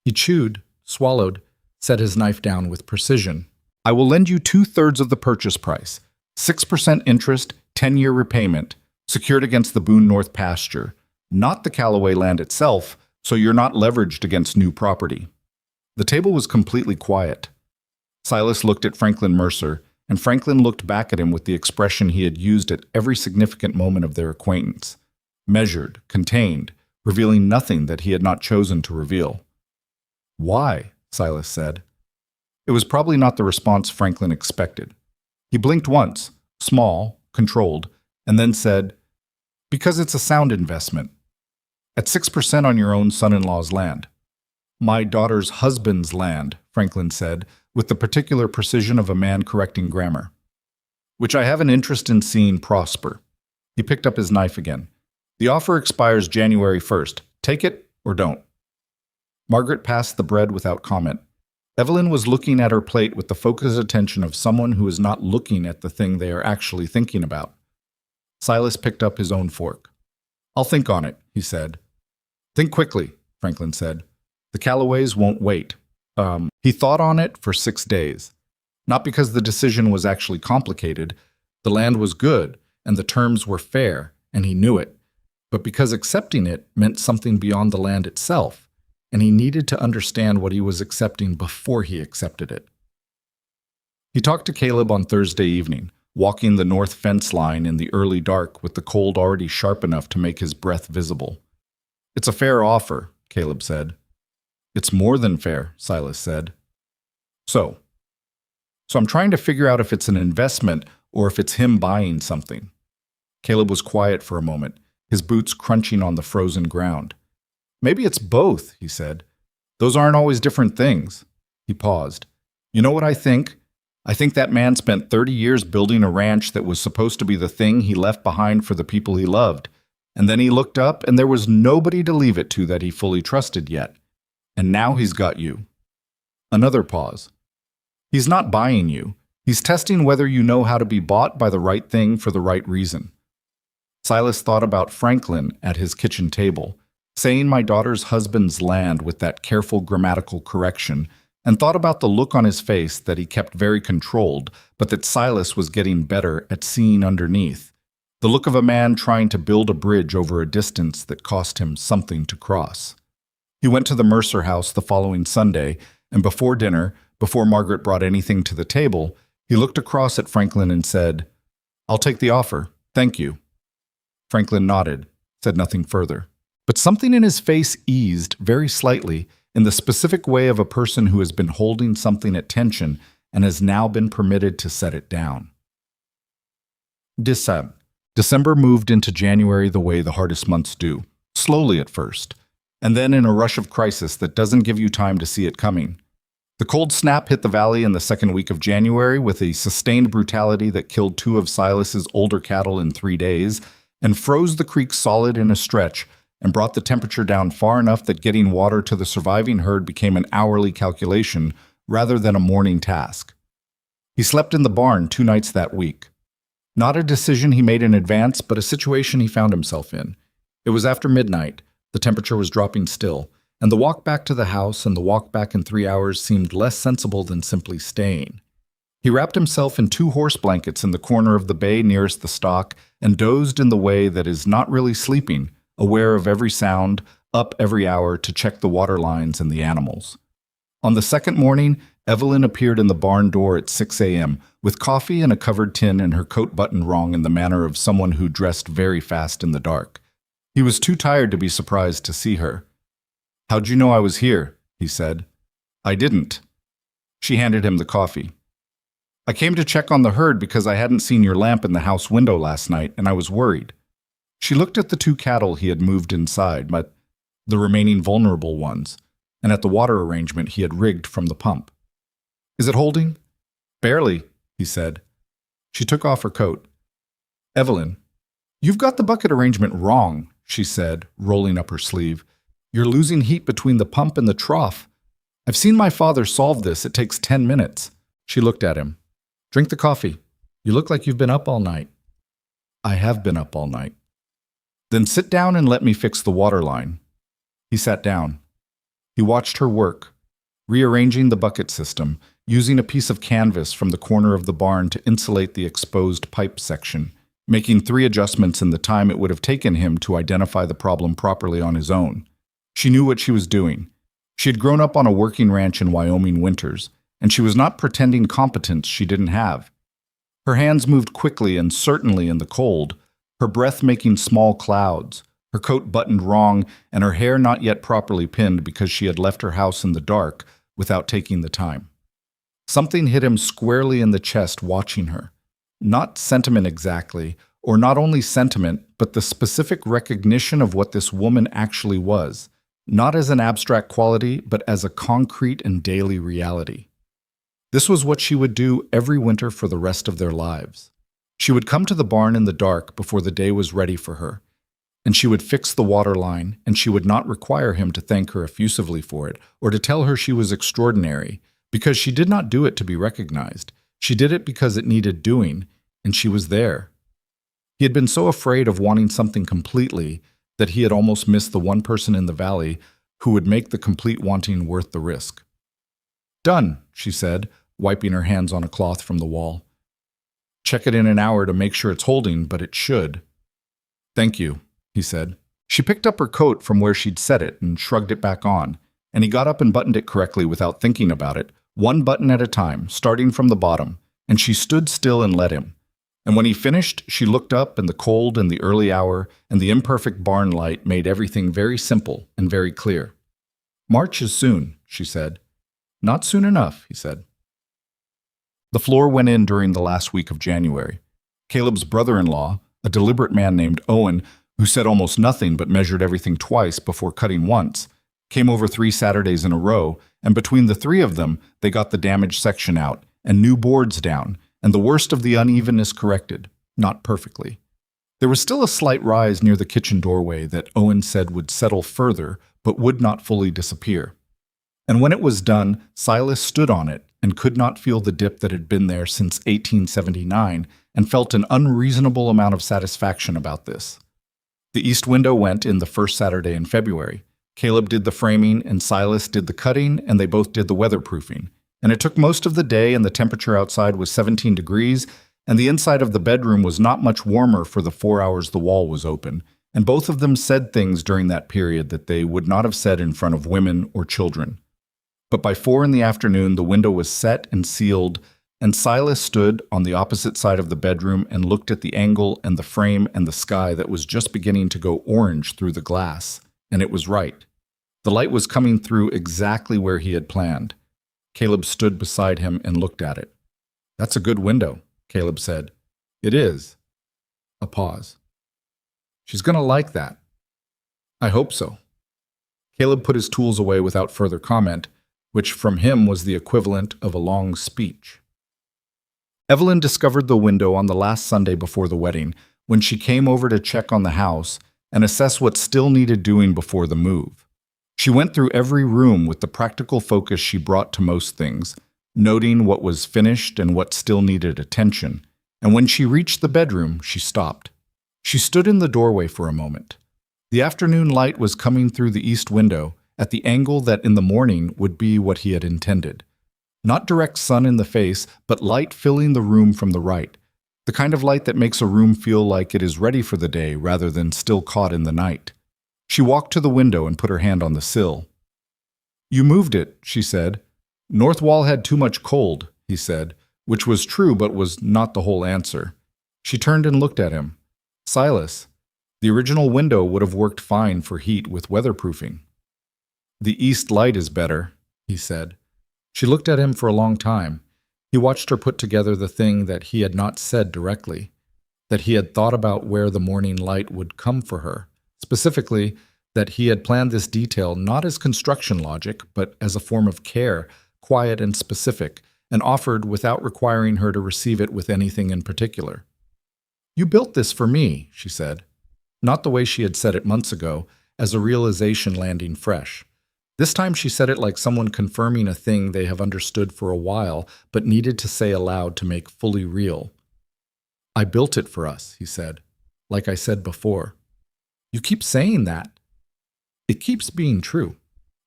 He chewed, swallowed, set his knife down with precision. "I will lend you 2/3 of the purchase price, 6% interest, 10-year repayment, secured against the Boone North pasture, not the Calloway land itself, so you're not leveraged against new property." The table was completely quiet. Silas looked at Franklin Mercer, and Franklin looked back at him with the expression he had used at every significant moment of their acquaintance. Measured, contained, revealing nothing that he had not chosen to reveal. "Why?" Silas said. It was probably not the response Franklin expected. He blinked once, small, controlled, and then said, "Because it's a sound investment. At 6% on your own son-in-law's land." "My daughter's husband's land," Franklin said, with the particular precision of a man correcting grammar. "Which I have an interest in seeing prosper." He picked up his knife again. "The offer expires January 1st. Take it or don't." Margaret passed the bread without comment. Evelyn was looking at her plate with the focused attention of someone who is not looking at the thing they are actually thinking about. Silas picked up his own fork. "I'll think on it," he said. "Think quickly," Franklin said. "The Calloways won't wait." He thought on it for 6 days. Not because the decision was actually complicated. The land was good, and the terms were fair, and he knew it. But because accepting it meant something beyond the land itself, and he needed to understand what he was accepting before he accepted it. He talked to Caleb on Thursday evening, walking the north fence line in the early dark with the cold already sharp enough to make his breath visible. "It's a fair offer," Caleb said. "It's more than fair," Silas said. So I'm trying to figure out if it's an investment or if it's him buying something." Caleb was quiet for a moment, his boots crunching on the frozen ground. "Maybe it's both," he said. "Those aren't always different things." He paused. "You know what I think? I think that man spent 30 years building a ranch that was supposed to be the thing he left behind for the people he loved. And then he looked up and there was nobody to leave it to that he fully trusted yet. And now he's got you." Another pause. "He's not buying you. He's testing whether you know how to be bought by the right thing for the right reason." Silas thought about Franklin at his kitchen table, saying "my daughter's husband's land" with that careful grammatical correction, and thought about the look on his face that he kept very controlled, but that Silas was getting better at seeing underneath. The look of a man trying to build a bridge over a distance that cost him something to cross. He went to the Mercer house the following Sunday, and before dinner, before Margaret brought anything to the table, he looked across at Franklin and said, "I'll take the offer. Thank you." Franklin nodded, said nothing further. But something in his face eased very slightly in the specific way of a person who has been holding something at tension and has now been permitted to set it down. December moved into January the way the hardest months do, slowly at first, and then in a rush of crisis that doesn't give you time to see it coming. The cold snap hit the valley in the second week of January with a sustained brutality that killed 2 of Silas's older cattle in 3 days and froze the creek solid in a stretch and brought the temperature down far enough that getting water to the surviving herd became an hourly calculation rather than a morning task. He slept in the barn 2 nights that week. Not a decision he made in advance, but a situation he found himself in. It was after midnight, the temperature was dropping still, and the walk back to the house and the walk back in 3 hours seemed less sensible than simply staying. He wrapped himself in 2 horse blankets in the corner of the bay nearest the stock and dozed in the way that is not really sleeping, aware of every sound, up every hour to check the water lines and the animals. On the second morning, Evelyn appeared in the barn door at 6 a.m. with coffee and a covered tin and her coat buttoned wrong in the manner of someone who dressed very fast in the dark. He was too tired to be surprised to see her. "How'd you know I was here?" he said. "I didn't." She handed him the coffee. "I came to check on the herd because I hadn't seen your lamp in the house window last night, and I was worried." She looked at the 2 cattle he had moved inside, but the remaining vulnerable ones, and at the water arrangement he had rigged from the pump. "Is it holding?" "Barely," he said. She took off her coat. "Evelyn, you've got the bucket arrangement wrong," she said, rolling up her sleeve. "You're losing heat between the pump and the trough. I've seen my father solve this. It takes 10 minutes. She looked at him. "Drink the coffee. You look like you've been up all night." "I have been up all night." "Then sit down and let me fix the water line." He sat down. He watched her work, rearranging the bucket system, using a piece of canvas from the corner of the barn to insulate the exposed pipe section, making 3 adjustments in the time it would have taken him to identify the problem properly on his own. She knew what she was doing. She had grown up on a working ranch in Wyoming winters, and she was not pretending competence she didn't have. Her hands moved quickly and certainly in the cold, her breath making small clouds, her coat buttoned wrong, and her hair not yet properly pinned because she had left her house in the dark without taking the time. Something hit him squarely in the chest watching her. Not sentiment exactly, or not only sentiment, but the specific recognition of what this woman actually was, not as an abstract quality, but as a concrete and daily reality. This was what she would do every winter for the rest of their lives. She would come to the barn in the dark before the day was ready for her, and she would fix the water line, and she would not require him to thank her effusively for it or to tell her she was extraordinary, because she did not do it to be recognized. She did it because it needed doing, and she was there. He had been so afraid of wanting something completely that he had almost missed the one person in the valley who would make the complete wanting worth the risk. "Done," she said, wiping her hands on a cloth from the wall. "Check it in an hour to make sure it's holding, but it should." "Thank you," he said. She picked up her coat from where she'd set it and shrugged it back on, and he got up and buttoned it correctly without thinking about it, one button at a time, starting from the bottom, and she stood still and let him. And when he finished, she looked up, and the cold and the early hour and the imperfect barn light made everything very simple and very clear. "March is soon," she said. "Not soon enough," he said. The floor went in during the last week of January. Caleb's brother-in-law, a deliberate man named Owen, who said almost nothing but measured everything twice before cutting once, came over 3 Saturdays in a row, and between the 3 of them, they got the damaged section out and new boards down, and the worst of the unevenness corrected, not perfectly. There was still a slight rise near the kitchen doorway that Owen said would settle further, but would not fully disappear. And when it was done, Silas stood on it and could not feel the dip that had been there since 1879 and felt an unreasonable amount of satisfaction about this. The east window went in the first Saturday in February. Caleb did the framing and Silas did the cutting, and they both did the weatherproofing. And it took most of the day, and the temperature outside was 17 degrees, and the inside of the bedroom was not much warmer for the 4 hours the wall was open, and both of them said things during that period that they would not have said in front of women or children. But by 4 in the afternoon, the window was set and sealed, and Silas stood on the opposite side of the bedroom and looked at the angle and the frame and the sky that was just beginning to go orange through the glass, and it was right. The light was coming through exactly where he had planned. Caleb stood beside him and looked at it. "That's a good window," Caleb said. "It is." A pause. "She's going to like that." "I hope so." Caleb put his tools away without further comment, which from him was the equivalent of a long speech. Evelyn discovered the window on the last Sunday before the wedding, when she came over to check on the house and assess what still needed doing before the move. She went through every room with the practical focus she brought to most things, noting what was finished and what still needed attention, and when she reached the bedroom, she stopped. She stood in the doorway for a moment. The afternoon light was coming through the east window, at the angle that in the morning would be what he had intended. Not direct sun in the face, but light filling the room from the right, the kind of light that makes a room feel like it is ready for the day rather than still caught in the night. She walked to the window and put her hand on the sill. "You moved it," she said. North wall had too much cold, he said, which was true but was not the whole answer. She turned and looked at him. Silas, the original window would have worked fine for heat with weatherproofing. The east light is better, he said. She looked at him for a long time. He watched her put together the thing that he had not said directly, that he had thought about where the morning light would come for her, specifically that he had planned this detail not as construction logic, but as a form of care, quiet and specific, and offered without requiring her to receive it with anything in particular. You built this for me, she said. Not the way she had said it months ago, as a realization landing fresh. This time she said it like someone confirming a thing they have understood for a while, but needed to say aloud to make fully real. I built it for us, he said, like I said before. You keep saying that. It keeps being true.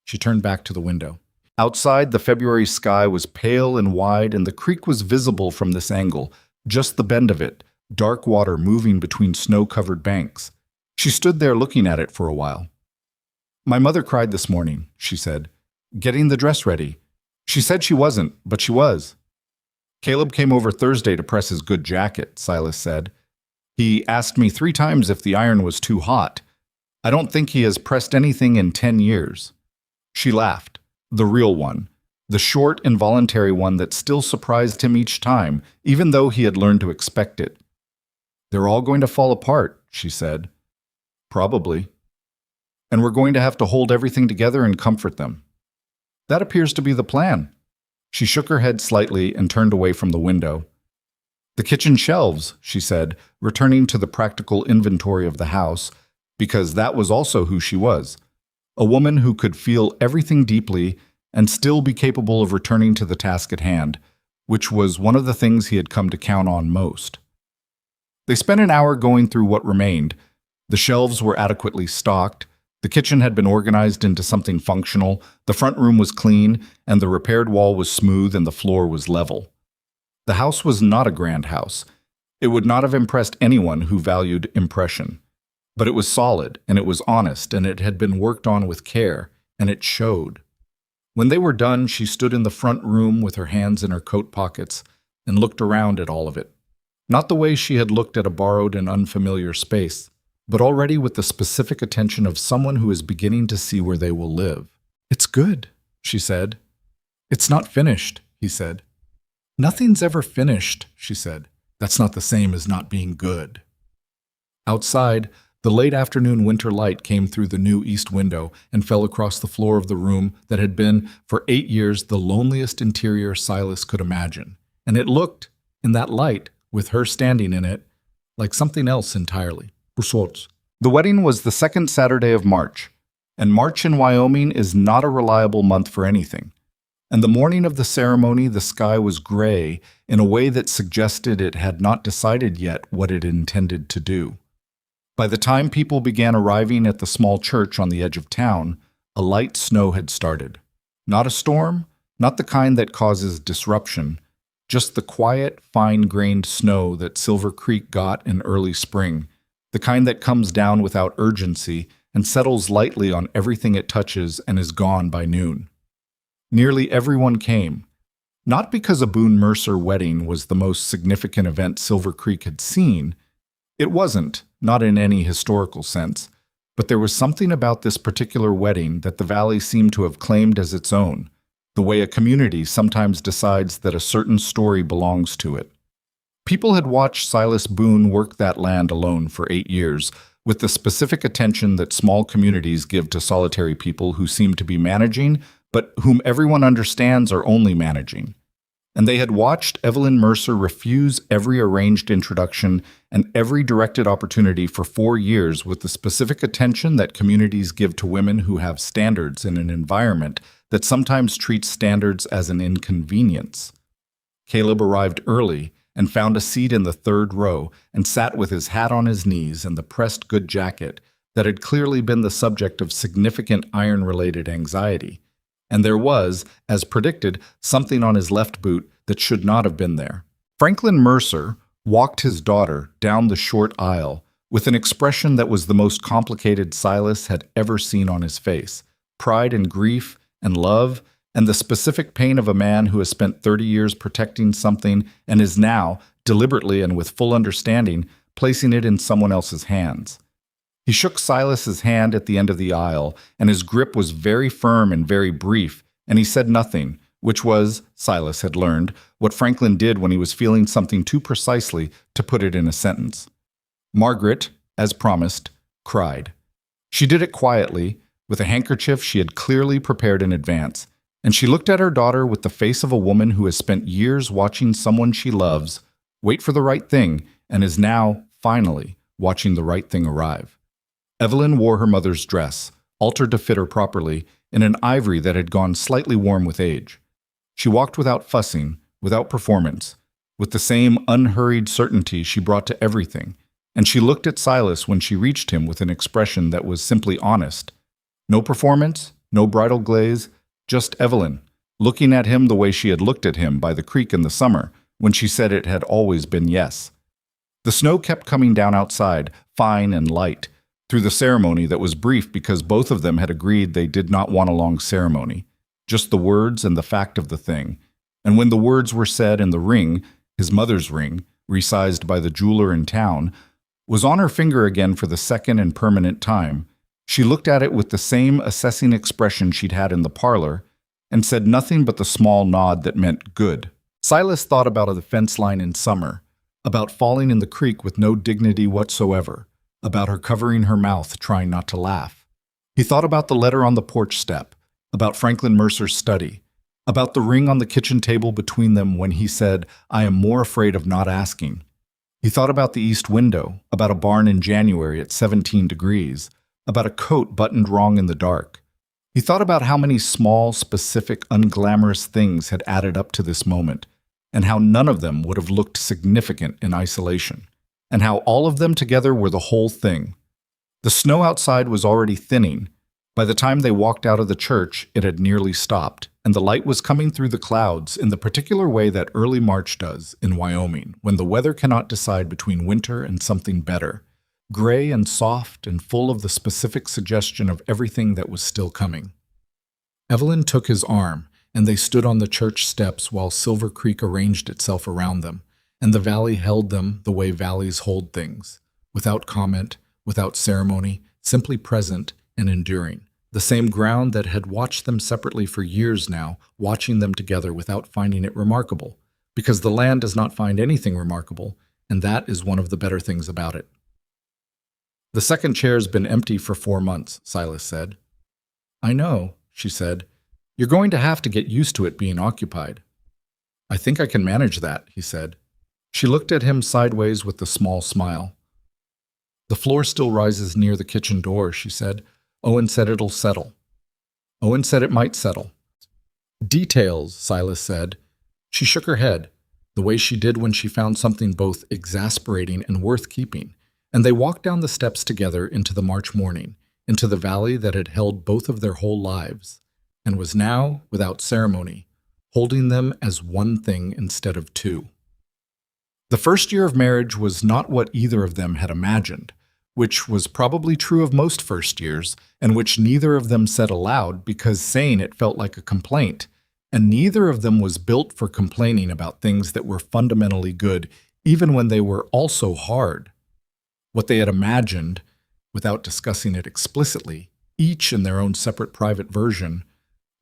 She turned back to the window. Outside, the February sky was pale and wide, and the creek was visible from this angle, just the bend of it, dark water moving between snow-covered banks. She stood there looking at it for a while. My mother cried this morning, she said, getting the dress ready. She said she wasn't, but she was. Caleb came over Thursday to press his good jacket, Silas said. He asked me 3 times if the iron was too hot. I don't think he has pressed anything in 10 years. She laughed, the real one, the short, involuntary one that still surprised him each time, even though he had learned to expect it. They're all going to fall apart, she said. Probably. And we're going to have to hold everything together and comfort them. That appears to be the plan. She shook her head slightly and turned away from the window. The kitchen shelves, she said, returning to the practical inventory of the house, because that was also who she was. A woman who could feel everything deeply and still be capable of returning to the task at hand, which was one of the things he had come to count on most. They spent an hour going through what remained. The shelves were adequately stocked. The kitchen had been organized into something functional, the front room was clean, and the repaired wall was smooth and the floor was level. The house was not a grand house. It would not have impressed anyone who valued impression. But it was solid, and it was honest, and it had been worked on with care, and it showed. When they were done, she stood in the front room with her hands in her coat pockets and looked around at all of it. Not the way she had looked at a borrowed and unfamiliar space, but already with the specific attention of someone who is beginning to see where they will live. It's good, she said. It's not finished, he said. Nothing's ever finished, she said. That's not the same as not being good. Outside, the late afternoon winter light came through the new east window and fell across the floor of the room that had been, for 8 years, the loneliest interior Silas could imagine. And it looked, in that light, with her standing in it, like something else entirely. The wedding was the second Saturday of March, and March in Wyoming is not a reliable month for anything. And the morning of the ceremony, the sky was gray in a way that suggested it had not decided yet what it intended to do. By the time people began arriving at the small church on the edge of town, a light snow had started. Not a storm, not the kind that causes disruption, just the quiet, fine-grained snow that Silver Creek got in early spring, the kind that comes down without urgency and settles lightly on everything it touches and is gone by noon. Nearly everyone came, not because a Boone Mercer wedding was the most significant event Silver Creek had seen. It wasn't, not in any historical sense, but there was something about this particular wedding that the valley seemed to have claimed as its own, the way a community sometimes decides that a certain story belongs to it. People had watched Silas Boone work that land alone for 8 years, with the specific attention that small communities give to solitary people who seem to be managing, but whom everyone understands are only managing. And they had watched Evelyn Mercer refuse every arranged introduction and every directed opportunity for 4 years with the specific attention that communities give to women who have standards in an environment that sometimes treats standards as an inconvenience. Caleb arrived early and found a seat in the 3rd row and sat with his hat on his knees and the pressed good jacket that had clearly been the subject of significant iron-related anxiety. And there was, as predicted, something on his left boot that should not have been there. Franklin Mercer walked his daughter down the short aisle with an expression that was the most complicated Silas had ever seen on his face. Pride and grief and love and the specific pain of a man who has spent 30 years protecting something and is now, deliberately and with full understanding, placing it in someone else's hands. He shook Silas's hand at the end of the aisle, and his grip was very firm and very brief, and he said nothing, which was, Silas had learned, what Franklin did when he was feeling something too precisely to put it in a sentence. Margaret, as promised, cried. She did it quietly, with a handkerchief she had clearly prepared in advance, and she looked at her daughter with the face of a woman who has spent years watching someone she loves wait for the right thing and is now, finally, watching the right thing arrive. Evelyn wore her mother's dress, altered to fit her properly, in an ivory that had gone slightly warm with age. She walked without fussing, without performance, with the same unhurried certainty she brought to everything, and she looked at Silas when she reached him with an expression that was simply honest. No performance, no bridal glaze, just Evelyn, looking at him the way she had looked at him by the creek in the summer, when she said it had always been yes. The snow kept coming down outside, fine and light, through the ceremony that was brief because both of them had agreed they did not want a long ceremony, just the words and the fact of the thing. And when the words were said and the ring, his mother's ring, resized by the jeweler in town, was on her finger again for the second and permanent time, she looked at it with the same assessing expression she'd had in the parlor and said nothing but the small nod that meant good. Silas thought about the fence line in summer, about falling in the creek with no dignity whatsoever, about her covering her mouth, trying not to laugh. He thought about the letter on the porch step, about Franklin Mercer's study, about the ring on the kitchen table between them when he said, "I am more afraid of not asking." He thought about the east window, about a barn in January at 17 degrees, about a coat buttoned wrong in the dark. He thought about how many small, specific, unglamorous things had added up to this moment, and how none of them would have looked significant in isolation, and how all of them together were the whole thing. The snow outside was already thinning. By the time they walked out of the church, it had nearly stopped, and the light was coming through the clouds in the particular way that early March does in Wyoming, when the weather cannot decide between winter and something better, gray and soft and full of the specific suggestion of everything that was still coming. Evelyn took his arm, and they stood on the church steps while Silver Creek arranged itself around them, and the valley held them the way valleys hold things, without comment, without ceremony, simply present and enduring. The same ground that had watched them separately for years now, watching them together without finding it remarkable, because the land does not find anything remarkable, and that is one of the better things about it. "The second chair's been empty for 4 months, Silas said. "I know," she said. "You're going to have to get used to it being occupied." "I think I can manage that," he said. She looked at him sideways with a small smile. "The floor still rises near the kitchen door," she said. "Owen said it'll settle." "Owen said it might settle." "Details," Silas said. She shook her head, the way she did when she found something both exasperating and worth keeping, and they walked down the steps together into the March morning, into the valley that had held both of their whole lives, and was now, without ceremony, holding them as one thing instead of two. The first year of marriage was not what either of them had imagined, which was probably true of most first years, and which neither of them said aloud because saying it felt like a complaint, and neither of them was built for complaining about things that were fundamentally good, even when they were also hard. What they had imagined, without discussing it explicitly, each in their own separate private version,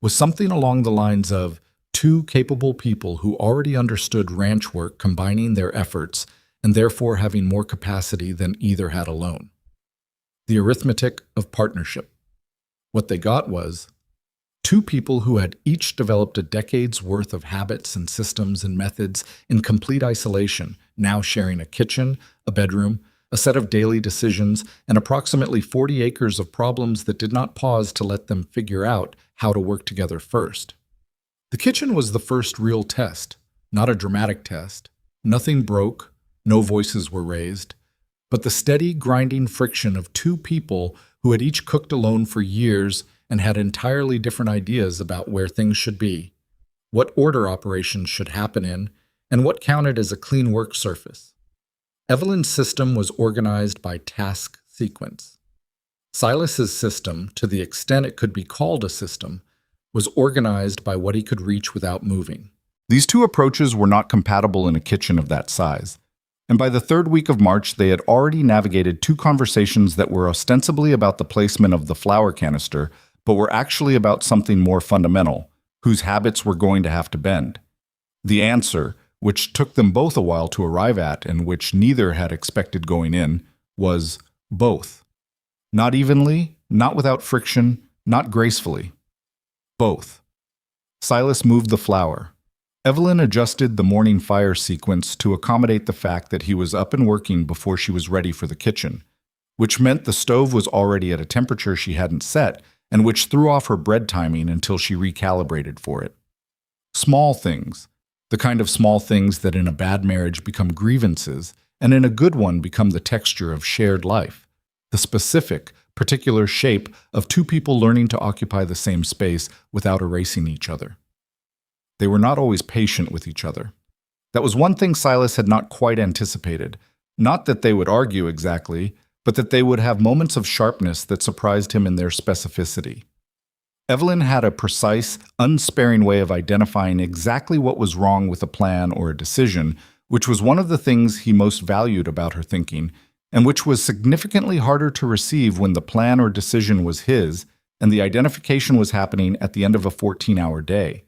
was something along the lines of two capable people who already understood ranch work combining their efforts and therefore having more capacity than either had alone. The arithmetic of partnership. What they got was two people who had each developed a decade's worth of habits and systems and methods in complete isolation, now sharing a kitchen, a bedroom, a set of daily decisions, and approximately 40 acres of problems that did not pause to let them figure out how to work together first. The kitchen was the first real test, not a dramatic test. Nothing broke, no voices were raised, but the steady, grinding friction of two people who had each cooked alone for years and had entirely different ideas about where things should be, what order operations should happen in, and what counted as a clean work surface. Evelyn's system was organized by task sequence. Silas's system, to the extent it could be called a system, was organized by what he could reach without moving. These two approaches were not compatible in a kitchen of that size, and by the third week of March they had already navigated two conversations that were ostensibly about the placement of the flour canister, but were actually about something more fundamental, whose habits were going to have to bend. The answer, which took them both a while to arrive at and which neither had expected going in, was both. Not evenly, not without friction, not gracefully. Both. Silas moved the flour. Evelyn adjusted the morning fire sequence to accommodate the fact that he was up and working before she was ready for the kitchen, which meant the stove was already at a temperature she hadn't set and which threw off her bread timing until she recalibrated for it. Small things, the kind of small things that in a bad marriage become grievances and in a good one become the texture of shared life, the specific, particular shape of two people learning to occupy the same space without erasing each other. They were not always patient with each other. That was one thing Silas had not quite anticipated. Not that they would argue exactly, but that they would have moments of sharpness that surprised him in their specificity. Evelyn had a precise, unsparing way of identifying exactly what was wrong with a plan or a decision, which was one of the things he most valued about her thinking, and which was significantly harder to receive when the plan or decision was his and the identification was happening at the end of a 14-hour day.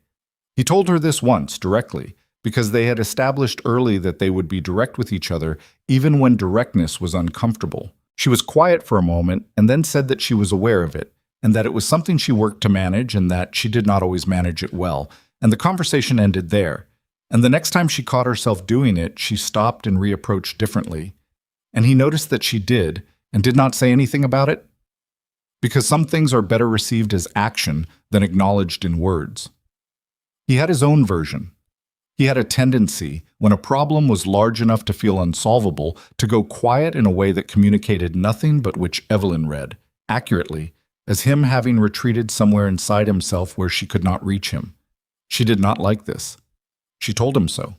He told her this once, directly, because they had established early that they would be direct with each other even when directness was uncomfortable. She was quiet for a moment and then said that she was aware of it, and that it was something she worked to manage and that she did not always manage it well, and the conversation ended there. And the next time she caught herself doing it, she stopped and reapproached differently. And he noticed that she did, and did not say anything about it, because some things are better received as action than acknowledged in words. He had his own version. He had a tendency, when a problem was large enough to feel unsolvable, to go quiet in a way that communicated nothing but which Evelyn read, accurately, as him having retreated somewhere inside himself where she could not reach him. She did not like this. She told him so.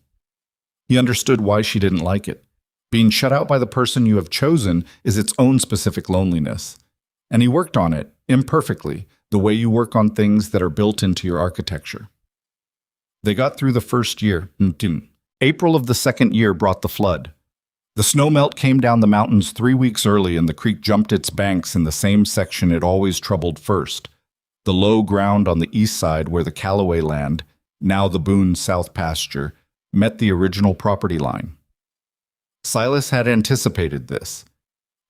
He understood why she didn't like it. Being shut out by the person you have chosen is its own specific loneliness. And he worked on it, imperfectly, the way you work on things that are built into your architecture. They got through the first year. April of the second year brought the flood. The snowmelt came down the mountains 3 weeks early and the creek jumped its banks in the same section it always troubled first, the low ground on the east side where the Callaway land, now the Boone South pasture, met the original property line. Silas had anticipated this.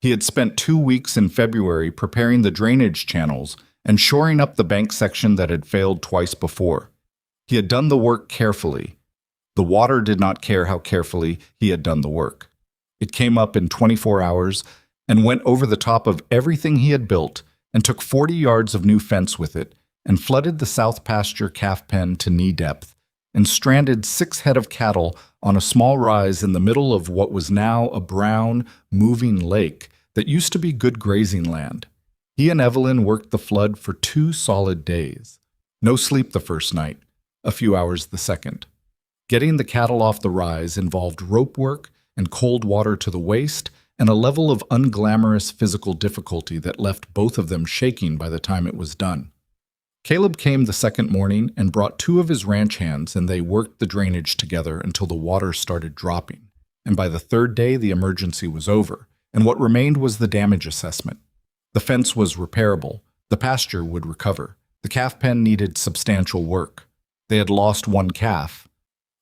He had spent 2 weeks in February preparing the drainage channels and shoring up the bank section that had failed twice before. He had done the work carefully. The water did not care how carefully he had done the work. It came up in 24 hours and went over the top of everything he had built and took 40 yards of new fence with it and flooded the south pasture calf pen to knee depth and stranded 6 head of cattle on a small rise in the middle of what was now a brown, moving lake that used to be good grazing land. He and Evelyn worked the flood for 2 solid days. No sleep the first night, a few hours the second. Getting the cattle off the rise involved rope work and cold water to the waist and a level of unglamorous physical difficulty that left both of them shaking by the time it was done. Caleb came the second morning and brought 2 of his ranch hands, and they worked the drainage together until the water started dropping. And by the third day, the emergency was over, and what remained was the damage assessment. The fence was repairable. The pasture would recover. The calf pen needed substantial work. They had lost 1 calf.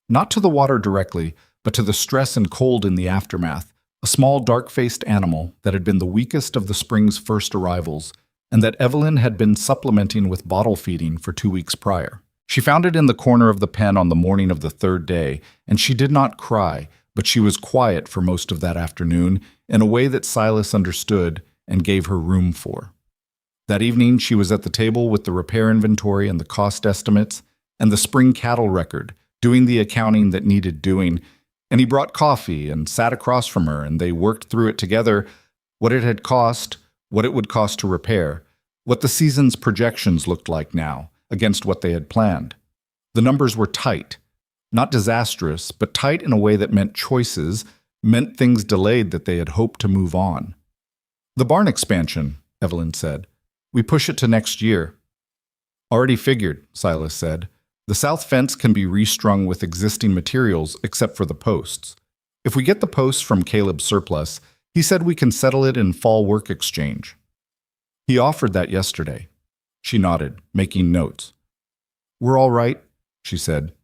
Not to the water directly, but to the stress and cold in the aftermath, a small dark-faced animal that had been the weakest of the spring's first arrivals, and that Evelyn had been supplementing with bottle feeding for 2 weeks prior. She found it in the corner of the pen on the morning of the third day, and she did not cry, but she was quiet for most of that afternoon in a way that Silas understood and gave her room for. That evening, she was at the table with the repair inventory and the cost estimates and the spring cattle record, doing the accounting that needed doing, and he brought coffee and sat across from her, and they worked through it together, what it had cost, what it would cost to repair, what the season's projections looked like now against what they had planned. The numbers were tight, not disastrous, but tight in a way that meant choices, meant things delayed that they had hoped to move on. "The barn expansion," Evelyn said. "We push it to next year." Already figured, Silas said. The south fence can be restrung with existing materials except for the posts. If we get the posts from Caleb's surplus, he said we can settle it in fall work exchange. He offered that yesterday. She nodded, making notes. We're all right, she said.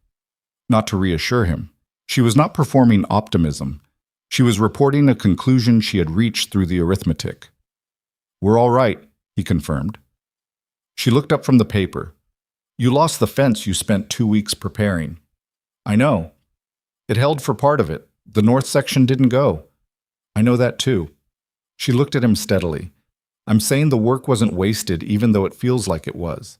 Not to reassure him. She was not performing optimism. She was reporting a conclusion she had reached through the arithmetic. We're all right, he confirmed. She looked up from the paper. You lost the fence you spent 2 weeks preparing. I know. It held for part of it. The north section didn't go. I know that too. She looked at him steadily. I'm saying the work wasn't wasted even though it feels like it was.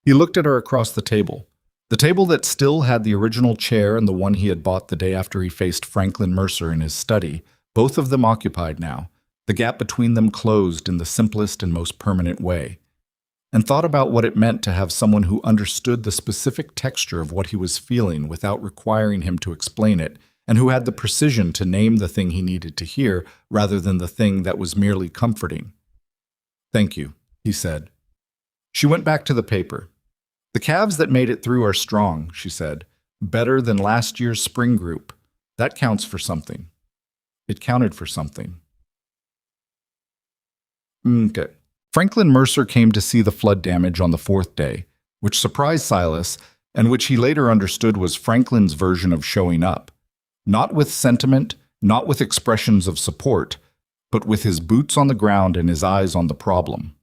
He looked at her across the table that still had the original chair and the one he had bought the day after he faced Franklin Mercer in his study, both of them occupied now, the gap between them closed in the simplest and most permanent way, and thought about what it meant to have someone who understood the specific texture of what he was feeling without requiring him to explain it, and who had the precision to name the thing he needed to hear rather than the thing that was merely comforting. Thank you, he said. She went back to the paper. The calves that made it through are strong, she said. Better than last year's spring group. That counts for something. It counted for something. Okay. Franklin Mercer came to see the flood damage on the 4th day, which surprised Silas, and which he later understood was Franklin's version of showing up. Not with sentiment, not with expressions of support, but with his boots on the ground and his eyes on the problem.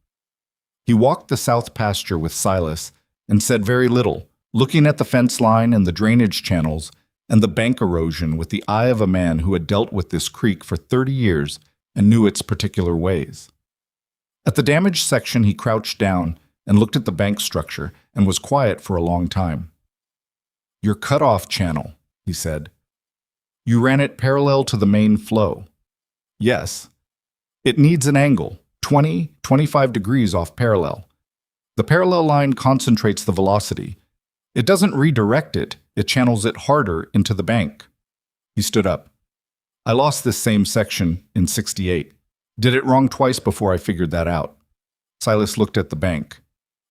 He walked the south pasture with Silas and said very little, looking at the fence line and the drainage channels and the bank erosion with the eye of a man who had dealt with this creek for 30 years and knew its particular ways. At the damaged section, he crouched down and looked at the bank structure and was quiet for a long time. Your cutoff channel, he said. You ran it parallel to the main flow. Yes. It needs an angle, 25 degrees off parallel. The parallel line concentrates the velocity. It doesn't redirect it, it channels it harder into the bank. He stood up. I lost this same section in '68. Did it wrong twice before I figured that out. Silas looked at the bank.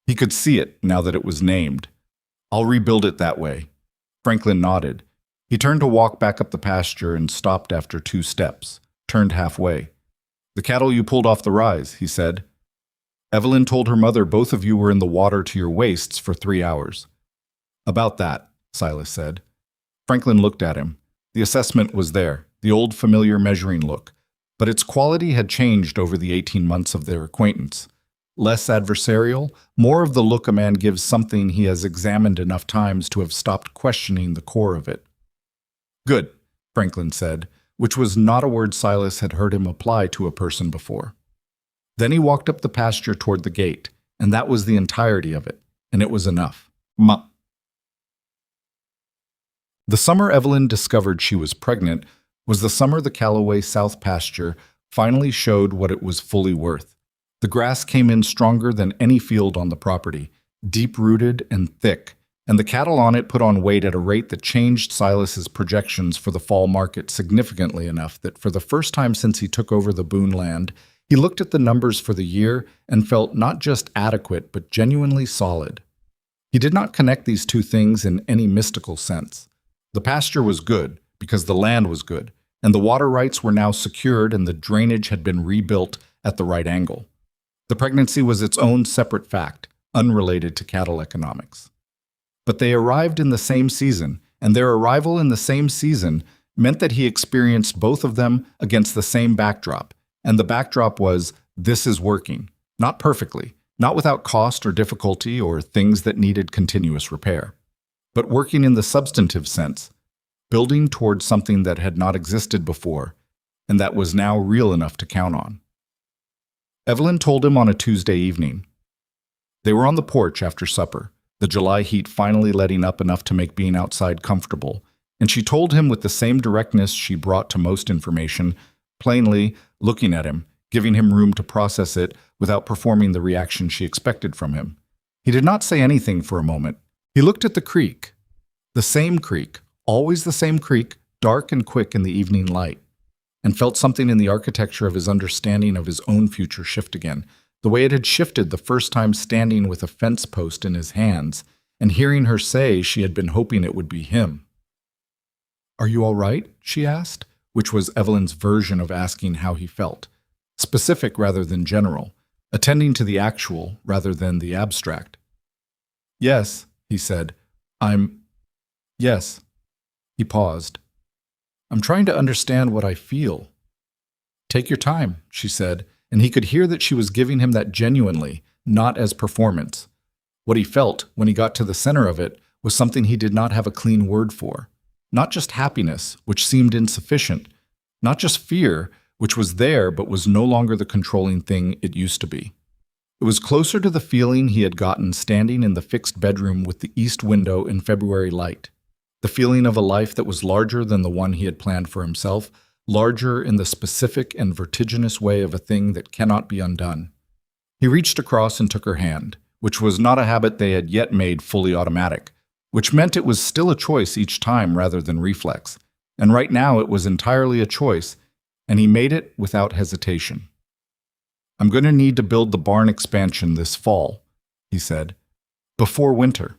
He could see it now that it was named. I'll rebuild it that way. Franklin nodded. He turned to walk back up the pasture and stopped after 2 steps, turned halfway. The cattle you pulled off the rise, he said. Evelyn told her mother both of you were in the water to your waists for 3 hours. About that, Silas said. Franklin looked at him. The assessment was there, the old familiar measuring look, but its quality had changed over the 18 months of their acquaintance. Less adversarial, more of the look a man gives something he has examined enough times to have stopped questioning the core of it. Good, Franklin said, which was not a word Silas had heard him apply to a person before. Then he walked up the pasture toward the gate, and that was the entirety of it, and it was enough. The summer Evelyn discovered she was pregnant was the summer the Callaway South pasture finally showed what it was fully worth. The grass came in stronger than any field on the property, deep-rooted and thick, and the cattle on it put on weight at a rate that changed Silas's projections for the fall market significantly enough that for the first time since he took over the Boone land, he looked at the numbers for the year and felt not just adequate but genuinely solid. He did not connect these two things in any mystical sense. The pasture was good because the land was good, and the water rights were now secured and the drainage had been rebuilt at the right angle. The pregnancy was its own separate fact, unrelated to cattle economics. But they arrived in the same season, and their arrival in the same season meant that he experienced both of them against the same backdrop, and the backdrop was, this is working. Not perfectly, not without cost or difficulty or things that needed continuous repair, but working in the substantive sense, building towards something that had not existed before, and that was now real enough to count on. Evelyn told him on a Tuesday evening. They were on the porch after supper, the July heat finally letting up enough to make being outside comfortable, and she told him with the same directness she brought to most information, plainly looking at him, giving him room to process it without performing the reaction she expected from him. He did not say anything for a moment. He looked at the creek. The same creek, always the same creek, dark and quick in the evening light, and felt something in the architecture of his understanding of his own future shift again, the way it had shifted the first time standing with a fence post in his hands and hearing her say she had been hoping it would be him. "Are you all right?" she asked, which was Evelyn's version of asking how he felt, specific rather than general, attending to the actual rather than the abstract. "Yes," he said. Yes." He paused. "I'm trying to understand what I feel." "Take your time," she said, and he could hear that she was giving him that genuinely, not as performance. What he felt, when he got to the center of it, was something he did not have a clean word for. Not just happiness, which seemed insufficient. Not just fear, which was there but was no longer the controlling thing it used to be. It was closer to the feeling he had gotten standing in the fixed bedroom with the east window in February light. The feeling of a life that was larger than the one he had planned for himself, larger in the specific and vertiginous way of a thing that cannot be undone. He reached across and took her hand, which was not a habit they had yet made fully automatic, which meant it was still a choice each time rather than reflex. And right now it was entirely a choice, and he made it without hesitation. "I'm going to need to build the barn expansion this fall," he said. "Before winter."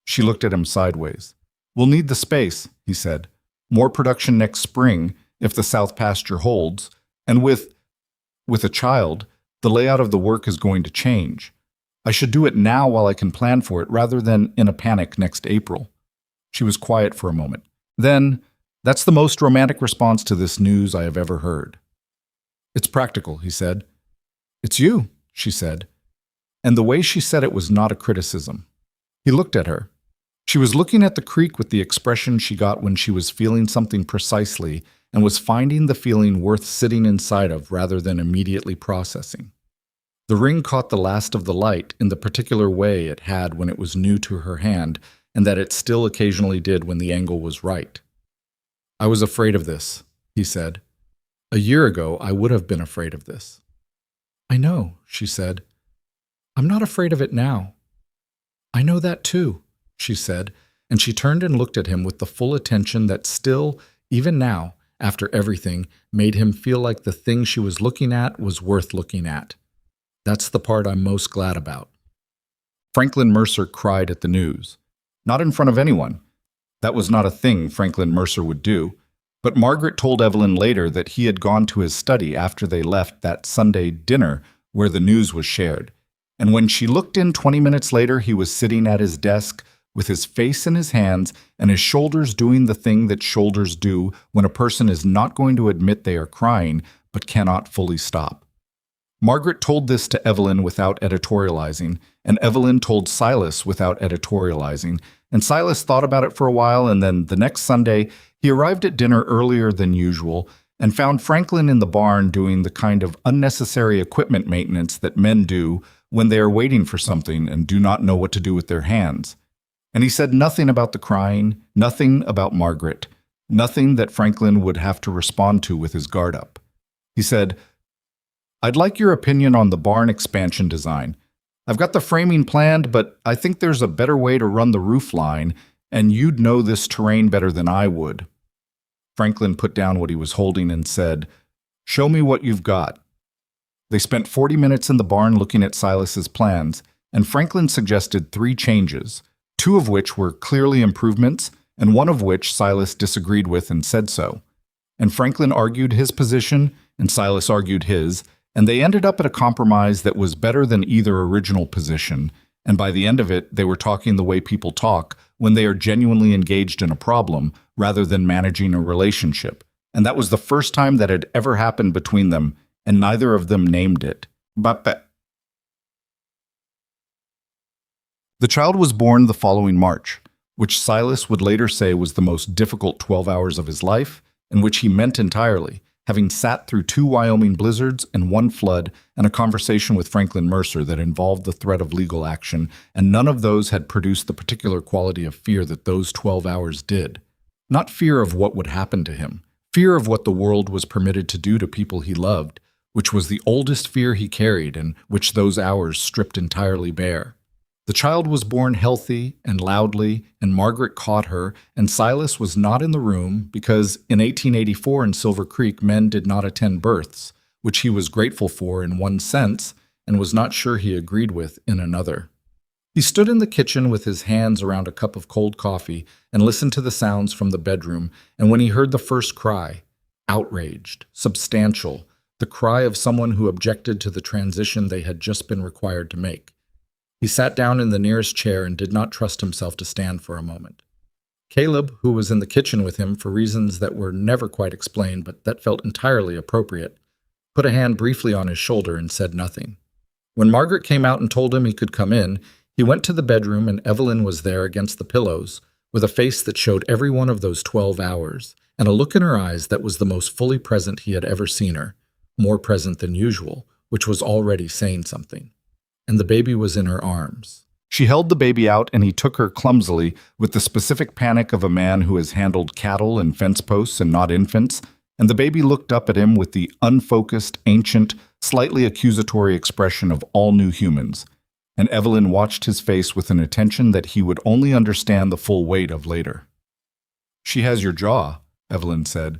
She looked at him sideways. "We'll need the space," he said. "More production next spring, if the south pasture holds, and with a child, the layout of the work is going to change. I should do it now while I can plan for it rather than in a panic next April." She was quiet for a moment. Then, "That's the most romantic response to this news I have ever heard." "It's practical," he said. "It's you," she said. And the way she said it was not a criticism. He looked at her. She was looking at the creek with the expression she got when she was feeling something precisely and was finding the feeling worth sitting inside of rather than immediately processing. The ring caught the last of the light in the particular way it had when it was new to her hand, and that it still occasionally did when the angle was right. "I was afraid of this," he said. "A year ago, I would have been afraid of this." "I know," she said. "I'm not afraid of it now." "I know that too," she said, and she turned and looked at him with the full attention that still, even now, after everything, made him feel like the thing she was looking at was worth looking at. "That's the part I'm most glad about." Franklin Mercer cried at the news. Not in front of anyone. That was not a thing Franklin Mercer would do. But Margaret told Evelyn later that he had gone to his study after they left that Sunday dinner where the news was shared. And when she looked in 20 minutes later, he was sitting at his desk with his face in his hands and his shoulders doing the thing that shoulders do when a person is not going to admit they are crying but cannot fully stop. Margaret told this to Evelyn without editorializing, and Evelyn told Silas without editorializing, and Silas thought about it for a while, and then the next Sunday, he arrived at dinner earlier than usual and found Franklin in the barn doing the kind of unnecessary equipment maintenance that men do when they are waiting for something and do not know what to do with their hands. And he said nothing about the crying, nothing about Margaret, nothing that Franklin would have to respond to with his guard up. He said, "I'd like your opinion on the barn expansion design. I've got the framing planned, but I think there's a better way to run the roof line, and you'd know this terrain better than I would." Franklin put down what he was holding and said, "Show me what you've got." They spent 40 minutes in the barn looking at Silas's plans, and Franklin suggested 3 changes, 2 of which were clearly improvements, and 1 of which Silas disagreed with and said so. And Franklin argued his position, and Silas argued his, and they ended up at a compromise that was better than either original position, and by the end of it, they were talking the way people talk when they are genuinely engaged in a problem rather than managing a relationship. And that was the first time that had ever happened between them, and neither of them named it. The child was born the following March, which Silas would later say was the most difficult 12 hours of his life, and which he meant entirely, having sat through 2 Wyoming blizzards and 1 flood and a conversation with Franklin Mercer that involved the threat of legal action, and none of those had produced the particular quality of fear that those 12 hours did. Not fear of what would happen to him, fear of what the world was permitted to do to people he loved, which was the oldest fear he carried and which those hours stripped entirely bare. The child was born healthy and loudly, and Margaret caught her, and Silas was not in the room because in 1884 in Silver Creek men did not attend births, which he was grateful for in one sense, and was not sure he agreed with in another. He stood in the kitchen with his hands around a cup of cold coffee and listened to the sounds from the bedroom, and when he heard the first cry, outraged, substantial, the cry of someone who objected to the transition they had just been required to make, he sat down in the nearest chair and did not trust himself to stand for a moment. Caleb, who was in the kitchen with him for reasons that were never quite explained but that felt entirely appropriate, put a hand briefly on his shoulder and said nothing. When Margaret came out and told him he could come in, he went to the bedroom and Evelyn was there against the pillows, with a face that showed every one of those 12 hours, and a look in her eyes that was the most fully present he had ever seen her, more present than usual, which was already saying something. And the baby was in her arms. She held the baby out and he took her clumsily with the specific panic of a man who has handled cattle and fence posts and not infants, and the baby looked up at him with the unfocused, ancient, slightly accusatory expression of all new humans, and Evelyn watched his face with an attention that he would only understand the full weight of later. "She has your jaw," Evelyn said.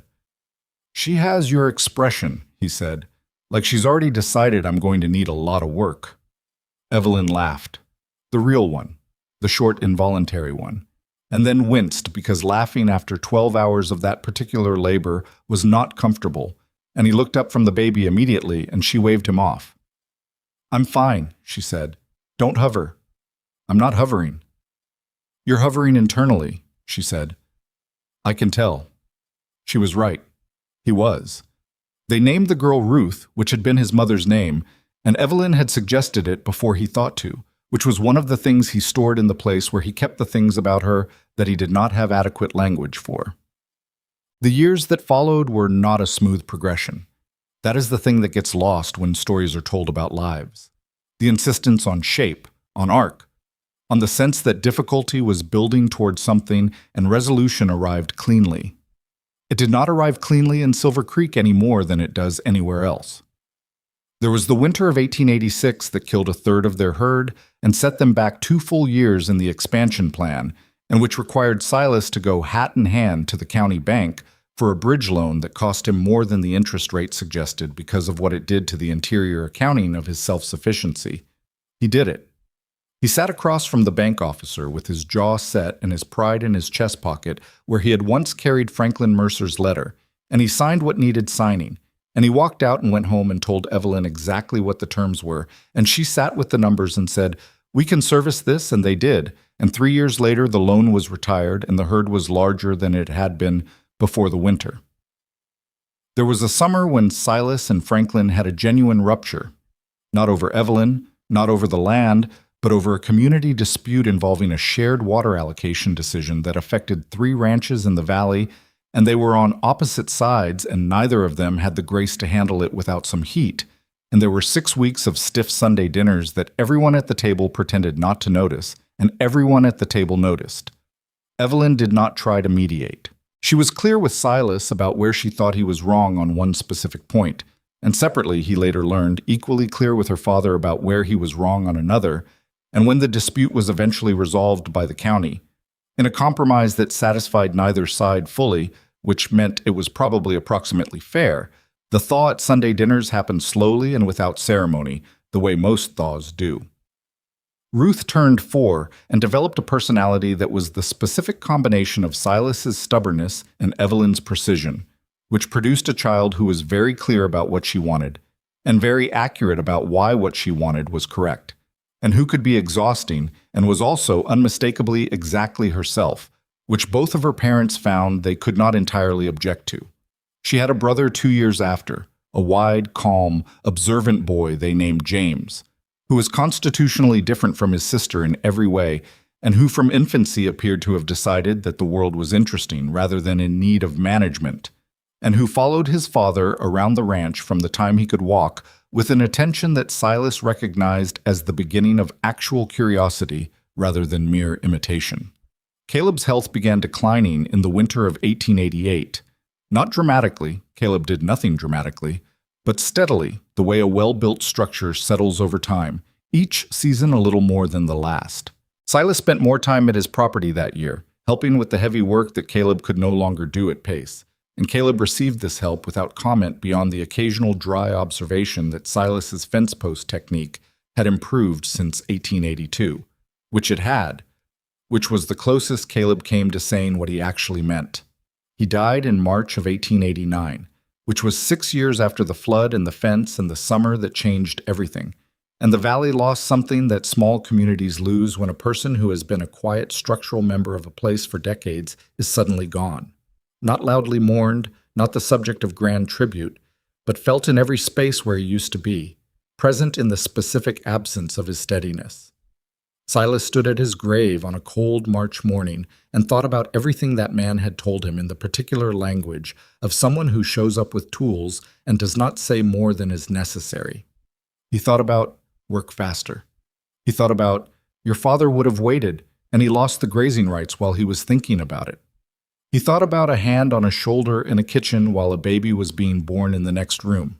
"She has your expression," he said, "like she's already decided I'm going to need a lot of work." Evelyn laughed, the real one, the short involuntary one, and then winced because laughing after 12 hours of that particular labor was not comfortable, and he looked up from the baby immediately and she waved him off. "I'm fine," she said. "Don't hover." "I'm not hovering." "You're hovering internally," she said. "I can tell." She was right. He was. They named the girl Ruth, which had been his mother's name, and Evelyn had suggested it before he thought to, which was one of the things he stored in the place where he kept the things about her that he did not have adequate language for. The years that followed were not a smooth progression. That is the thing that gets lost when stories are told about lives. The insistence on shape, on arc, on the sense that difficulty was building towards something and resolution arrived cleanly. It did not arrive cleanly in Silver Creek any more than it does anywhere else. There was the winter of 1886 that killed a third of their herd and set them back 2 full years in the expansion plan, and which required Silas to go hat in hand to the county bank for a bridge loan that cost him more than the interest rate suggested because of what it did to the interior accounting of his self-sufficiency. He did it. He sat across from the bank officer with his jaw set and his pride in his chest pocket where he had once carried Franklin Mercer's letter, and he signed what needed signing, and he walked out and went home and told Evelyn exactly what the terms were, and she sat with the numbers and said, "We can service this," and they did, and 3 years later the loan was retired and the herd was larger than it had been before the winter. There was a summer when Silas and Franklin had a genuine rupture, not over Evelyn, not over the land, but over a community dispute involving a shared water allocation decision that affected 3 ranches in the valley, and they were on opposite sides and neither of them had the grace to handle it without some heat, and there were 6 weeks of stiff Sunday dinners that everyone at the table pretended not to notice, and everyone at the table noticed. Evelyn did not try to mediate. She was clear with Silas about where she thought he was wrong on one specific point, and separately, he later learned, equally clear with her father about where he was wrong on another, and when the dispute was eventually resolved by the county, in a compromise that satisfied neither side fully, which meant it was probably approximately fair, the thaw at Sunday dinners happened slowly and without ceremony, the way most thaws do. Ruth turned 4 and developed a personality that was the specific combination of Silas's stubbornness and Evelyn's precision, which produced a child who was very clear about what she wanted, and very accurate about why what she wanted was correct, and who could be exhausting and was also unmistakably exactly herself, which both of her parents found they could not entirely object to. She had a brother 2 years after, a wide, calm, observant boy they named James, who was constitutionally different from his sister in every way, and who from infancy appeared to have decided that the world was interesting rather than in need of management, and who followed his father around the ranch from the time he could walk with an attention that Silas recognized as the beginning of actual curiosity rather than mere imitation. Caleb's health began declining in the winter of 1888. Not dramatically, Caleb did nothing dramatically, but steadily, the way a well-built structure settles over time, each season a little more than the last. Silas spent more time at his property that year, helping with the heavy work that Caleb could no longer do at pace, and Caleb received this help without comment beyond the occasional dry observation that Silas's fence post technique had improved since 1882, which it had, which was the closest Caleb came to saying what he actually meant. He died in March of 1889, which was 6 years after the flood and the fence and the summer that changed everything, and the valley lost something that small communities lose when a person who has been a quiet structural member of a place for decades is suddenly gone. Not loudly mourned, not the subject of grand tribute, but felt in every space where he used to be, present in the specific absence of his steadiness. Silas stood at his grave on a cold March morning and thought about everything that man had told him in the particular language of someone who shows up with tools and does not say more than is necessary. He thought about work faster. He thought about your father would have waited and he lost the grazing rights while he was thinking about it. He thought about a hand on a shoulder in a kitchen while a baby was being born in the next room.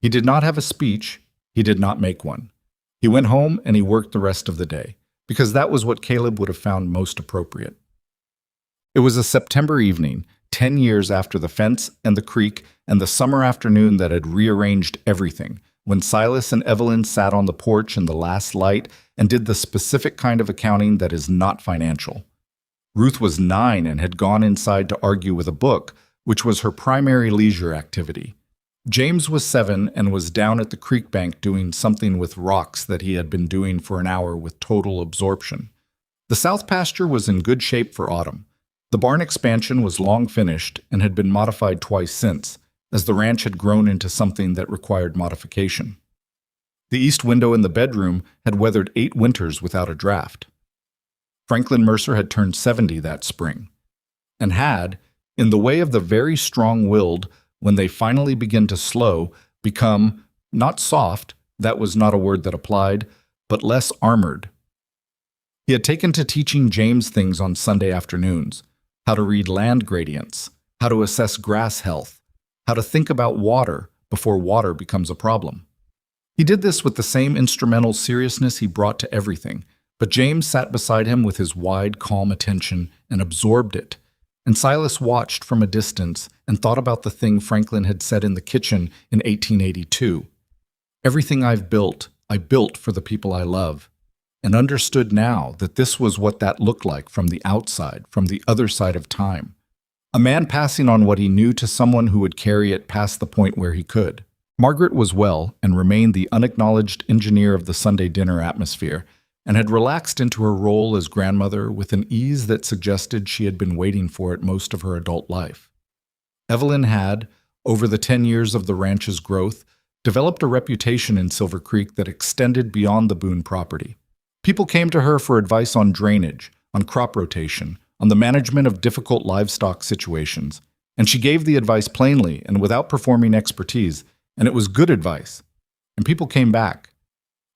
He did not have a speech. He did not make one. He went home and he worked the rest of the day, because that was what Caleb would have found most appropriate. It was a September evening, 10 years after the fence and the creek and the summer afternoon that had rearranged everything, when Silas and Evelyn sat on the porch in the last light and did the specific kind of accounting that is not financial. Ruth was 9 and had gone inside to argue with a book, which was her primary leisure activity. James was 7 and was down at the creek bank doing something with rocks that he had been doing for an hour with total absorption. The south pasture was in good shape for autumn. The barn expansion was long finished and had been modified twice since, as the ranch had grown into something that required modification. The east window in the bedroom had weathered 8 winters without a draft. Franklin Mercer had turned 70 that spring, and had, in the way of the very strong-willed, when they finally begin to slow, become, not soft, that was not a word that applied, but less armored. He had taken to teaching James things on Sunday afternoons, how to read land gradients, how to assess grass health, how to think about water before water becomes a problem. He did this with the same instrumental seriousness he brought to everything, but James sat beside him with his wide, calm attention and absorbed it. And Silas watched from a distance and thought about the thing Franklin had said in the kitchen in 1882. Everything I've built, I built for the people I love, and understood now that this was what that looked like from the outside, from the other side of time. A man passing on what he knew to someone who would carry it past the point where he could. Margaret was well and remained the unacknowledged engineer of the Sunday dinner atmosphere, and had relaxed into her role as grandmother with an ease that suggested she had been waiting for it most of her adult life. Evelyn had, over the 10 years of the ranch's growth, developed a reputation in Silver Creek that extended beyond the Boone property. People came to her for advice on drainage, on crop rotation, on the management of difficult livestock situations, and she gave the advice plainly and without performing expertise, and it was good advice, and people came back.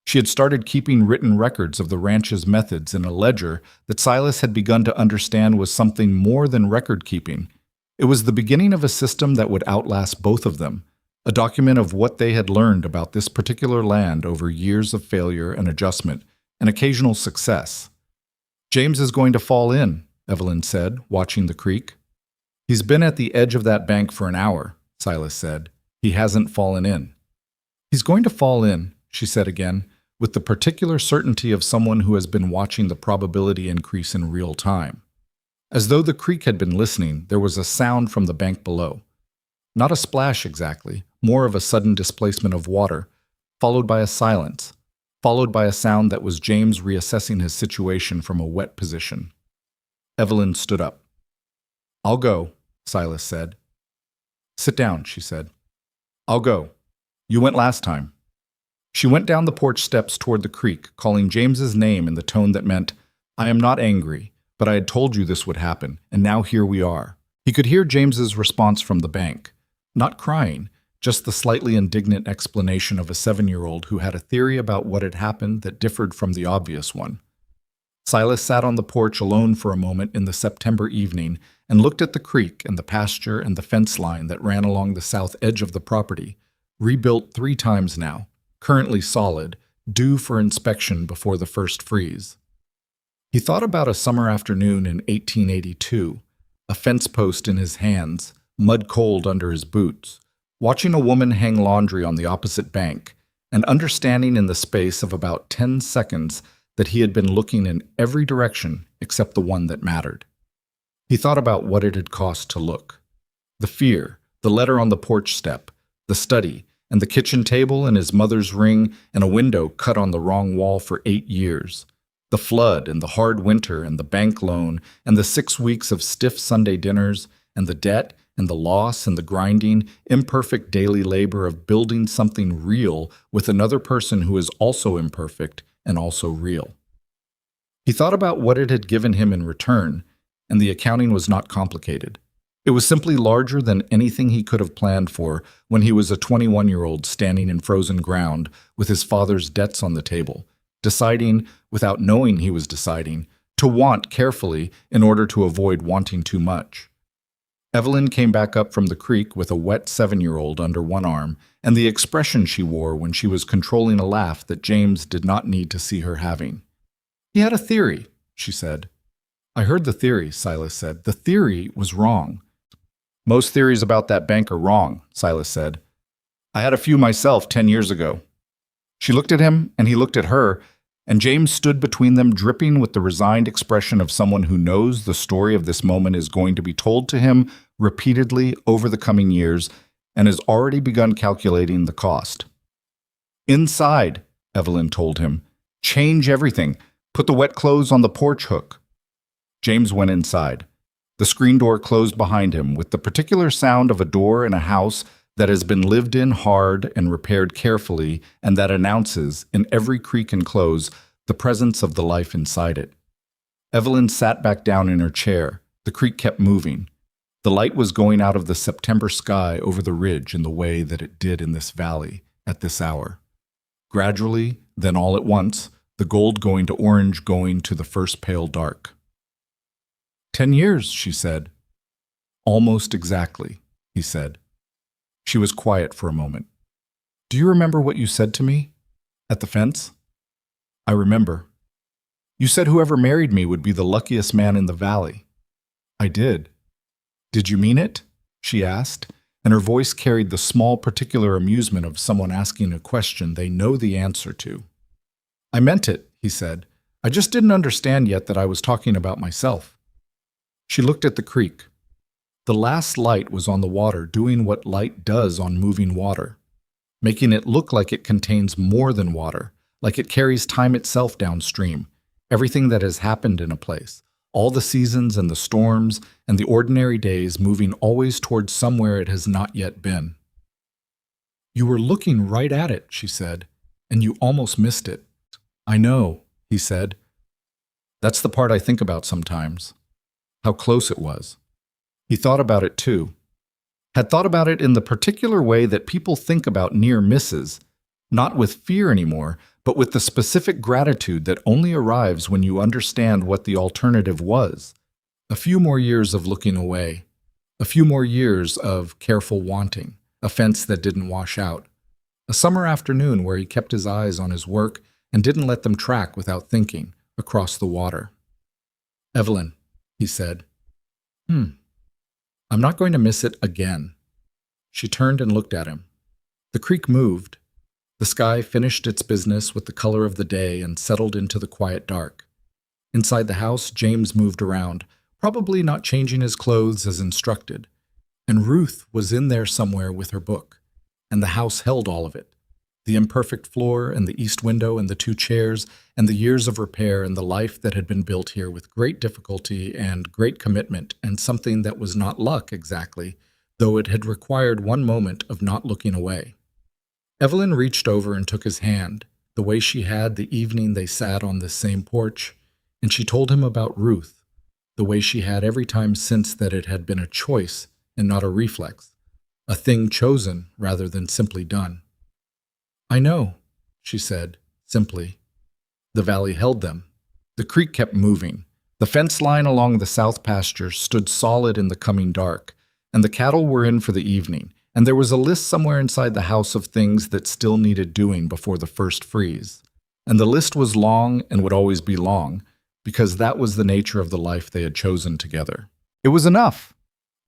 She had started keeping written records of the ranch's methods in a ledger that Silas had begun to understand was something more than record-keeping. It was the beginning of a system that would outlast both of them, a document of what they had learned about this particular land over years of failure and adjustment, and occasional success. "James is going to fall in," Evelyn said, watching the creek. "He's been at the edge of that bank for an hour," Silas said. "He hasn't fallen in." "He's going to fall in," she said again, with the particular certainty of someone who has been watching the probability increase in real time. As though the creek had been listening, there was a sound from the bank below. Not a splash exactly, more of a sudden displacement of water, followed by a silence, followed by a sound that was James reassessing his situation from a wet position. Evelyn stood up. "I'll go," Silas said. "Sit down," she said. "I'll go. You went last time." She went down the porch steps toward the creek, calling James's name in the tone that meant, "I am not angry, but I had told you this would happen, and now here we are." He could hear James's response from the bank. Not crying, just the slightly indignant explanation of a 7-year-old who had a theory about what had happened that differed from the obvious one. Silas sat on the porch alone for a moment in the September evening and looked at the creek and the pasture and the fence line that ran along the south edge of the property, rebuilt 3 times now, currently solid, due for inspection before the first freeze. He thought about a summer afternoon in 1882, a fence post in his hands, mud cold under his boots, watching a woman hang laundry on the opposite bank, and understanding in the space of about 10 seconds that he had been looking in every direction except the one that mattered. He thought about what it had cost to look. The fear, the letter on the porch step, the study, and the kitchen table and his mother's ring and a window cut on the wrong wall for 8 years. The flood and the hard winter and the bank loan and the 6 weeks of stiff Sunday dinners and the debt and the loss and the grinding, imperfect daily labor of building something real with another person who is also imperfect and also real. He thought about what it had given him in return, and the accounting was not complicated. It was simply larger than anything he could have planned for when he was a 21-year-old standing in frozen ground with his father's debts on the table, deciding, without knowing he was deciding, to want carefully in order to avoid wanting too much. Evelyn came back up from the creek with a wet 7-year-old under one arm and the expression she wore when she was controlling a laugh that James did not need to see her having. "He had a theory," she said. "I heard the theory," Silas said. "The theory was wrong." "Most theories about that bank are wrong," Silas said. "I had a few myself 10 years ago." She looked at him, and he looked at her, and James stood between them, dripping with the resigned expression of someone who knows the story of this moment is going to be told to him repeatedly over the coming years and has already begun calculating the cost. "Inside," Evelyn told him. "Change everything. Put the wet clothes on the porch hook." James went inside. The screen door closed behind him with the particular sound of a door in a house that has been lived in hard and repaired carefully and that announces, in every creak and close, the presence of the life inside it. Evelyn sat back down in her chair. The creek kept moving. The light was going out of the September sky over the ridge in the way that it did in this valley at this hour. Gradually, then all at once, the gold going to orange, going to the first pale dark. 10 years, she said. "Almost exactly," he said. She was quiet for a moment. "Do you remember what you said to me? At the fence?" "I remember. You said whoever married me would be the luckiest man in the valley." "I did." "Did you mean it?" she asked, and her voice carried the small particular amusement of someone asking a question they know the answer to. "I meant it," he said. "I just didn't understand yet that I was talking about myself." She looked at the creek. The last light was on the water, doing what light does on moving water, making it look like it contains more than water, like it carries time itself downstream, everything that has happened in a place, all the seasons and the storms and the ordinary days moving always towards somewhere it has not yet been. "You were looking right at it," she said, "and you almost missed it." "I know," he said. "That's the part I think about sometimes, how close it was." He thought about it too. Had thought about it in the particular way that people think about near misses, not with fear anymore, but with the specific gratitude that only arrives when you understand what the alternative was. A few more years of looking away, a few more years of careful wanting, a fence that didn't wash out, a summer afternoon where he kept his eyes on his work and didn't let them track without thinking, across the water. "Evelyn," he said. "I'm not going to miss it again." She turned and looked at him. The creek moved. The sky finished its business with the color of the day and settled into the quiet dark. Inside the house, James moved around, probably not changing his clothes as instructed. And Ruth was in there somewhere with her book, and the house held all of it. The imperfect floor and the east window and the 2 chairs and the years of repair and the life that had been built here with great difficulty and great commitment and something that was not luck exactly, though it had required one moment of not looking away. Evelyn reached over and took his hand, the way she had the evening they sat on this same porch, and she told him about Ruth, the way she had every time since that it had been a choice and not a reflex, a thing chosen rather than simply done. "I know," she said, simply. The valley held them. The creek kept moving. The fence line along the south pasture stood solid in the coming dark, and the cattle were in for the evening, and there was a list somewhere inside the house of things that still needed doing before the first freeze. And the list was long and would always be long, because that was the nature of the life they had chosen together. It was enough.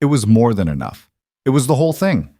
It was more than enough. It was the whole thing.